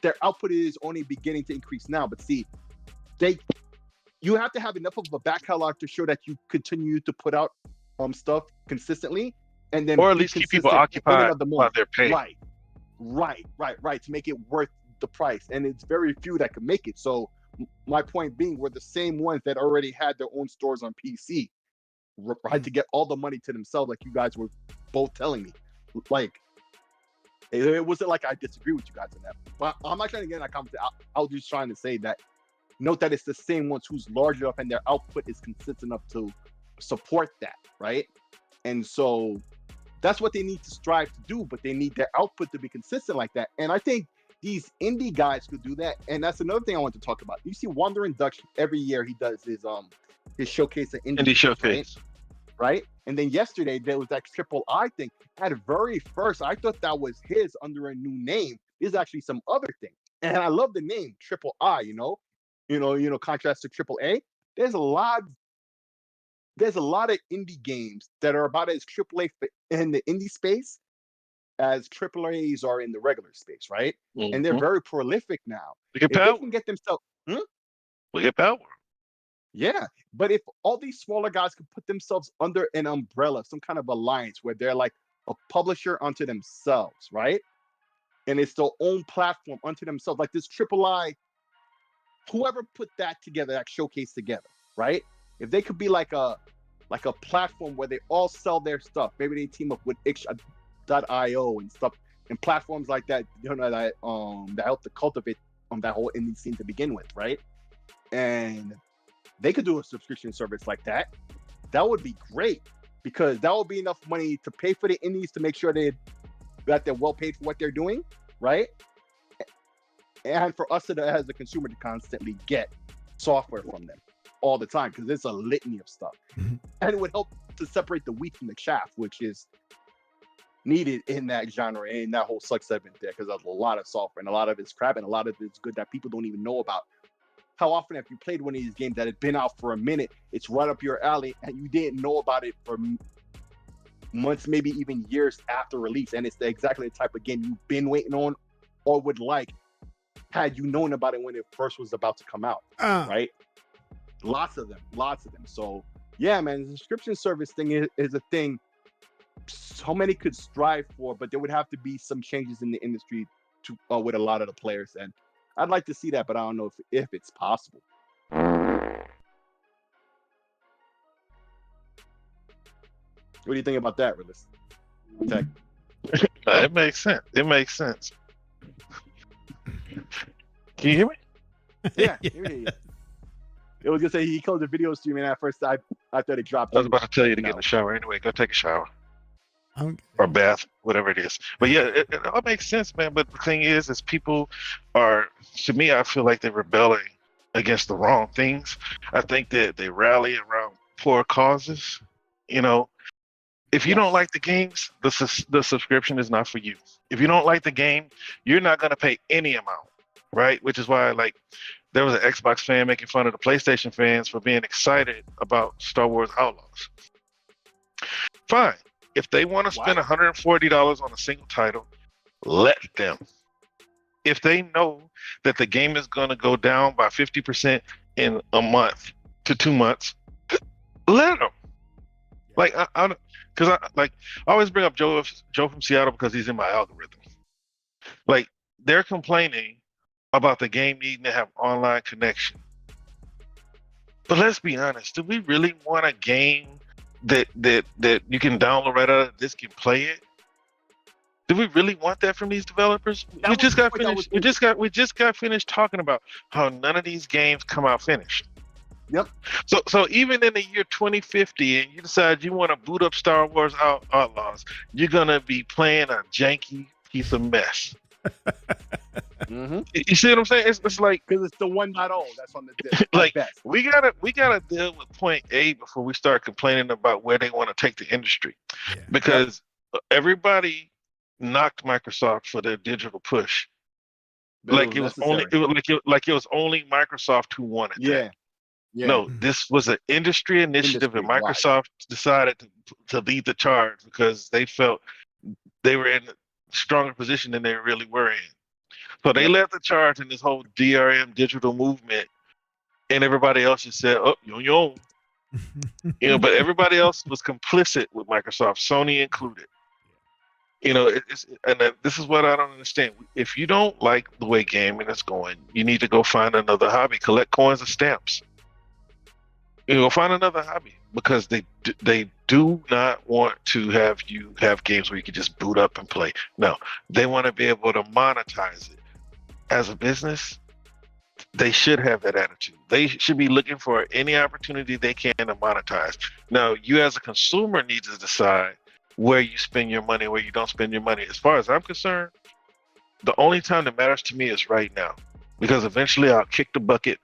Their output is only beginning to increase now, but see, you have to have enough of a back catalog to show that you continue to put out stuff consistently, and then or at least keep people occupied while they're paid. Right, to make it worth the price. And it's very few that can make it. So my point being, we're the same ones that already had their own stores on PC, right, to get all the money to themselves, like you guys were both telling me. Like, it wasn't like I disagree with you guys on that. But I'm not trying to get in that conversation. I was just trying to say that, note that it's the same ones who's large enough and their output is consistent enough to support that, right? And so that's what they need to strive to do, but they need their output to be consistent like that. And I think these indie guys could do that. And that's another thing I want to talk about. You see Wandering Dutch, every year he does his showcase of indie showcase. Right? And then yesterday there was that Triple I thing. At very first, I thought that was his under a new name. There's actually some other thing. And I love the name Triple I, contrast to Triple A. There's a lot of indie games that are about as AAA in the indie space as AAAs are in the regular space, right? Mm-hmm. And they're very prolific now. They can get themselves, we get power. Yeah, but if all these smaller guys could put themselves under an umbrella, some kind of alliance where they're like a publisher unto themselves, right? And it's their own platform unto themselves, like this Triple I, whoever put that together, that showcase together, right? If they could be like a like a platform where they all sell their stuff. Maybe they team up with itch.io and stuff, and platforms like that, you know, that help to cultivate that whole indie scene to begin with, right? And they could do a subscription service like that. That would be great, because that would be enough money to pay for the indies, to make sure that they're well paid for what they're doing, right? And for us as a consumer to constantly get software from them all the time, because it's a litany of stuff. And it would help to separate the wheat from the chaff, which is needed in that genre, in that whole suck segment there, because there's a lot of software and a lot of it's crap and a lot of it's good that people don't even know about. How often have you played one of these games that had been out for a minute, it's right up your alley, and you didn't know about it for months, maybe even years after release, and it's exactly the type of game you've been waiting on or would like, had you known about it when it first was about to come out, right? Lots of them. So yeah, man, the subscription service thing is a thing so many could strive for, but there would have to be some changes in the industry to with a lot of the players, and I'd like to see that, but I don't know if it's possible. What do you think about that, Realist? Tech? It makes sense. It makes sense. Can you hear me? Yeah. It was gonna say he closed the video stream, and at first I thought it dropped. I was about to tell you to get in the shower anyway. Go take a shower. Or bath, whatever it is. But yeah, it all makes sense, man. But the thing is people are, to me, I feel like they're rebelling against the wrong things. I think that they rally around poor causes. You know, if you don't like the games, the subscription is not for you. If you don't like the game, you're not going to pay any amount, right? Which is why, like, there was an Xbox fan making fun of the PlayStation fans for being excited about Star Wars Outlaws. Fine. If they want to spend $140 on a single title, let them. If they know that the game is going to go down by 50% in a month to 2 months, let them. Like, I always bring up Joe from Seattle because he's in my algorithm. Like, they're complaining about the game needing to have online connection. But let's be honest, do we really want a game that you can download right out of the disc and play it? Do we really want that from these developers? We just got finished talking about how none of these games come out finished. Yep. So even in the year 2050, and you decide you want to boot up Star Wars Outlaws, you're gonna be playing a janky piece of mess. Mm-hmm. You see what I'm saying? It's like, because it's the 1.0 that's on the disc. Like, we gotta deal with point A before we start complaining about where they want to take the industry, because everybody knocked Microsoft for their digital push. Like it was only Microsoft who wanted that. Yeah. No, this was an industry initiative, and Microsoft decided to lead the charge because they felt they were in a stronger position than they really were in. So they led the charge in this whole DRM digital movement, and everybody else just said, "Oh, you're on." You know, but everybody else was complicit with Microsoft, Sony included. You know, this is what I don't understand. If you don't like the way gaming is going, you need to go find another hobby. Collect coins and stamps. You know, find another hobby, because they do not want to have you have games where you can just boot up and play. No, they want to be able to monetize it. As a business, they should have that attitude. They should be looking for any opportunity they can to monetize. Now, you as a consumer need to decide where you spend your money, where you don't spend your money. As far as I'm concerned, the only time that matters to me is right now, because eventually I'll kick the bucket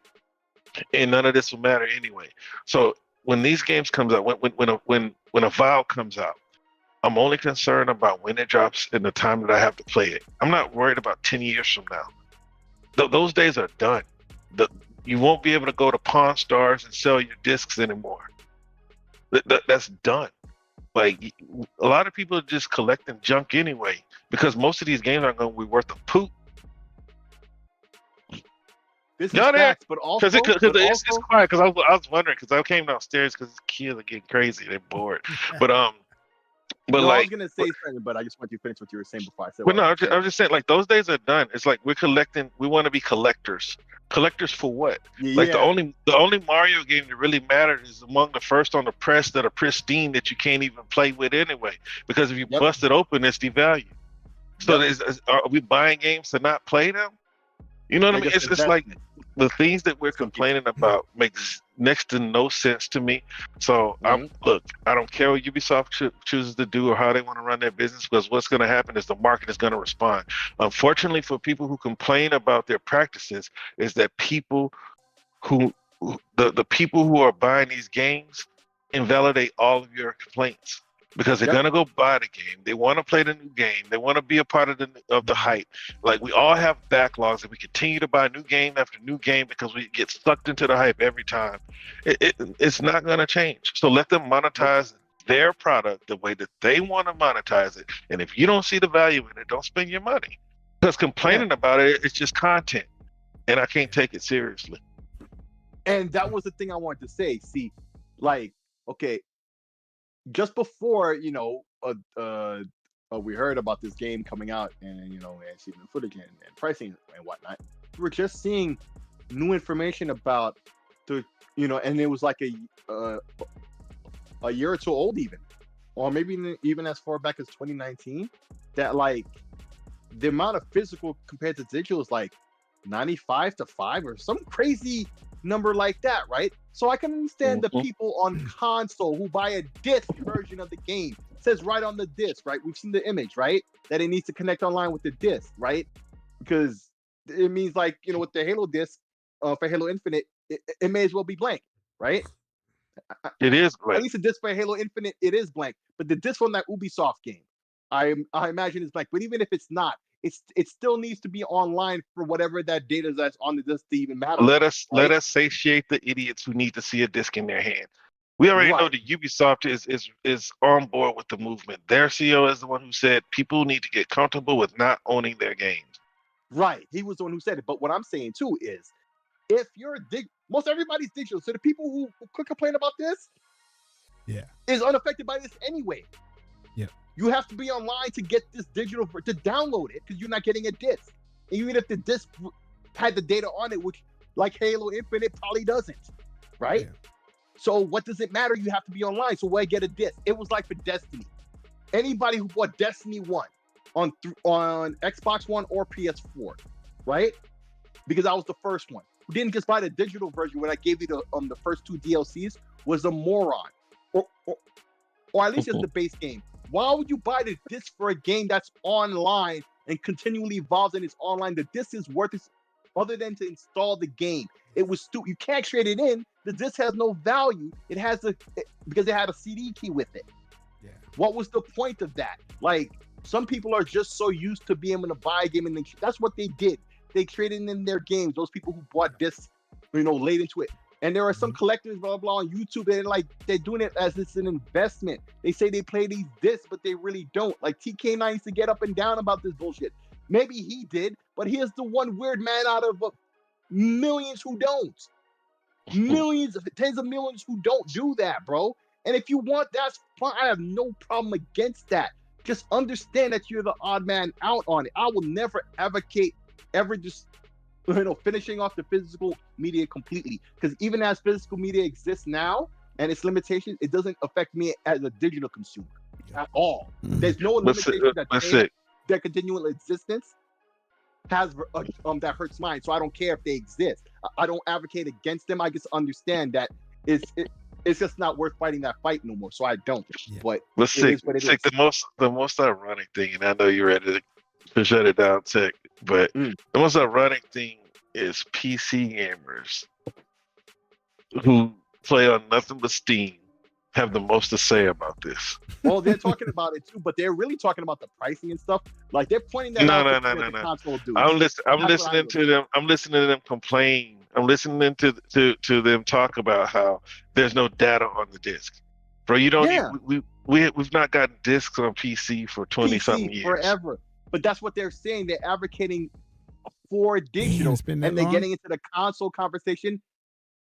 and none of this will matter anyway. So when these games comes out, when a Vow comes out, I'm only concerned about when it drops and the time that I have to play it. I'm not worried about 10 years from now. Those days are done. You won't be able to go to Pawn Stars and sell your discs anymore. That's done. Like, a lot of people are just collecting junk anyway, because most of these games aren't going to be worth a poop. This is facts, but also it's quiet, because I was wondering, because I came downstairs because kids are getting crazy, they're bored. But no, I was gonna say something, but I just want you to finish what you were saying before I said. Well, no, I'm just saying, like, those days are done. It's like we want to be collectors Collectors for what? Yeah. Like the only Mario game that really mattered is among the first on the press that are pristine that you can't even play with anyway. Because if you bust it open, it's devalued. So are we buying games to not play them? You know what I mean? It's just like the things that we're complaining about makes next to no sense to me. So look, I don't care what Ubisoft chooses to do or how they want to run their business, because what's going to happen is the market is going to respond. Unfortunately, for people who complain about their practices, is that people the people who are buying these games invalidate all of your complaints. Because they're gonna go buy the game, they want to play the new game, they want to be a part of the hype. Like we all have backlogs, and we continue to buy new game after new game because we get sucked into the hype every time. It's not gonna change. So let them monetize their product the way that they want to monetize it. And if you don't see the value in it, don't spend your money. Because complaining about it's just content, and I can't take it seriously. And that was the thing I wanted to say. See, like, okay. Just before, we heard about this game coming out and, and seeing the footage and pricing and whatnot, we were just seeing new information about and it was like a year or two old even, or maybe even as far back as 2019, that like the amount of physical compared to digital is like 95-5 or some crazy number like that, right? So I can understand the people on console who buy a disc version of the game. It says right on the disc, right? We've seen the image, right? That it needs to connect online with the disc, right? Because it means like, with the Halo disc for Halo Infinite, it may as well be blank, right? It is blank. At least the disc for Halo Infinite, it is blank. But the disc from that Ubisoft game, I imagine it's blank. But even if it's not, it still needs to be online for whatever that data that's on the disc to even matter. Let us satiate the idiots who need to see a disc in their hand. We already know that Ubisoft is on board with the movement. Their CEO is the one who said people need to get comfortable with not owning their games. Right, he was the one who said it. But what I'm saying too is, if you're most everybody's digital, so the people who could complain about this, is unaffected by this anyway. Yeah. You have to be online to get this digital to download it, because you're not getting a disc. And even if the disc had the data on it, which like Halo Infinite probably doesn't, right? Yeah. So what does it matter? You have to be online. So why get a disc? It was like for Destiny. Anybody who bought Destiny 1 on Xbox One or PS4, right? Because I was the first one. Who didn't just buy the digital version when I gave you the first 2 DLCs was a moron. Or at least just the base game. Why would you buy the disc for a game that's online and continually evolves and it's online? The disc is worth it other than to install the game. It was stupid. You can't trade it in. The disc has no value. It has because it had a CD key with it. Yeah. What was the point of that? Like, some people are just so used to being able to buy a game, and that's what they did. They traded in their games. Those people who bought discs, late into it. And there are some collectors, blah, blah, on YouTube, and they're doing it as it's an investment. They say they play these discs, but they really don't. Like TK9 used to get up and down about this bullshit. Maybe he did, but he is the one weird man out of millions who don't. Tens of millions who don't do that, bro. And if you want, that's fine. I have no problem against that. Just understand that you're the odd man out on it. I will never advocate just finishing off the physical media completely, because even as physical media exists now and its limitations, it doesn't affect me as a digital consumer at all. There's no limitation that their continual existence has that hurts mine. So I don't care if they exist. I don't advocate against them. I just understand that it's just not worth fighting that fight no more. So I don't. Yeah. But the most ironic thing, and I know you're ready to shut it down, Tech, but the most ironic thing is PC gamers who play on nothing but Steam have the most to say about this. Well, they're talking about it too, but they're really talking about the pricing and stuff. Like, they're pointing that out. No. I'm listening to them. I'm listening to them complain. I'm listening to them talk about how there's no data on the disc. Bro, you don't. We've not gotten discs on PC for 20-something years. Forever. But that's what they're saying. They're advocating for digital, and they're getting into the console conversation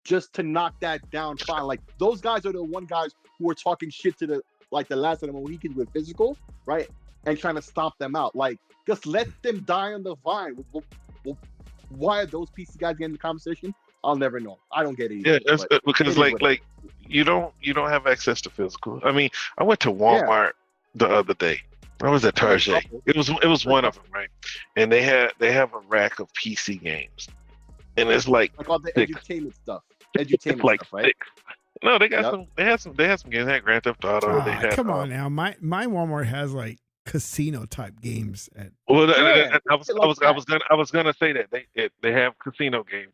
just to knock that down fine. Like, those guys are the guys who were talking shit to the last of the Mohicans with physical, right? And trying to stomp them out. Like, just let them die on the vine. why are those PC guys getting the conversation? I'll never know. I don't get it Yeah, either, but because it is what it like you don't have access to physical. I mean, I went to Walmart the other day. I was at Target. It was one of them, right? And they have a rack of PC games, and it's like all the edutainment stuff. Edutainment like stuff, right? No, they got some. They had some games. They had Grand Theft Auto. They had, come on now, my Walmart has like casino type games. Well, I was gonna say that they have casino games,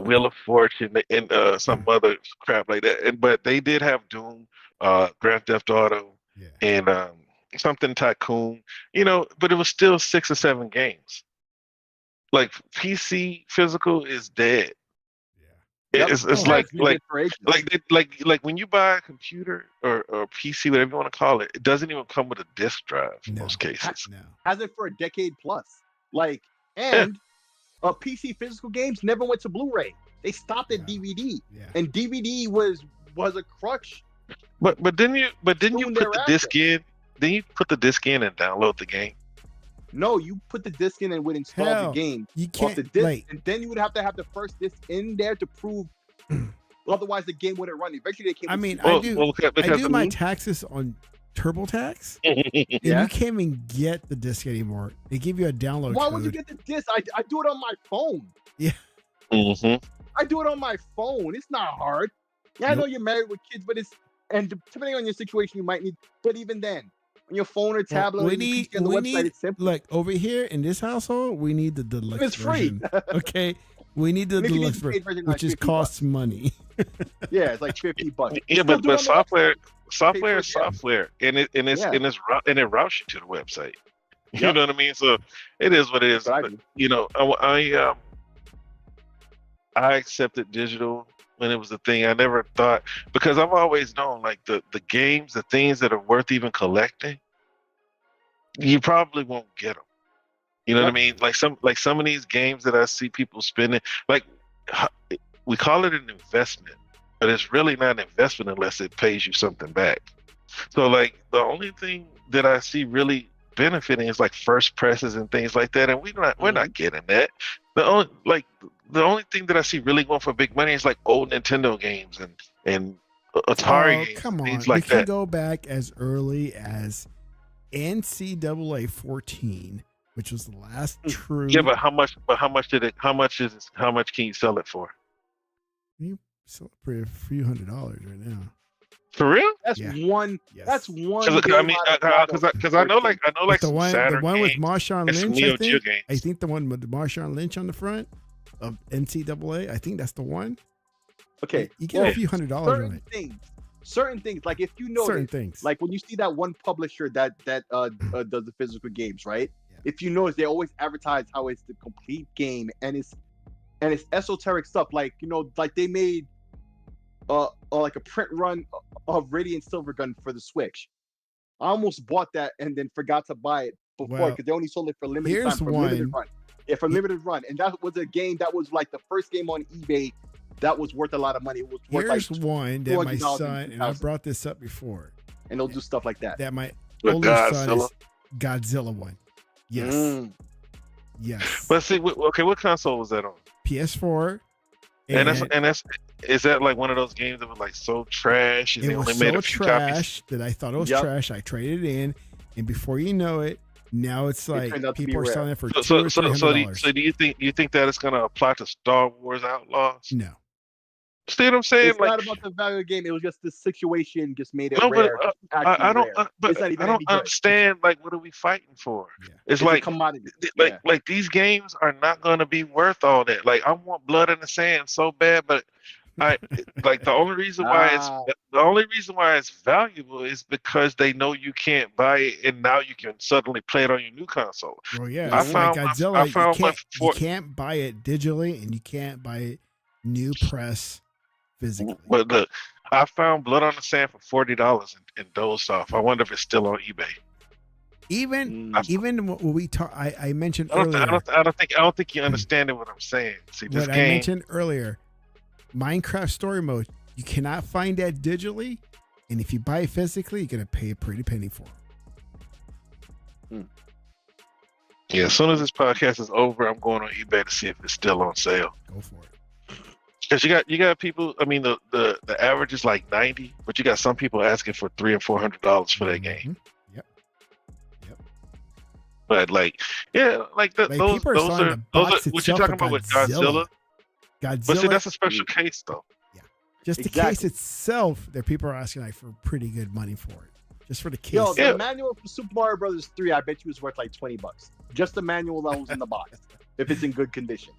Wheel of Fortune, and some other crap like that. But they did have Doom, Grand Theft Auto, and something Tycoon. But it was still 6 or 7 games. Like PC physical is dead. It's like when you buy a computer or PC, whatever you want to call it, it doesn't even come with a disk drive in most cases. Hasn't for a decade plus. And PC physical games never went to Blu-ray. They stopped at DVD, and DVD was a crutch. But didn't you put the disc in? Then you put the disc in and download the game. No, you put the disc in and would install the game off the disc, and then you would have to have the first disc in there to prove. Otherwise, the game wouldn't run. Eventually, they came. I mean, I do my taxes on TurboTax, and you can't even get the disc anymore. They give you a download. Why would you get the disc? I do it on my phone. Yeah. I do it on my phone. It's not hard. Yeah, I know you're married with kids, but depending on your situation, you might need. But even then. On your phone or tablet, look over here in this household. We need the deluxe it's version. Free. Okay, we need the deluxe version, which just costs money. Yeah, it's like $50. Yeah, but software is software, and it routes you to the website. You know what I mean? So it is what it is. But, I accepted digital when it was a thing. I never thought, because I've always known like the games, the things that are worth even collecting, you probably won't get them. You know what I mean? Like some of these games that I see people spending, like we call it an investment, but it's really not an investment unless it pays you something back. So like the only thing that I see really benefiting is like first presses and things like that, and we're not getting that. The only thing that I see really going for big money is like old Nintendo games and Atari games, come on, things like we can that. go back as early as NCAA 14, which was the last true. Yeah, but how much can you sell it for? You sell it for a few $100s right now. For real? That's one. Yes. That's one. I mean, because I know like the one with Marshawn Lynch. I think the one with Marshawn Lynch on the front of NCAA. I think that's the one. Okay, you get a few $100s on it. Certain things, like if you know certain things, like when you see that one publisher that does the physical games, right? Yeah. If you notice, they always advertise how it's the complete game and it's esoteric stuff. Like like they made like a print run of Radiant Silvergun for the Switch. I almost bought that and then forgot to buy it before because they only sold it for limited time. Limited run. Yeah, for limited run, and that was a game that was like the first game on eBay that was worth a lot of money. It was worth one that my son, and I brought this up before, and they'll do stuff like that. That my older son is Godzilla one. Yes, yes. But see, okay, what console was that on? PS4. And is that like one of those games that was like so trash? It was so trash that I thought it was trash. I traded it in, and before you know it, now it's like people are selling it for $200 or $300. So do you think that it's going to apply to Star Wars Outlaws? No. See what I'm saying? It's not about the value of the game. It was just the situation just made it rare. I don't understand. Like, what are we fighting for? Yeah. It's like a commodity. Like these games are not going to be worth all that. Like, I want Blood in the Sand so bad, but the only reason why it's valuable is because they know you can't buy it, and now you can suddenly play it on your new console. Oh yeah, Godzilla. You can't buy it digitally, and you can't buy it new press physically. But look, I found Blood on the Sand for $40 and dozed off. I wonder if it's still on eBay. Even when we talk, I mentioned earlier. I don't think you understand what I'm saying. See, this I mentioned earlier, Minecraft Story Mode. You cannot find that digitally, and if you buy it physically, you're gonna pay a pretty penny for it. Yeah, as soon as this podcast is over, I'm going on eBay to see if it's still on sale. Go for it. Because you got people. I mean, the average is like 90, but you got some people asking for $300 and $400 for that game. Yep. But like, yeah, like those people are what you're talking about with Godzilla. But see, that's a special case though. Yeah, just the case itself, that people are asking like for pretty good money for it. Just for the case. Yo, the manual for Super Mario Brothers 3, I bet you was worth like $20. Just the manual that was in the box, if it's in good condition.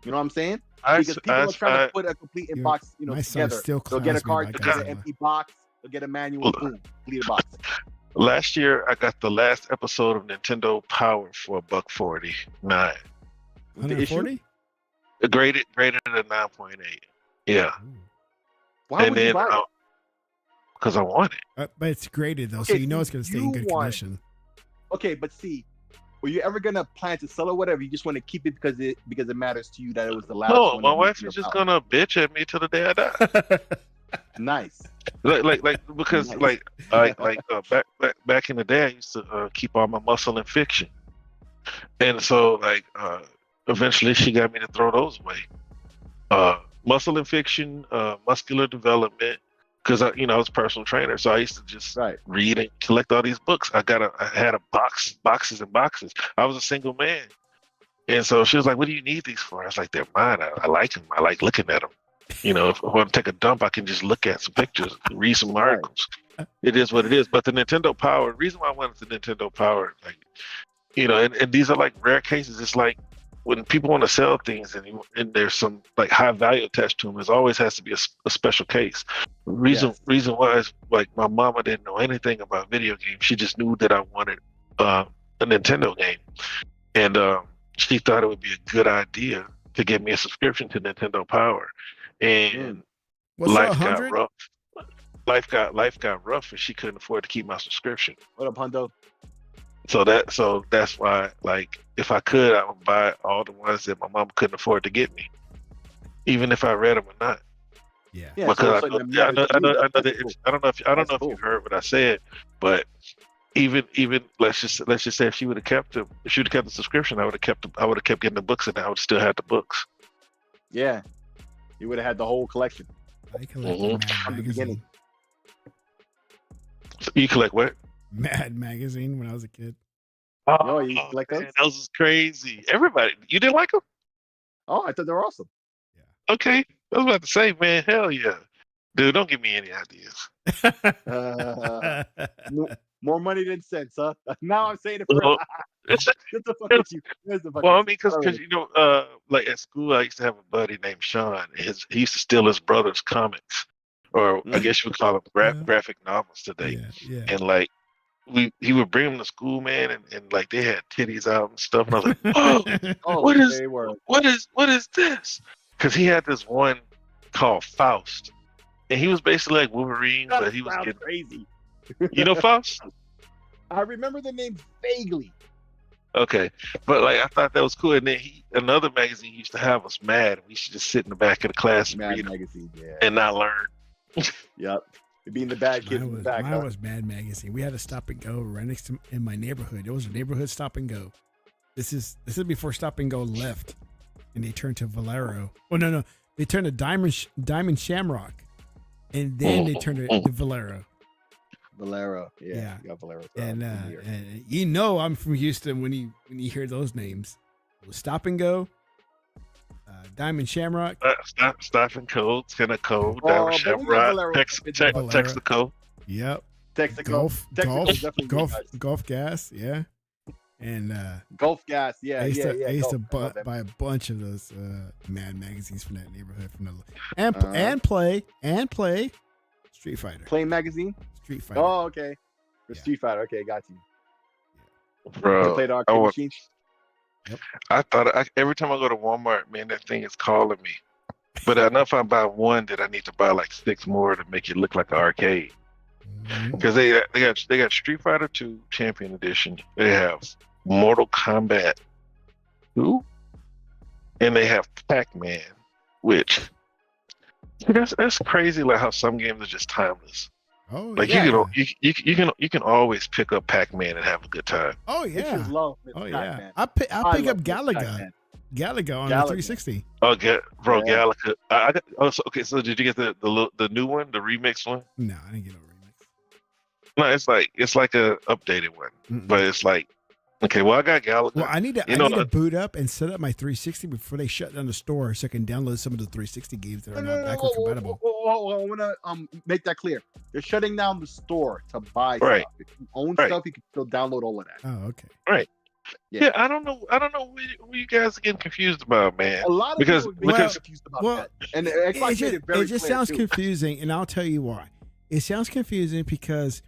You know what I'm saying? Because people are trying to put a complete box, together. They'll get a card, they'll get an empty box, they'll get a manual, boom, complete a box. Last year, I got the last episode of Nintendo Power for $149. 140? Graded at 9.8. Yeah. Why would you buy it? Because I want it. But it's graded though, so you know it's going to stay in good condition. Okay, but see, were you ever going to plan to sell or whatever? You just want to keep it because it matters to you that it was the last one. No, my wife is just going to bitch at me till the day I die. Nice. Because back in the day, I used to keep all my Muscle and Fiction, and so eventually she got me to throw those away. Muscle and Fiction, Muscular Development, because I was a personal trainer, so I used to just read and collect all these books. I had a boxes and boxes. I was a single man, and so she was like, "What do you need these for?" I was like, "They're mine. I like them. I like looking at them. If I want to take a dump, I can just look at some pictures, read some articles. It is what it is." But the Nintendo Power, the reason why I wanted the Nintendo Power, and these are like rare cases. It's like when people want to sell things and there's some like high value attached to them, there always has to be a special case. Reason why is like my mama didn't know anything about video games. She just knew that I wanted a Nintendo game, and she thought it would be a good idea to get me a subscription to Nintendo Power. And life got rough. Life got rough, and she couldn't afford to keep my subscription. What up, Hundo? So that's why, like, if I could, I would buy all the ones that my mom couldn't afford to get me, even if I read them or not. Yeah. Because I don't know if you heard what I said, but even let's just say if she would have kept them, if she would have kept the subscription, I would have kept getting the books, and I would still have the books. Yeah. You would have had the whole collection. I collected from the beginning. So you collect what? Mad Magazine when I was a kid. Oh, you collect those? Man, those is crazy. Everybody, you didn't like them? Oh, I thought they were awesome. Yeah. Okay, I was about to say, man, hell yeah, dude. Don't give me any ideas. More money than sense, huh? Now I'm saying it for Get the fuck with you. Well, I mean, because like at school, I used to have a buddy named Sean. He used to steal his brother's comics, or I guess you would call them graphic novels today. Yeah. And like he would bring them to school, man, and like they had titties out and stuff. And I was like, oh, what is this? Because he had this one called Faust, and he was basically like Wolverine, but he was getting crazy. You know Faust? I remember the name vaguely. Okay, but like I thought that was cool. And then another magazine used to have us Mad. We should just sit in the back of the class and read magazine, and not learn. Yep, it'd be in the bad kids in the back. Mine was Mad Magazine. We had a stop and go right next to in my neighborhood. It was a neighborhood stop and go. This is before Stop and Go left, and they turned to Valero. Oh no, they turned to Diamond Shamrock, and then they turned to Valero. Valero, yeah. You got Valero. And I'm from Houston when you hear those names. It was Stop and Go, Diamond Shamrock, Stop and Go, Tentacle, Diamond Shamrock, Texaco. Yep. Texaco, Gulf Gas, yeah. And Gulf Gas, yeah. I used to buy a bunch of those Mad magazines from that neighborhood, and play Street Fighter. Playing magazine. Street Fighter. Oh, okay. Street Fighter. Okay, got you. Bro, played arcade machines. Yep. I thought every time I go to Walmart, man, that thing is calling me. But I know if I buy one, that I need to buy like 6 more to make it look like an arcade. Because they got Street Fighter 2 Champion Edition. They have Mortal Kombat 2, and they have Pac-Man, which that's crazy. Like how some games are just timeless. Oh, Like yeah. you can always pick up Pac-Man and have a good time. Oh, yeah. Love Oh, Pac-Man. yeah. I'll pick up Galaga. Pac-Man. Galaga on the 360. Oh, bro, Yeah. Galaga. Okay. So did you get the new one, the remix one? No, I didn't get no remix. No, it's like a updated one, but it's like, okay. Well, I got Galaga. Well, I need to boot up and set up my 360 before they shut down the store, so I can download some of the 360 games that are not backward compatible. I want to make that clear. They're shutting down the store to buy Right. stuff. If you own stuff, you can still download all of that. Oh, okay. Right. Yeah. Yeah, I don't know what you guys are getting confused about, man. A lot of because people are confused about that. And it just sounds confusing, and I'll tell you why. It sounds confusing because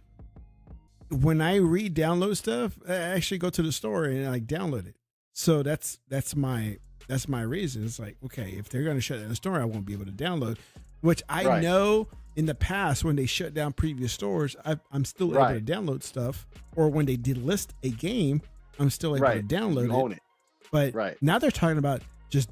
when I re-download stuff, I actually go to the store and I download it. So that's my reason. It's like, okay, if they're going to shut down the store, I won't be able to download. Which I know in the past when they shut down previous stores, I'm still able to download stuff. Or when they delist a game, I'm still able to download it. But now they're talking about just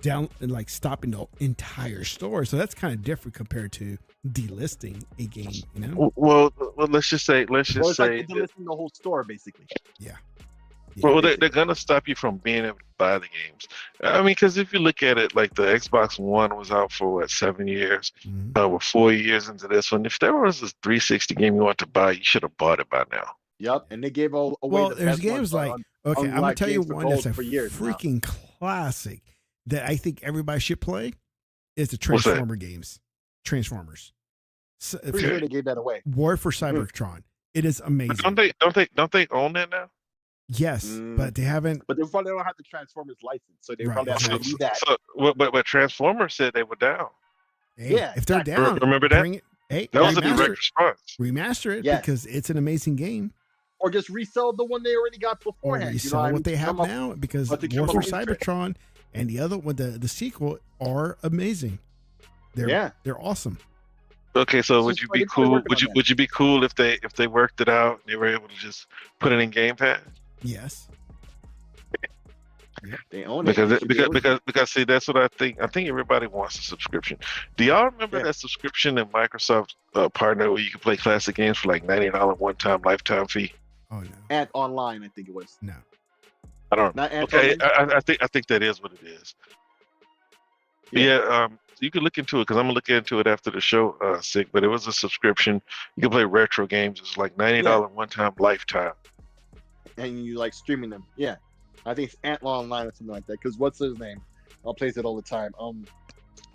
stopping the entire store. So that's kind of different compared to delisting a game, you know? Well, let's just say like delisting the whole store, basically. Yeah. Well, they're gonna stop you from being able to buy the games. I mean, because if you look at it, like the Xbox One was out for 7 years. We're 4 years into this one. If there was a 360 game you want to buy, you should have bought it by now. Yep, and they gave away. Well, there's games like I'm gonna tell you one that's a freaking now. Classic that I think everybody should play is the Transformer games. Transformers. Pretty sure they gave that away. War for Cybertron. It is amazing. But don't they own that now? Yes, but they haven't. But they probably don't have the Transformers license, so they probably have to do that. But Transformers said they were down. Hey, if they're down, remember that? Bring it. Hey, that was a direct response. Remaster it because it's an amazing game. Or just resell the one they already got beforehand. Or resell what they have now, because War for Cybertron and the other one, the sequel, are amazing. They're awesome. Okay, so would you be cool? Would you be cool if they worked it out and they were able to just put it in Game Pass? Yes. They own it because see, that's what I think. I think everybody wants a subscription. Do y'all remember that subscription that Microsoft partnered where you could play classic games for like $90 one-time lifetime fee? Oh no. And online, I think it was. No. I don't know. Okay, I think that is what it is. Yeah, you can look into it because I'm gonna look into it after the show, Sick. But it was a subscription. You can play retro games. It's like $90 one-time lifetime. And you like streaming them. Yeah, I think it's Outlaws Online or something like that. Because what's his name? I'll plays it all the time.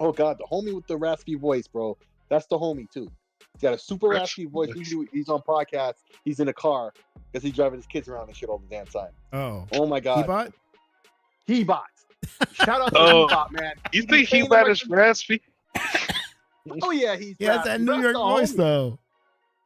Oh god, the homie with the raspy voice, bro. That's the homie too. He's got a super raspy voice. He's on podcasts. He's in a car because he's driving his kids around and shit all the damn time. Oh my god. He-Bot. Shout out to He-Bot, man. You think He-Bot is raspy? Oh yeah, he has that New York voice though.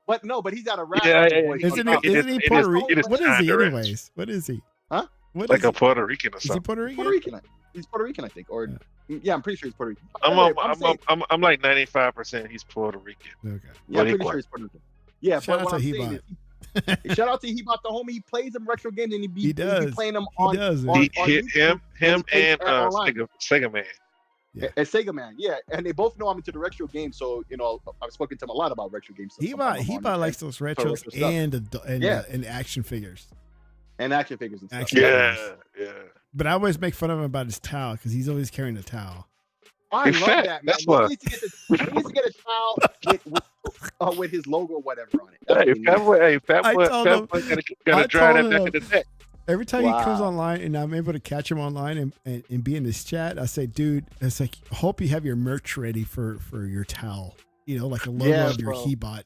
But he's got a raspy voice. Isn't he Puerto Rican? What is he anyways? What is he? Huh? Like a Puerto Rican or something. Is he Puerto Rican? Puerto Rican. He's Puerto Rican, I think. Or yeah, I'm pretty sure he's Puerto Rican. I'm like 95% he's Puerto Rican. Okay. Yeah, I'm pretty sure he's Puerto Rican. Yeah, shout out to He-Bot. Shout out to He-Bot, the homie. He plays them retro games and he does. Playing them on. Him and Sega Man. Yeah. And Sega Man, yeah, and they both know I'm into the retro games, so I've spoken to him a lot about retro games. He-Bot likes those retros and action figures. And action figures and stuff. Yeah. But I always make fun of him about his towel because he's always carrying a towel. I love that, man. That's why. He needs to get a towel with his logo or whatever on it. Fat boy gotta dry that back of the neck. Every time he comes online and I'm able to catch him online and be in this chat, I say, dude, it's like, I hope you have your merch ready for your towel. Like a logo of your He-Bot.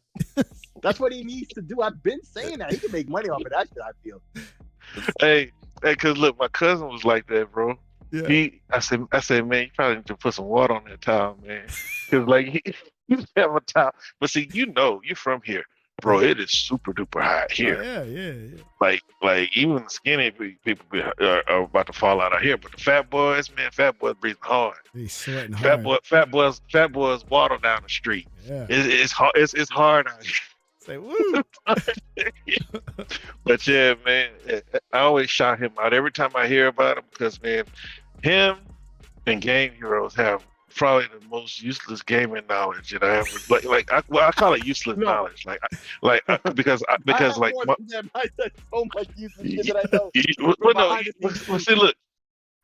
That's what he needs to do. I've been saying that. He can make money off of that shit, I feel. Hey, because look, my cousin was like that, bro. Yeah. I said, man, you probably need to put some water on that towel, man. Because like he have a towel. But see, you're from here. Bro, it is super duper hot here. Yeah. Like even the skinny people are about to fall out of here, but the fat boys breathing hard. They sweating hard. Fat boys water down the street. Yeah. It's hard out here. Say woo. But yeah, man, I always shout him out every time I hear about him because man, him and Game Heroes have probably the most useless gaming knowledge that I ever I call it useless knowledge, because I have like more than that. I said so much useless shit that I know. well, see, look,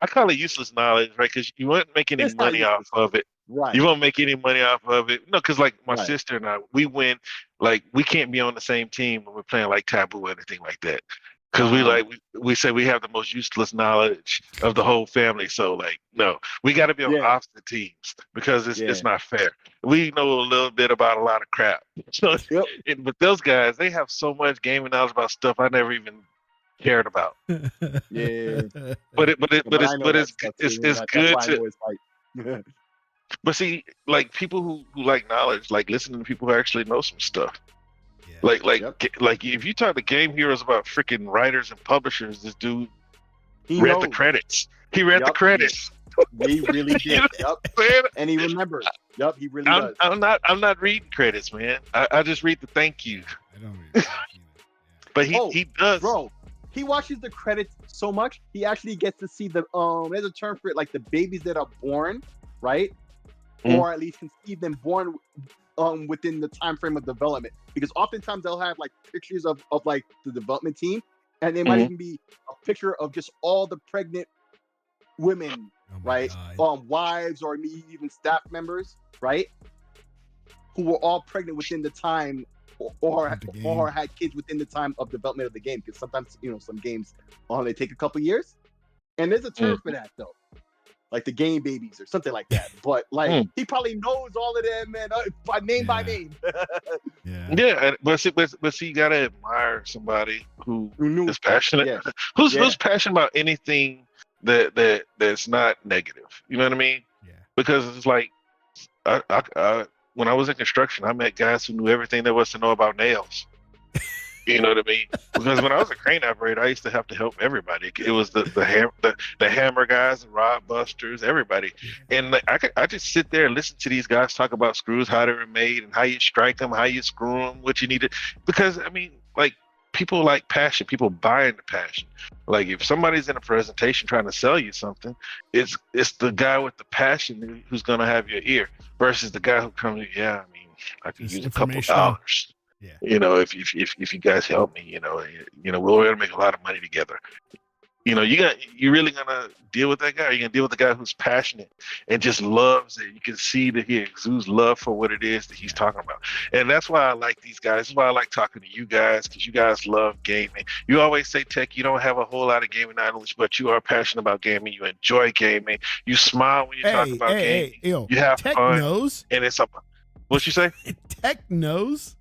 I call it useless knowledge, right? Because you won't make any money off of it. Right. You won't make any money off of it. No, because like my Right. sister and I, we win. Like we can't be on the same team when we're playing like Taboo or anything like that. Because we say we have the most useless knowledge of the whole family. So like, no, we got to be on opposite teams because it's not fair. We know a little bit about a lot of crap. So, but those guys, they have so much gaming knowledge about stuff I never even cared about. Yeah. But it's good to. But see, like people who like knowledge, like listening to people who actually know some stuff. Yeah. Like if you talk to Game Heroes about freaking writers and publishers, this dude read the credits. He read the credits. He really did. And he remembers. He really does. I'm not reading credits, man. I just read the thank you. I don't read the thank you. But he does. Bro, he watches the credits so much, he actually gets to see the there's a term for it, like the babies that are born, right? Or at least can see them born within the time frame of development, because oftentimes they'll have like pictures of like the development team, and they might even be a picture of just all the pregnant women, right? Wives or maybe even staff members, right? Who were all pregnant within the time or had kids within the time of development of the game, because sometimes some games they take a couple years, and there's a term for that though, like the game babies or something like that. But like he probably knows all of them, man, by name. But see, you gotta admire somebody who is passionate. Who's passionate about anything that's not negative. You know what I mean? Yeah. Because it's like I when I was in construction, I met guys who knew everything there was to know about nails. You know what I mean? Because when I was a crane operator, I used to have to help everybody. It was the hammer guys, the rod busters, everybody. And like, I just sit there and listen to these guys talk about screws, how they were made, and how you strike them, how you screw them, what you need to. Because I mean, like people like passion. People buy into passion. Like if somebody's in a presentation trying to sell you something, it's the guy with the passion who's gonna have your ear versus the guy who comes. Yeah, I mean, I could use a couple dollars. Yeah. If you guys help me, we're gonna make a lot of money together. You're really gonna deal with that guy. You're gonna deal with the guy who's passionate and just loves it. You can see that he exudes love for what it is that he's talking about. And that's why I like these guys. That's why I like talking to you guys, because you guys love gaming. You always say, Tech, you don't have a whole lot of gaming knowledge, but you are passionate about gaming. You enjoy gaming. You smile when you talk about gaming. You have Tech fun. Knows. And it's what you say? Tech knows.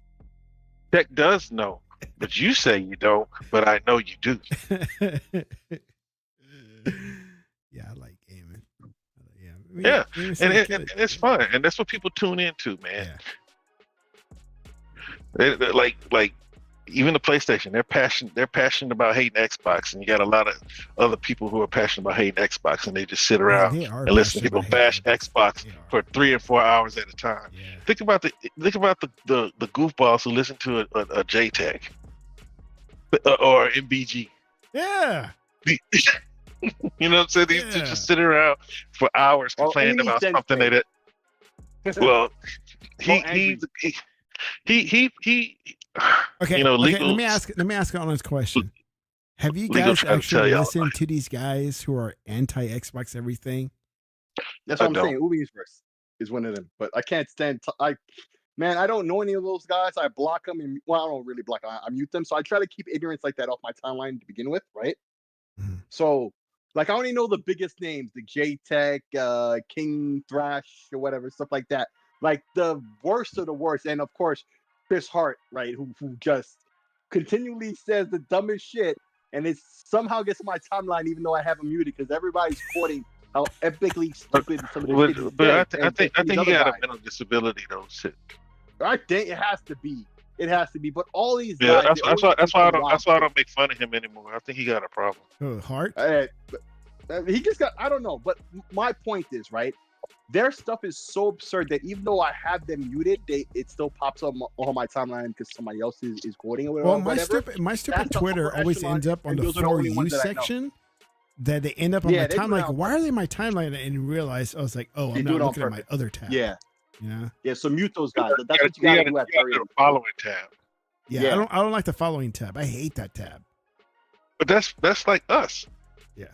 Tech does know, but you say you don't, but I know you do. Yeah, I like gaming. And it's fun, and that's what people tune into, man. Yeah. Like even the PlayStation, they're passionate about hating Xbox, and you got a lot of other people who are passionate about hating Xbox, and they just sit around and listen to people bash Xbox for 3 or 4 hours at a time. Yeah. Think about the goofballs who listen to a JTech or MBG. Yeah. You know what I'm saying? These just sit around for hours complaining about something that. Well, he. Okay. Legal, let me ask an honest question. Have you guys actually listened to these guys who are anti-Xbox everything? That's what I'm saying. Ubisoft is one of them, but I can't stand. I don't know any of those guys. I block them, and I don't really block them. I mute them, so I try to keep ignorance like that off my timeline to begin with, right? Mm-hmm. So, like, I only know the biggest names, the JTech, King Thrash, or whatever, stuff like that. Like the worst of the worst, and of course, Chris Hart, right, who just continually says the dumbest shit, and it somehow gets on my timeline, even though I have him muted, because everybody's quoting how epically stupid some of this shit is. But I think he got a mental disability, though. I think it has to be. It has to be. But all these guys, that's why I don't make fun of him anymore. I think he got a problem. Hart? He just got. I don't know. But my point is, right, their stuff is so absurd that even though I have them muted, it still pops up on my timeline because somebody else is quoting it. Well, my stupid Twitter always ends up on the For You section that they end up on my they do timeline. it on Why are they in my timeline? And realize I was like, oh, They I'm do not it on looking at my purpose. other tab. Yeah. You know? Yeah, so mute those guys. That's what you gotta do at You gotta do the following tab. Yeah, I don't like the following tab. I hate that tab. But that's like us. Yeah.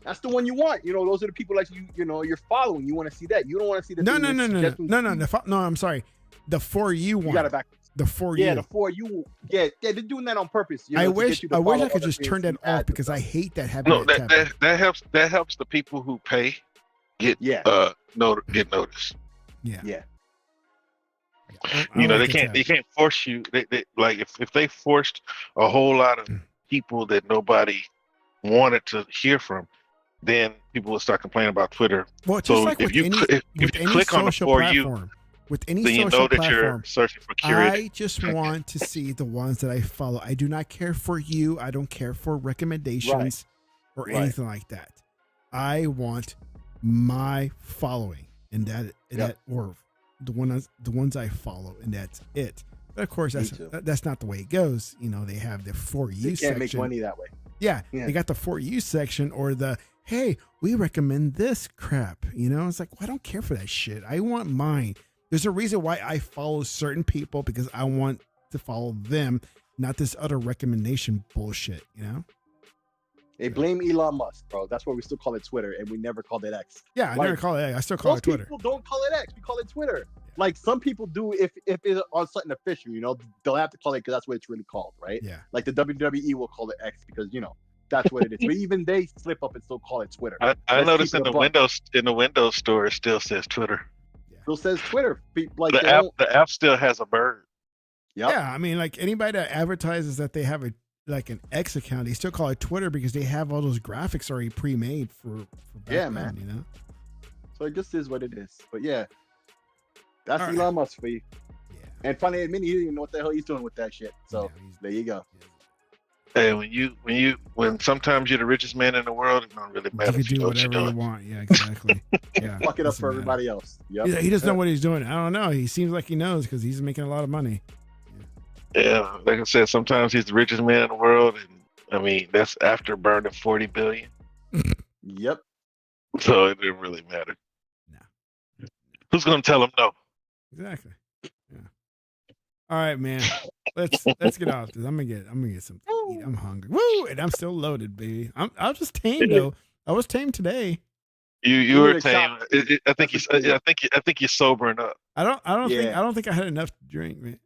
That's the one you want. You know, those are the people that you're following. You want to see that. You don't want to see the No. No, I'm sorry. The For You one. You got it back. The For You. Yeah, the For You. Yeah, they're doing that on purpose. I wish I could just turn that off because I hate that having that helps the people who pay get noticed. Yeah. You know, they can't force you. They like if they forced a whole lot of people that nobody wanted to hear from, then people would start complaining about Twitter. Well, just so like if you click on the For You, with any then you social know that platform, you're searching for curated. I just want to see the ones that I follow. I do not care for you. I don't care for recommendations or anything like that. I want my following, and that or the ones I follow, and that's it. But of course, that's not the way it goes. You know, they have the For You section. Can't make money that way. Yeah, they got the For You section or the, hey, we recommend this crap. You know, it's like, well, I don't care for that shit. I want mine. There's a reason why I follow certain people because I want to follow them, not this other recommendation bullshit, you know? They blame Elon Musk, bro. That's why we still call it Twitter, and we never called it X. Yeah, I never call it X. I still call it Twitter. People don't call it X. We call it Twitter. Like some people do if it's on something official, you know, they'll have to call it because that's what it's really called, right? Yeah. Like the WWE will call it X because, you know, that's what it is. But even they slip up and still call it Twitter. I noticed in the Windows store it still says Twitter. Still says Twitter. Like the app still has a bird. Yep. Yeah, I mean, like anybody that advertises that they have an X account, they still call it Twitter because they have all those graphics already pre-made for back then, you know. So it just is what it is. But yeah, that's all Elon Musk for you. Yeah. And funny admit, he didn't even know what the hell he's doing with that shit. So there you go. Hey, when sometimes you're the richest man in the world, it don't really matter. You can do whatever you want. Yeah, exactly. Yeah, fuck it up for everybody else. Yep. He doesn't know what he's doing. I don't know. He seems like he knows because he's making a lot of money. Yeah, like I said, sometimes he's the richest man in the world, and I mean that's after burning 40 billion. Yep. So it didn't really matter. No. Who's gonna tell him no? Exactly. Yeah. All right, man. Let's get off this. I'm gonna get something to eat. I'm hungry. Woo! And I'm still loaded, baby. I'm just tame though. I was tame today. You were tame. I think you're sobering up. I don't think I had enough to drink, man.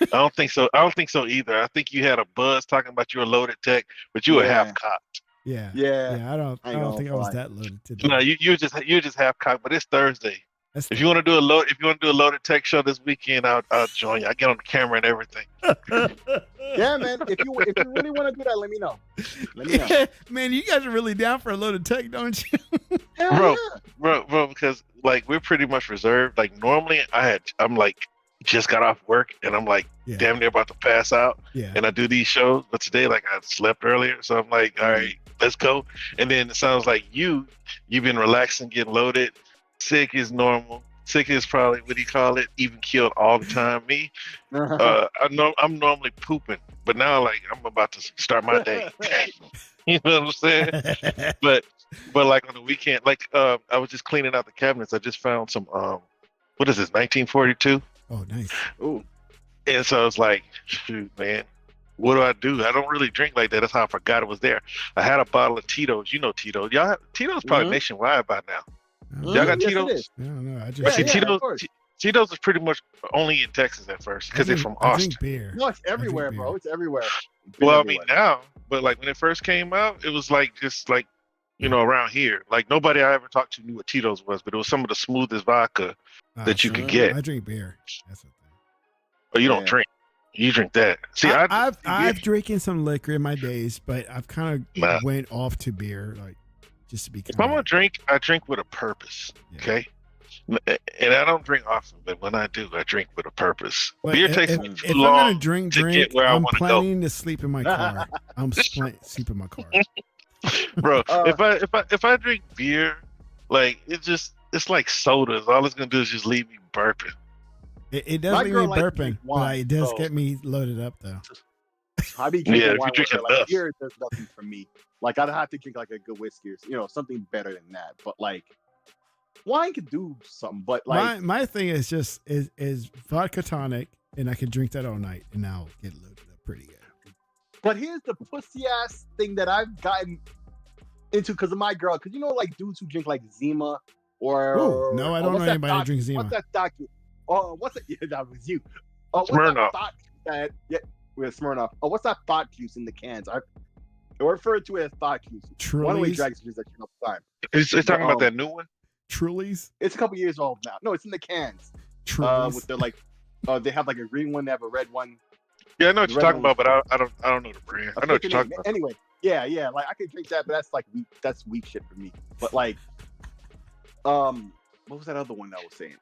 I don't think so. I don't think so either. I think you had a buzz talking about you were loaded tech, but you were half cocked. Yeah. Yeah. I don't think I was that loaded today. No, you're just half cocked. But it's Thursday. If you want to do a loaded tech show this weekend, I'll join you. I get on the camera and everything. Yeah, man. If you really want to do that, let me know. Yeah, man, you guys are really down for a loaded tech, don't you? bro, because like we're pretty much reserved. Like normally, I'm like just got off work and I'm like damn near about to pass out. Yeah. And I do these shows, but today like I slept earlier, so I'm like, all right, let's go. And then it sounds like you've been relaxing, getting loaded. Sick is normal. Sick is probably what do you call it? Even killed all the time. Me, I'm normally pooping, but now like I'm about to start my day. You know what I'm saying? but like on the weekend, like I was just cleaning out the cabinets. I just found some what is this? 1942. Oh, nice. Ooh. And so I was like, shoot, man, what do? I don't really drink like that. That's how I forgot it was there. I had a bottle of Tito's. You know Tito's. Y'all, Tito's probably nationwide by now. Y'all got Tito's? No, Tito's is pretty much only in Texas at first because they're from Austin. I drink beer. No, it's everywhere, bro. It's everywhere. Well, I mean now, but like when it first came out, it was like just like around here. Like nobody I ever talked to knew what Tito's was, but it was some of the smoothest vodka that you could get. I drink beer. That's the thing. But you don't drink. You drink that. See, I've drinking some liquor in my days, but I've kind of went off to beer, like just to be. If I'm gonna drink, I drink with a purpose. Yeah. Okay. And I don't drink often, but when I do, I drink with a purpose. But beer takes me too long. If I'm gonna drink, where I'm planning to sleep in my car. I'm sleep in my car. Bro, if I drink beer, like it's like sodas. All it's gonna do is just leave me burping. It does leave me burping, but it does get me loaded up though. I be drinking Yeah, if wine you drink with her. Like enough. beer does nothing for me. Like I'd have to drink like a good whiskey or something better than that. But like wine could do something. But like my thing is just is vodka tonic, and I can drink that all night, and I'll get loaded up pretty good. But here's the pussy ass thing that I've gotten into because of my girl. Because like dudes who drink like Zima or no, I don't know anybody who drinks Zima. What's that docu? Oh, what's it? Yeah, that was you. Oh, what's Smirnoff. That with Smirnoff. Oh, what's that thought juice in the cans? I refer to it as thought juice. One way Dragons use that shit all the time. It's talking about that new one. Trulies. It's a couple years old now. No, it's in the cans. Trulies. With the like, they have like a green one, they have a red one. Yeah, I know what you're talking about, but I don't know the brand. I know what you're talking about. Anyway, yeah, like I could drink that, but that's like weak shit for me. But like, what was that other one that I was saying?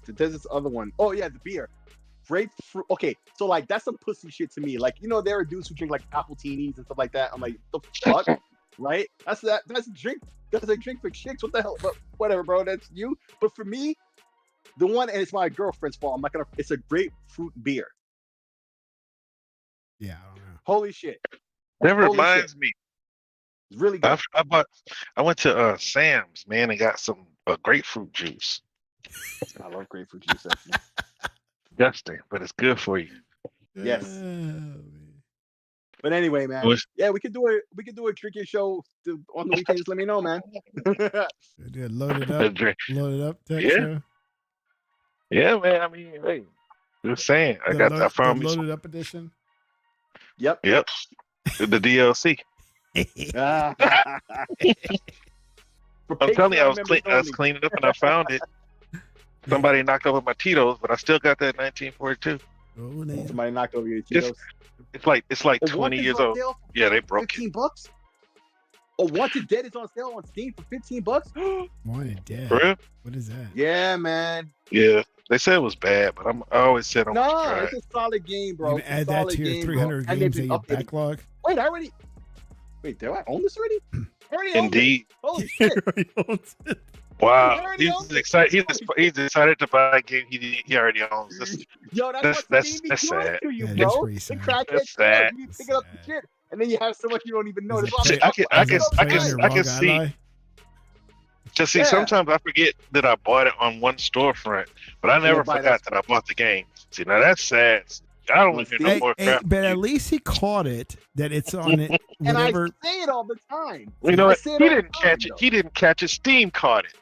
There's this other one. Oh yeah, the beer, grapefruit. Okay, so like that's some pussy shit to me. Like there are dudes who drink like apple teenies and stuff like that. I'm like, the fuck, right? That's a drink. That's a drink for chicks. What the hell? But whatever, bro. That's you. But for me, the one, and it's my girlfriend's fault. I'm not gonna. It's a grapefruit beer. Yeah, I don't know. Holy shit. That reminds me. It's really good. I went to Sam's, man, and got some grapefruit juice. I love grapefruit juice. Actually. Disgusting, but it's good for you. Yes. But anyway, man. Yeah, we could do a drinking show on the weekend. Just let me know, man. Yeah, load it up. Yeah. Yeah, man. I mean, hey, just saying. I found me loaded some up edition. Yep. The DLC. I'm telling you, I was cleaning up and I found it. Somebody knocked over my Tito's, but I still got that 1942. Oh, somebody knocked over your Tito's. It's like 20 years old. Yeah, they broke it. $15. Oh, Wanted Dead is on sale on Steam for $15. Wanted Dead. For real? What is that? Yeah, man. Yeah, they said it was bad, but I always said I'm gonna try. It's a solid game, bro. You can add that to your 300 games in your backlog. Wait, do I own this already? Indeed. Holy shit! Wow, he's excited. He's excited to buy a game he already owns. Yo, that's sad. To you, bro. That's sad. That's sad. You pick up the shit, and then you have so much you don't even know. I can see. Just see, sometimes I forget that I bought it on one storefront, but I never forgot that I bought the game. See, now that's sad. I don't want to hear no more crap. But at least he caught it that it's on it. And I say it all the time. You know what? He didn't catch it. He didn't catch it. Steam caught it.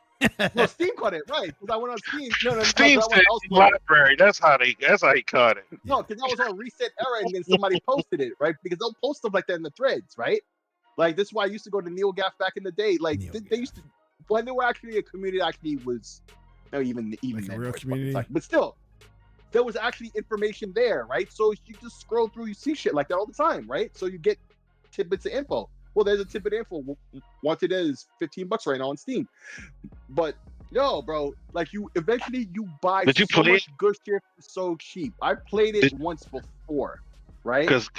No, Steam caught it, right? Because I went on Steam. Steam said library. That's how he caught it. No, because I was on Reset Era, and then somebody posted it, right? Because they'll post stuff like that in the threads, right? Like this is why I used to go to NeoGaf back in the day. Like they used to, when they were actually a community, was even like a real community. But still, there was actually information there, right? So you just scroll through, you see shit like that all the time, right? So you get tidbits of info. Well, there's a tidbit of info. Wanted is $15 right now on Steam. But yo, bro, like you eventually buy so much good shit so cheap. I played it once before, right? Because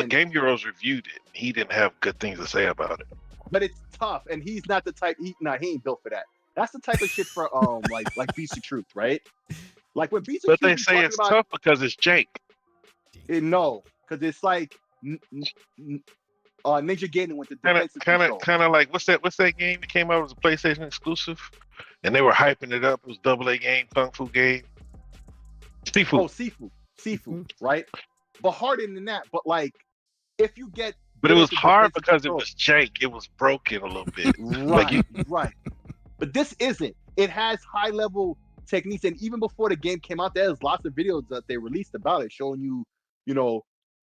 Game Heroes reviewed it. He didn't have good things to say about it. But it's tough, and he's not the type. He ain't built for that. That's the type of shit for like Beast of Truth, right? Like when Beast of Truth. But they say it's tough because it's jank. No, because it's like Ninja Gaiden with the kind of like what's that game that came out as a PlayStation exclusive, and they were hyping it up. It was AA game, Kung Fu game, Seafood. Oh, Seafood, right? But harder than that. But like, if you get, but it was hard because it was jank. It was broken a little bit. Right. But this isn't. It has high level techniques, and even before the game came out, there's lots of videos that they released about it, showing you,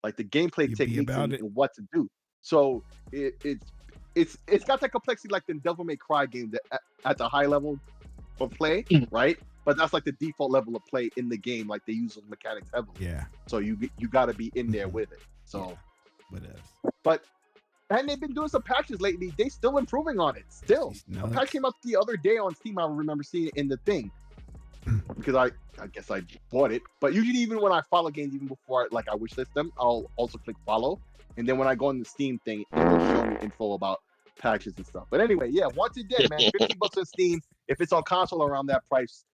like the gameplay techniques and what to do. So it's got that complexity like the Devil May Cry game that at the high level of play, right? But that's like the default level of play in the game. Like they use those mechanics heavily. Yeah. So you got to be in there with it. So, and they've been doing some patches lately. They still improving on it. Still, a patch came up the other day on Steam. I remember seeing it in the thing because I guess I bought it. But usually, even when I follow games, even before I wishlist them, I'll also click follow. And then when I go on the Steam thing, it'll show me info about patches and stuff. But anyway, yeah, Wanted Dead, man. $15 on Steam. If it's on console around that price,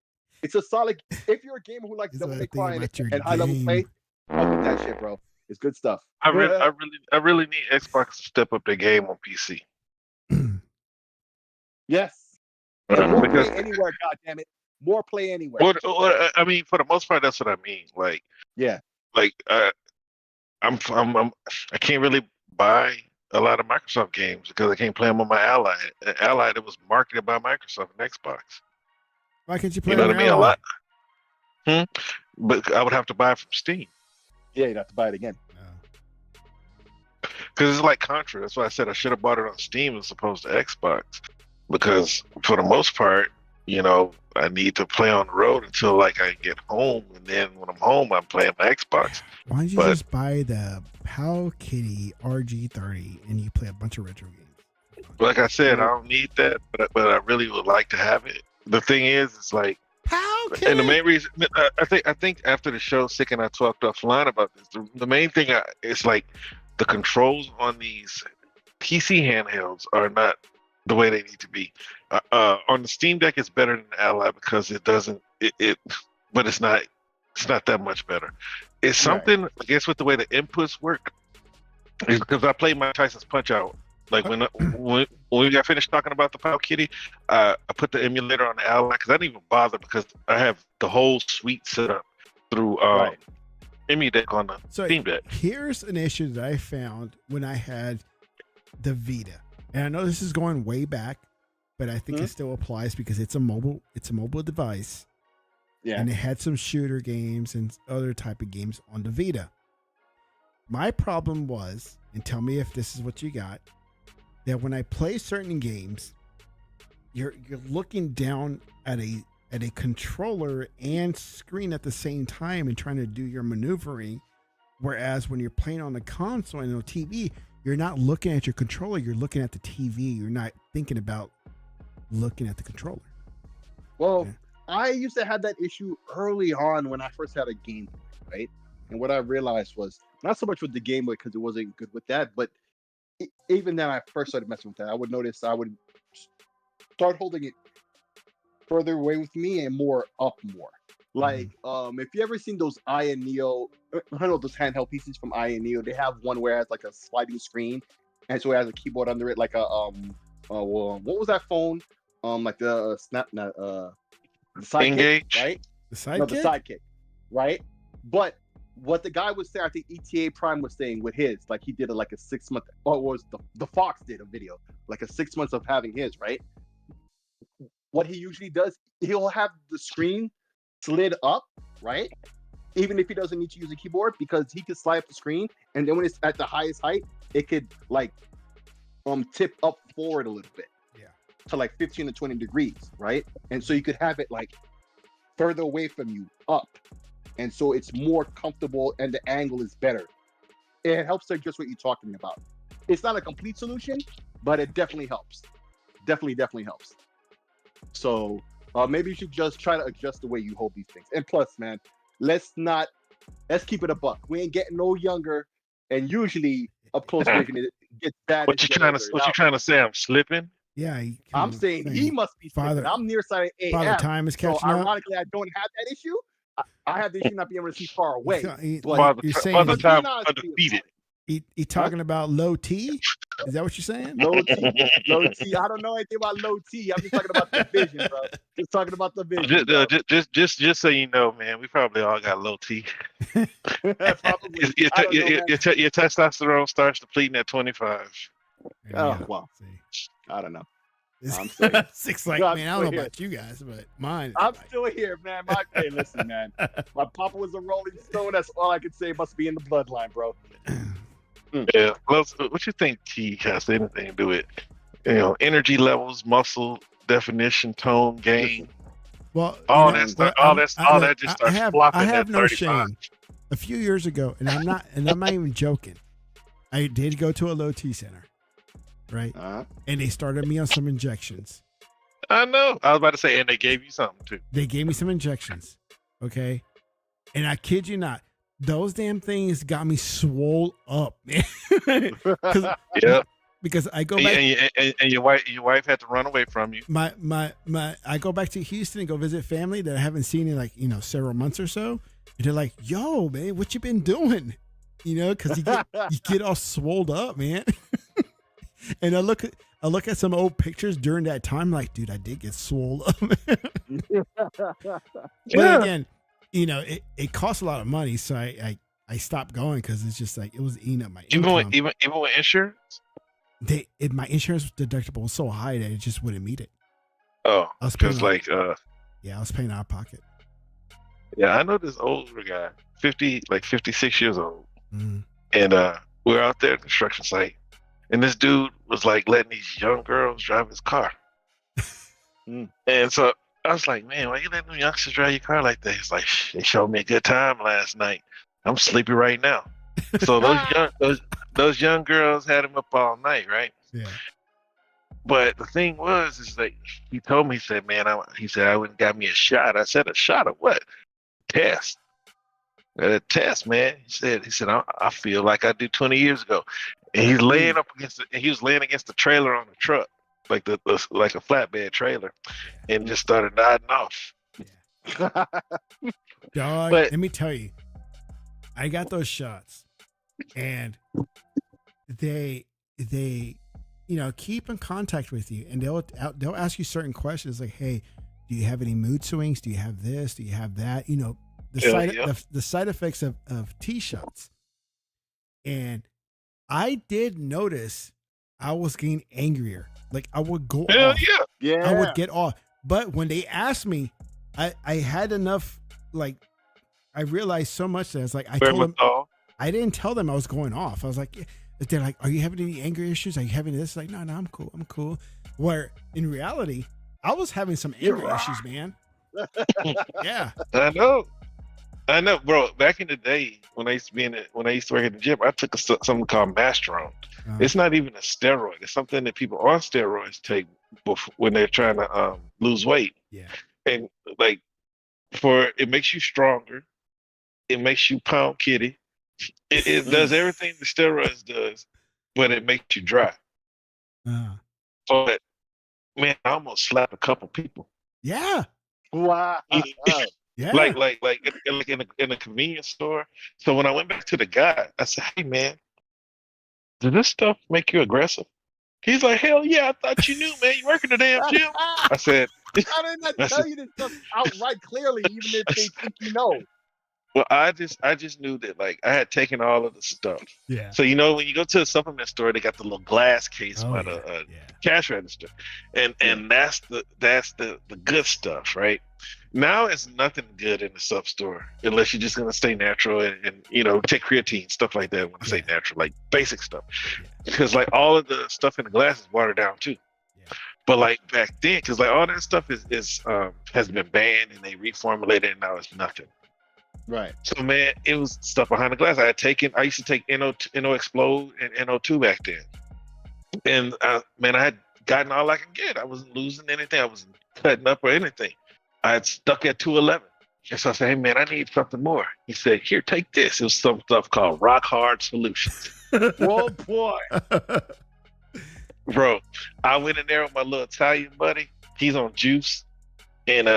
it's a solid. If you're a gamer who likes Devil May Cry and high level play, fuck with that shit, bro. It's good stuff. I really need Xbox to step up their game on PC. Yes. And more Because play anywhere, God damn it. More play anywhere. I mean, for the most part, that's what I mean. Like, yeah. Like, I can't really buy a lot of Microsoft games because I can't play them on my Ally. Ally that was marketed by Microsoft and Xbox. Why can't you play? You know what I mean? Ally? A lot. But I would have to buy it from Steam. Yeah, you'd have to buy it again. Because it's like Contra. That's why I said I should have bought it on Steam as opposed to Xbox. Because for the most part, you know, I need to play on the road until like I get home, and then when I'm home, I'm playing my Xbox. Why don't you just buy the Powkiddy RG30 and you play a bunch of retro games? Like I said, I don't need that, but I really would like to have it. The thing is, it's like, Powkiddy. and the main reason I think after the show, Sick and I talked offline about this. The main thing is like the controls on these PC handhelds are not the way they need to be. On the Steam Deck, it's better than the Ally because it doesn't but it's not that much better. It's something, I guess, with the way the inputs work. Because I played Mike Tyson's Punch Out. Like when we got finished talking about the Powkiddy, I put the emulator on the Ally because I didn't even bother because I have the whole suite set up through EmuDeck on the Steam Deck. Here's an issue that I found when I had the Vita. And I know this is going way back, but I think it still applies because it's a mobile device. Yeah. And it had some shooter games and other type of games on the Vita. My problem was, and tell me if this is what you got, that when I play certain games, you're looking down at a controller and screen at the same time and trying to do your maneuvering. Whereas when you're playing on the console and on TV, you're not looking at your controller, you're looking at the TV. You're not thinking about looking at the controller. Well, I used to have that issue early on when I first had a Game Boy, right? And what I realized was not so much with the Game Boy because it wasn't good with that, but even then I first started messing with that. I would notice I would start holding it further away with me and more up more. Like, if you ever seen those Aya Neo, I know those handheld PCs from Aya Neo, they have one where it has like a sliding screen, and so it has a keyboard under it, like a what was that phone? Like the the Sidekick, right? The Sidekick, no, the Sidekick, right? But what the guy was saying, I think ETA Prime was saying with his, like he did like a 6 month, or it was the Fox did a video, like a 6 months of having his, right? What he usually does, he'll have the screen slid up, right? Even if he doesn't need to use a keyboard, because he could slide up the screen, and then when it's at the highest height, it could like tip up forward a little bit, to like 15 to 20 degrees, right? And so you could have it like further away from you, up, and so it's more comfortable and the angle is better. It helps to adjust what you're talking about. It's not a complete solution, but it definitely helps. Definitely helps. So maybe you should just try to adjust the way you hold these things. And plus, man, let's keep it a buck. We ain't getting no younger, and usually up close vision it gets bad. What you trying to say? I'm slipping? Yeah, I'm saying he must be slipping. I'm nearsighted AF. Father Time is catching up. Ironically, I don't have that issue. I have the issue not being able to see far away. Father Time undefeated. He talking about low T? Is that what you're saying? Low T. I don't know anything about low T. I'm just talking about the vision, bro. Just talking about the vision. Just so you know, man, we probably all got low T. Probably. Your testosterone starts depleting at 25. Oh well. I don't know. I'm still Six like, man, I don't know about you guys, but mine. I'm still here, man. Hey, listen, man. My papa was a Rolling Stone. That's all I could say. Must be in the bloodline, bro. Yeah. Well, what you think T has anything to do with, energy levels, muscle definition, tone, gain? Well, all that just starts flopping. I have no 35. shame. A few years ago, and I'm not even joking. I did go to a low T center, right? And they started me on some injections. I know. I was about to say, and they gave you something too. They gave me some injections, okay? And I kid you not, those damn things got me swole up, man. Yeah. Because I go back, and your wife had to run away from you. I go back to Houston and go visit family that I haven't seen in like several months or so, and they're like, "Yo, man, what you been doing?" you know, because you get all swolled up, man. And I look at some old pictures during that time, like, dude, I did get swole up. But again, you know, it costs a lot of money, so I stopped going because it's just like it was eating up my income. Even with insurance, my insurance deductible was so high that it just wouldn't meet it. Oh, I was paying I was paying out of pocket. Yeah, I know this older guy, 56 years old, Mm. and we're out there at the construction site, and this dude was like letting these young girls drive his car. And so I was like, man, why you letting them youngsters drive your car like that? He's like, they showed me a good time last night. I'm sleepy right now. So those young girls had him up all night, right? Yeah. But the thing is like he told me, he said, man, I went and got me a shot. I said, a shot of what? Test. A test, man. He said, I feel like I did 20 years ago. And he's laying up against he was laying against the trailer on the truck, like like a flatbed trailer, and just started nodding off. Yeah. Dog, let me tell you, I got those shots, and they you know, keep in contact with you, and they'll ask you certain questions like, hey, do you have any mood swings? Do you have this? Do you have that? You know, the side effects of T shots. And I did notice I was getting angrier. Like I would go off. Yeah. I would get off. But when they asked me, I had enough, like, I realized so much that I was like, I didn't tell them I was going off. I was like, they're like, are you having any anger issues? Are you having this? Like, no, I'm cool. Where in reality, I was having some anger issues, man. Yeah. I know, bro. Back in the day, when I used to work at the gym, I took something called Masteron. It's not even a steroid. It's something that people on steroids take when they're trying to lose weight. Yeah. And like, it makes you stronger. It makes you Powkiddy. It does everything the steroids does, but it makes you dry. But man, I almost slapped a couple people. Yeah. Wow. Yeah. Like in a convenience store. So when I went back to the guy, I said, hey man, does this stuff make you aggressive? He's like, hell yeah, I thought you knew, man. You work in the damn gym. I said, how did I tell you this stuff outright clearly, even if they think you know? Well, I just knew that, like, I had taken all of the stuff. Yeah. So, you know, when you go to a supplement store, they got the little glass case by the cash register, and that's the good stuff, right? Now it's nothing good in the sub store unless you're just gonna stay natural and you know, take creatine, stuff like that. When I say natural, like basic stuff, because like all of the stuff in the glass is watered down too. But like back then, because like all that stuff is has been banned and they reformulated, and now it's nothing. Right. So man, it was stuff behind the glass. I used to take NO Explode and NO2 back then, and man, I had gotten all I could get. I wasn't losing anything. I wasn't cutting up or anything. I had stuck at 211. And so I said, hey man, I need something more. He said, here, take this. It was some stuff called Rock Hard Solutions. Whoa, boy. Bro, I went in there with my little Italian buddy. He's on juice. And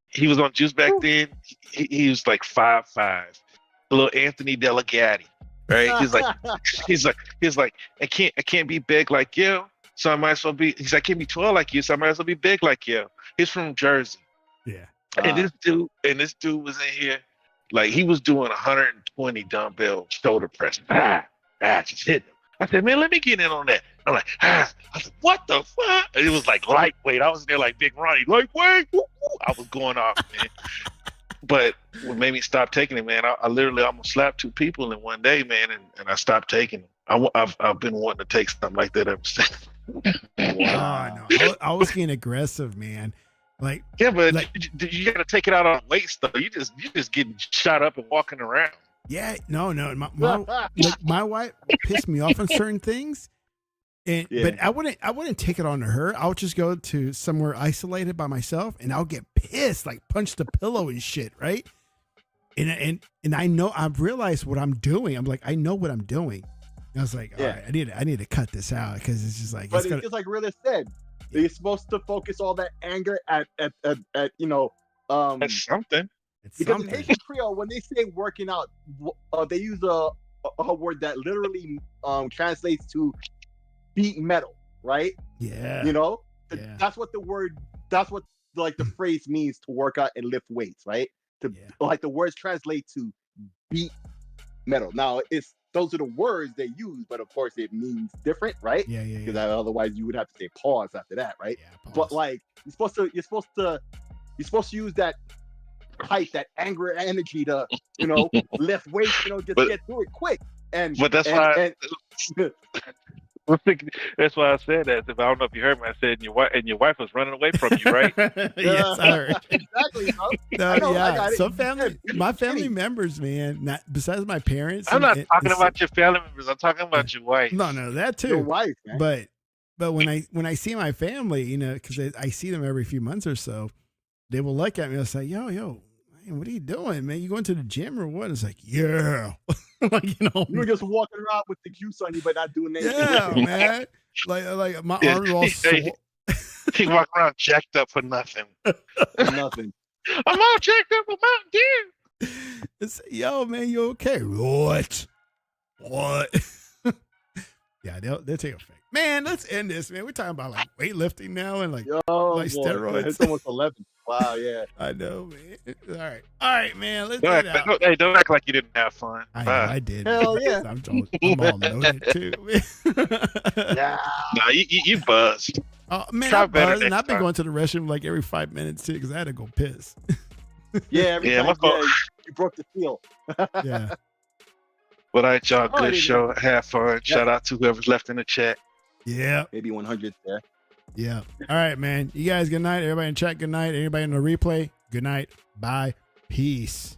he was on juice back then. He was like 5'5", a little Anthony Delegati. Right? He's like, I can't be big like you. So I might as well be, he's like, I can't be tall like you, so I might as well be big like you. He's from Jersey. Yeah. And this dude was in here, like he was doing 120 dumbbell shoulder press. Just hitting him. I said, man, let me get in on that. I'm like, I said, what the fuck? And it was like lightweight. I was in there like Big Ronnie, lightweight. Woo, woo. I was going off, man. But what made me stop taking it, man, I literally almost slapped 2 people in one day, man, and I stopped taking it. I've been wanting to take something like that ever since. Wow. No, I was getting aggressive, man. Like, yeah, but like, you got to take it out on weight stuff. You just getting shot up and walking around. Yeah, no. My wife pissed me off on certain things, but I wouldn't take it on to her. I would just go to somewhere isolated by myself, and I'll get pissed, like punch the pillow and shit, right? And I've realized what I'm doing. I'm like, I know what I'm doing. And I was like, all right, I need to cut this out because it's just like. But it's just like Rilla said. You're supposed to focus all that anger at you know That's something. Because in Haitian Creole, when they say working out, they use a a word that literally translates to beat metal, right? Yeah. You know, Yeah. that's what like the phrase means, to work out and lift weights, right? Like the words translate to beat metal. Now those are the words they use, but of course it means different, right? Yeah. Because otherwise you would have to say pause after that, right? Yeah, but like you're supposed to use that hype, that anger energy to, lift weights, just get through it quick. But that's why. That's why I said that. If I don't know if you heard me, I said your wife was running away from you, right? Yes, I heard. Exactly. My family members, man. Not besides my parents. I'm not talking about your family members. I'm talking about your wife. No, that too. Your wife, man. But when I see my family, because I see them every few months or so, they will look at me and say, "Yo, man, what are you doing, man? You going to the gym or what?" It's like, yeah. Like, you were just walking around with the juice on you, but not doing anything. Yeah, man. Like my arms are all sore. He walk around jacked up for nothing. Nothing. I'm all jacked up for Mountain Dew. It's, yo, man, you okay? What? Yeah, they'll take effect. Man, let's end this, man. We're talking about like weightlifting now and like steroids. It's almost 11. Wow, yeah. I know, man. All right, man. Let's get out. Hey, don't act like you didn't have fun. I did. Hell yeah. I'm all loaded too. Yeah. Nah, you buzzed. Oh man, I'm buzzed, and I've been going to the restroom like every 5 minutes too because I had to go piss. Yeah, my fault. You broke the seal. Yeah. But all right, y'all. Good show. Have fun. Shout out to whoever's left in the chat. Yeah. Maybe 100 there. Yeah. All right, man. You guys, good night. Everybody in chat, good night. Anybody in the replay, good night. Bye. Peace.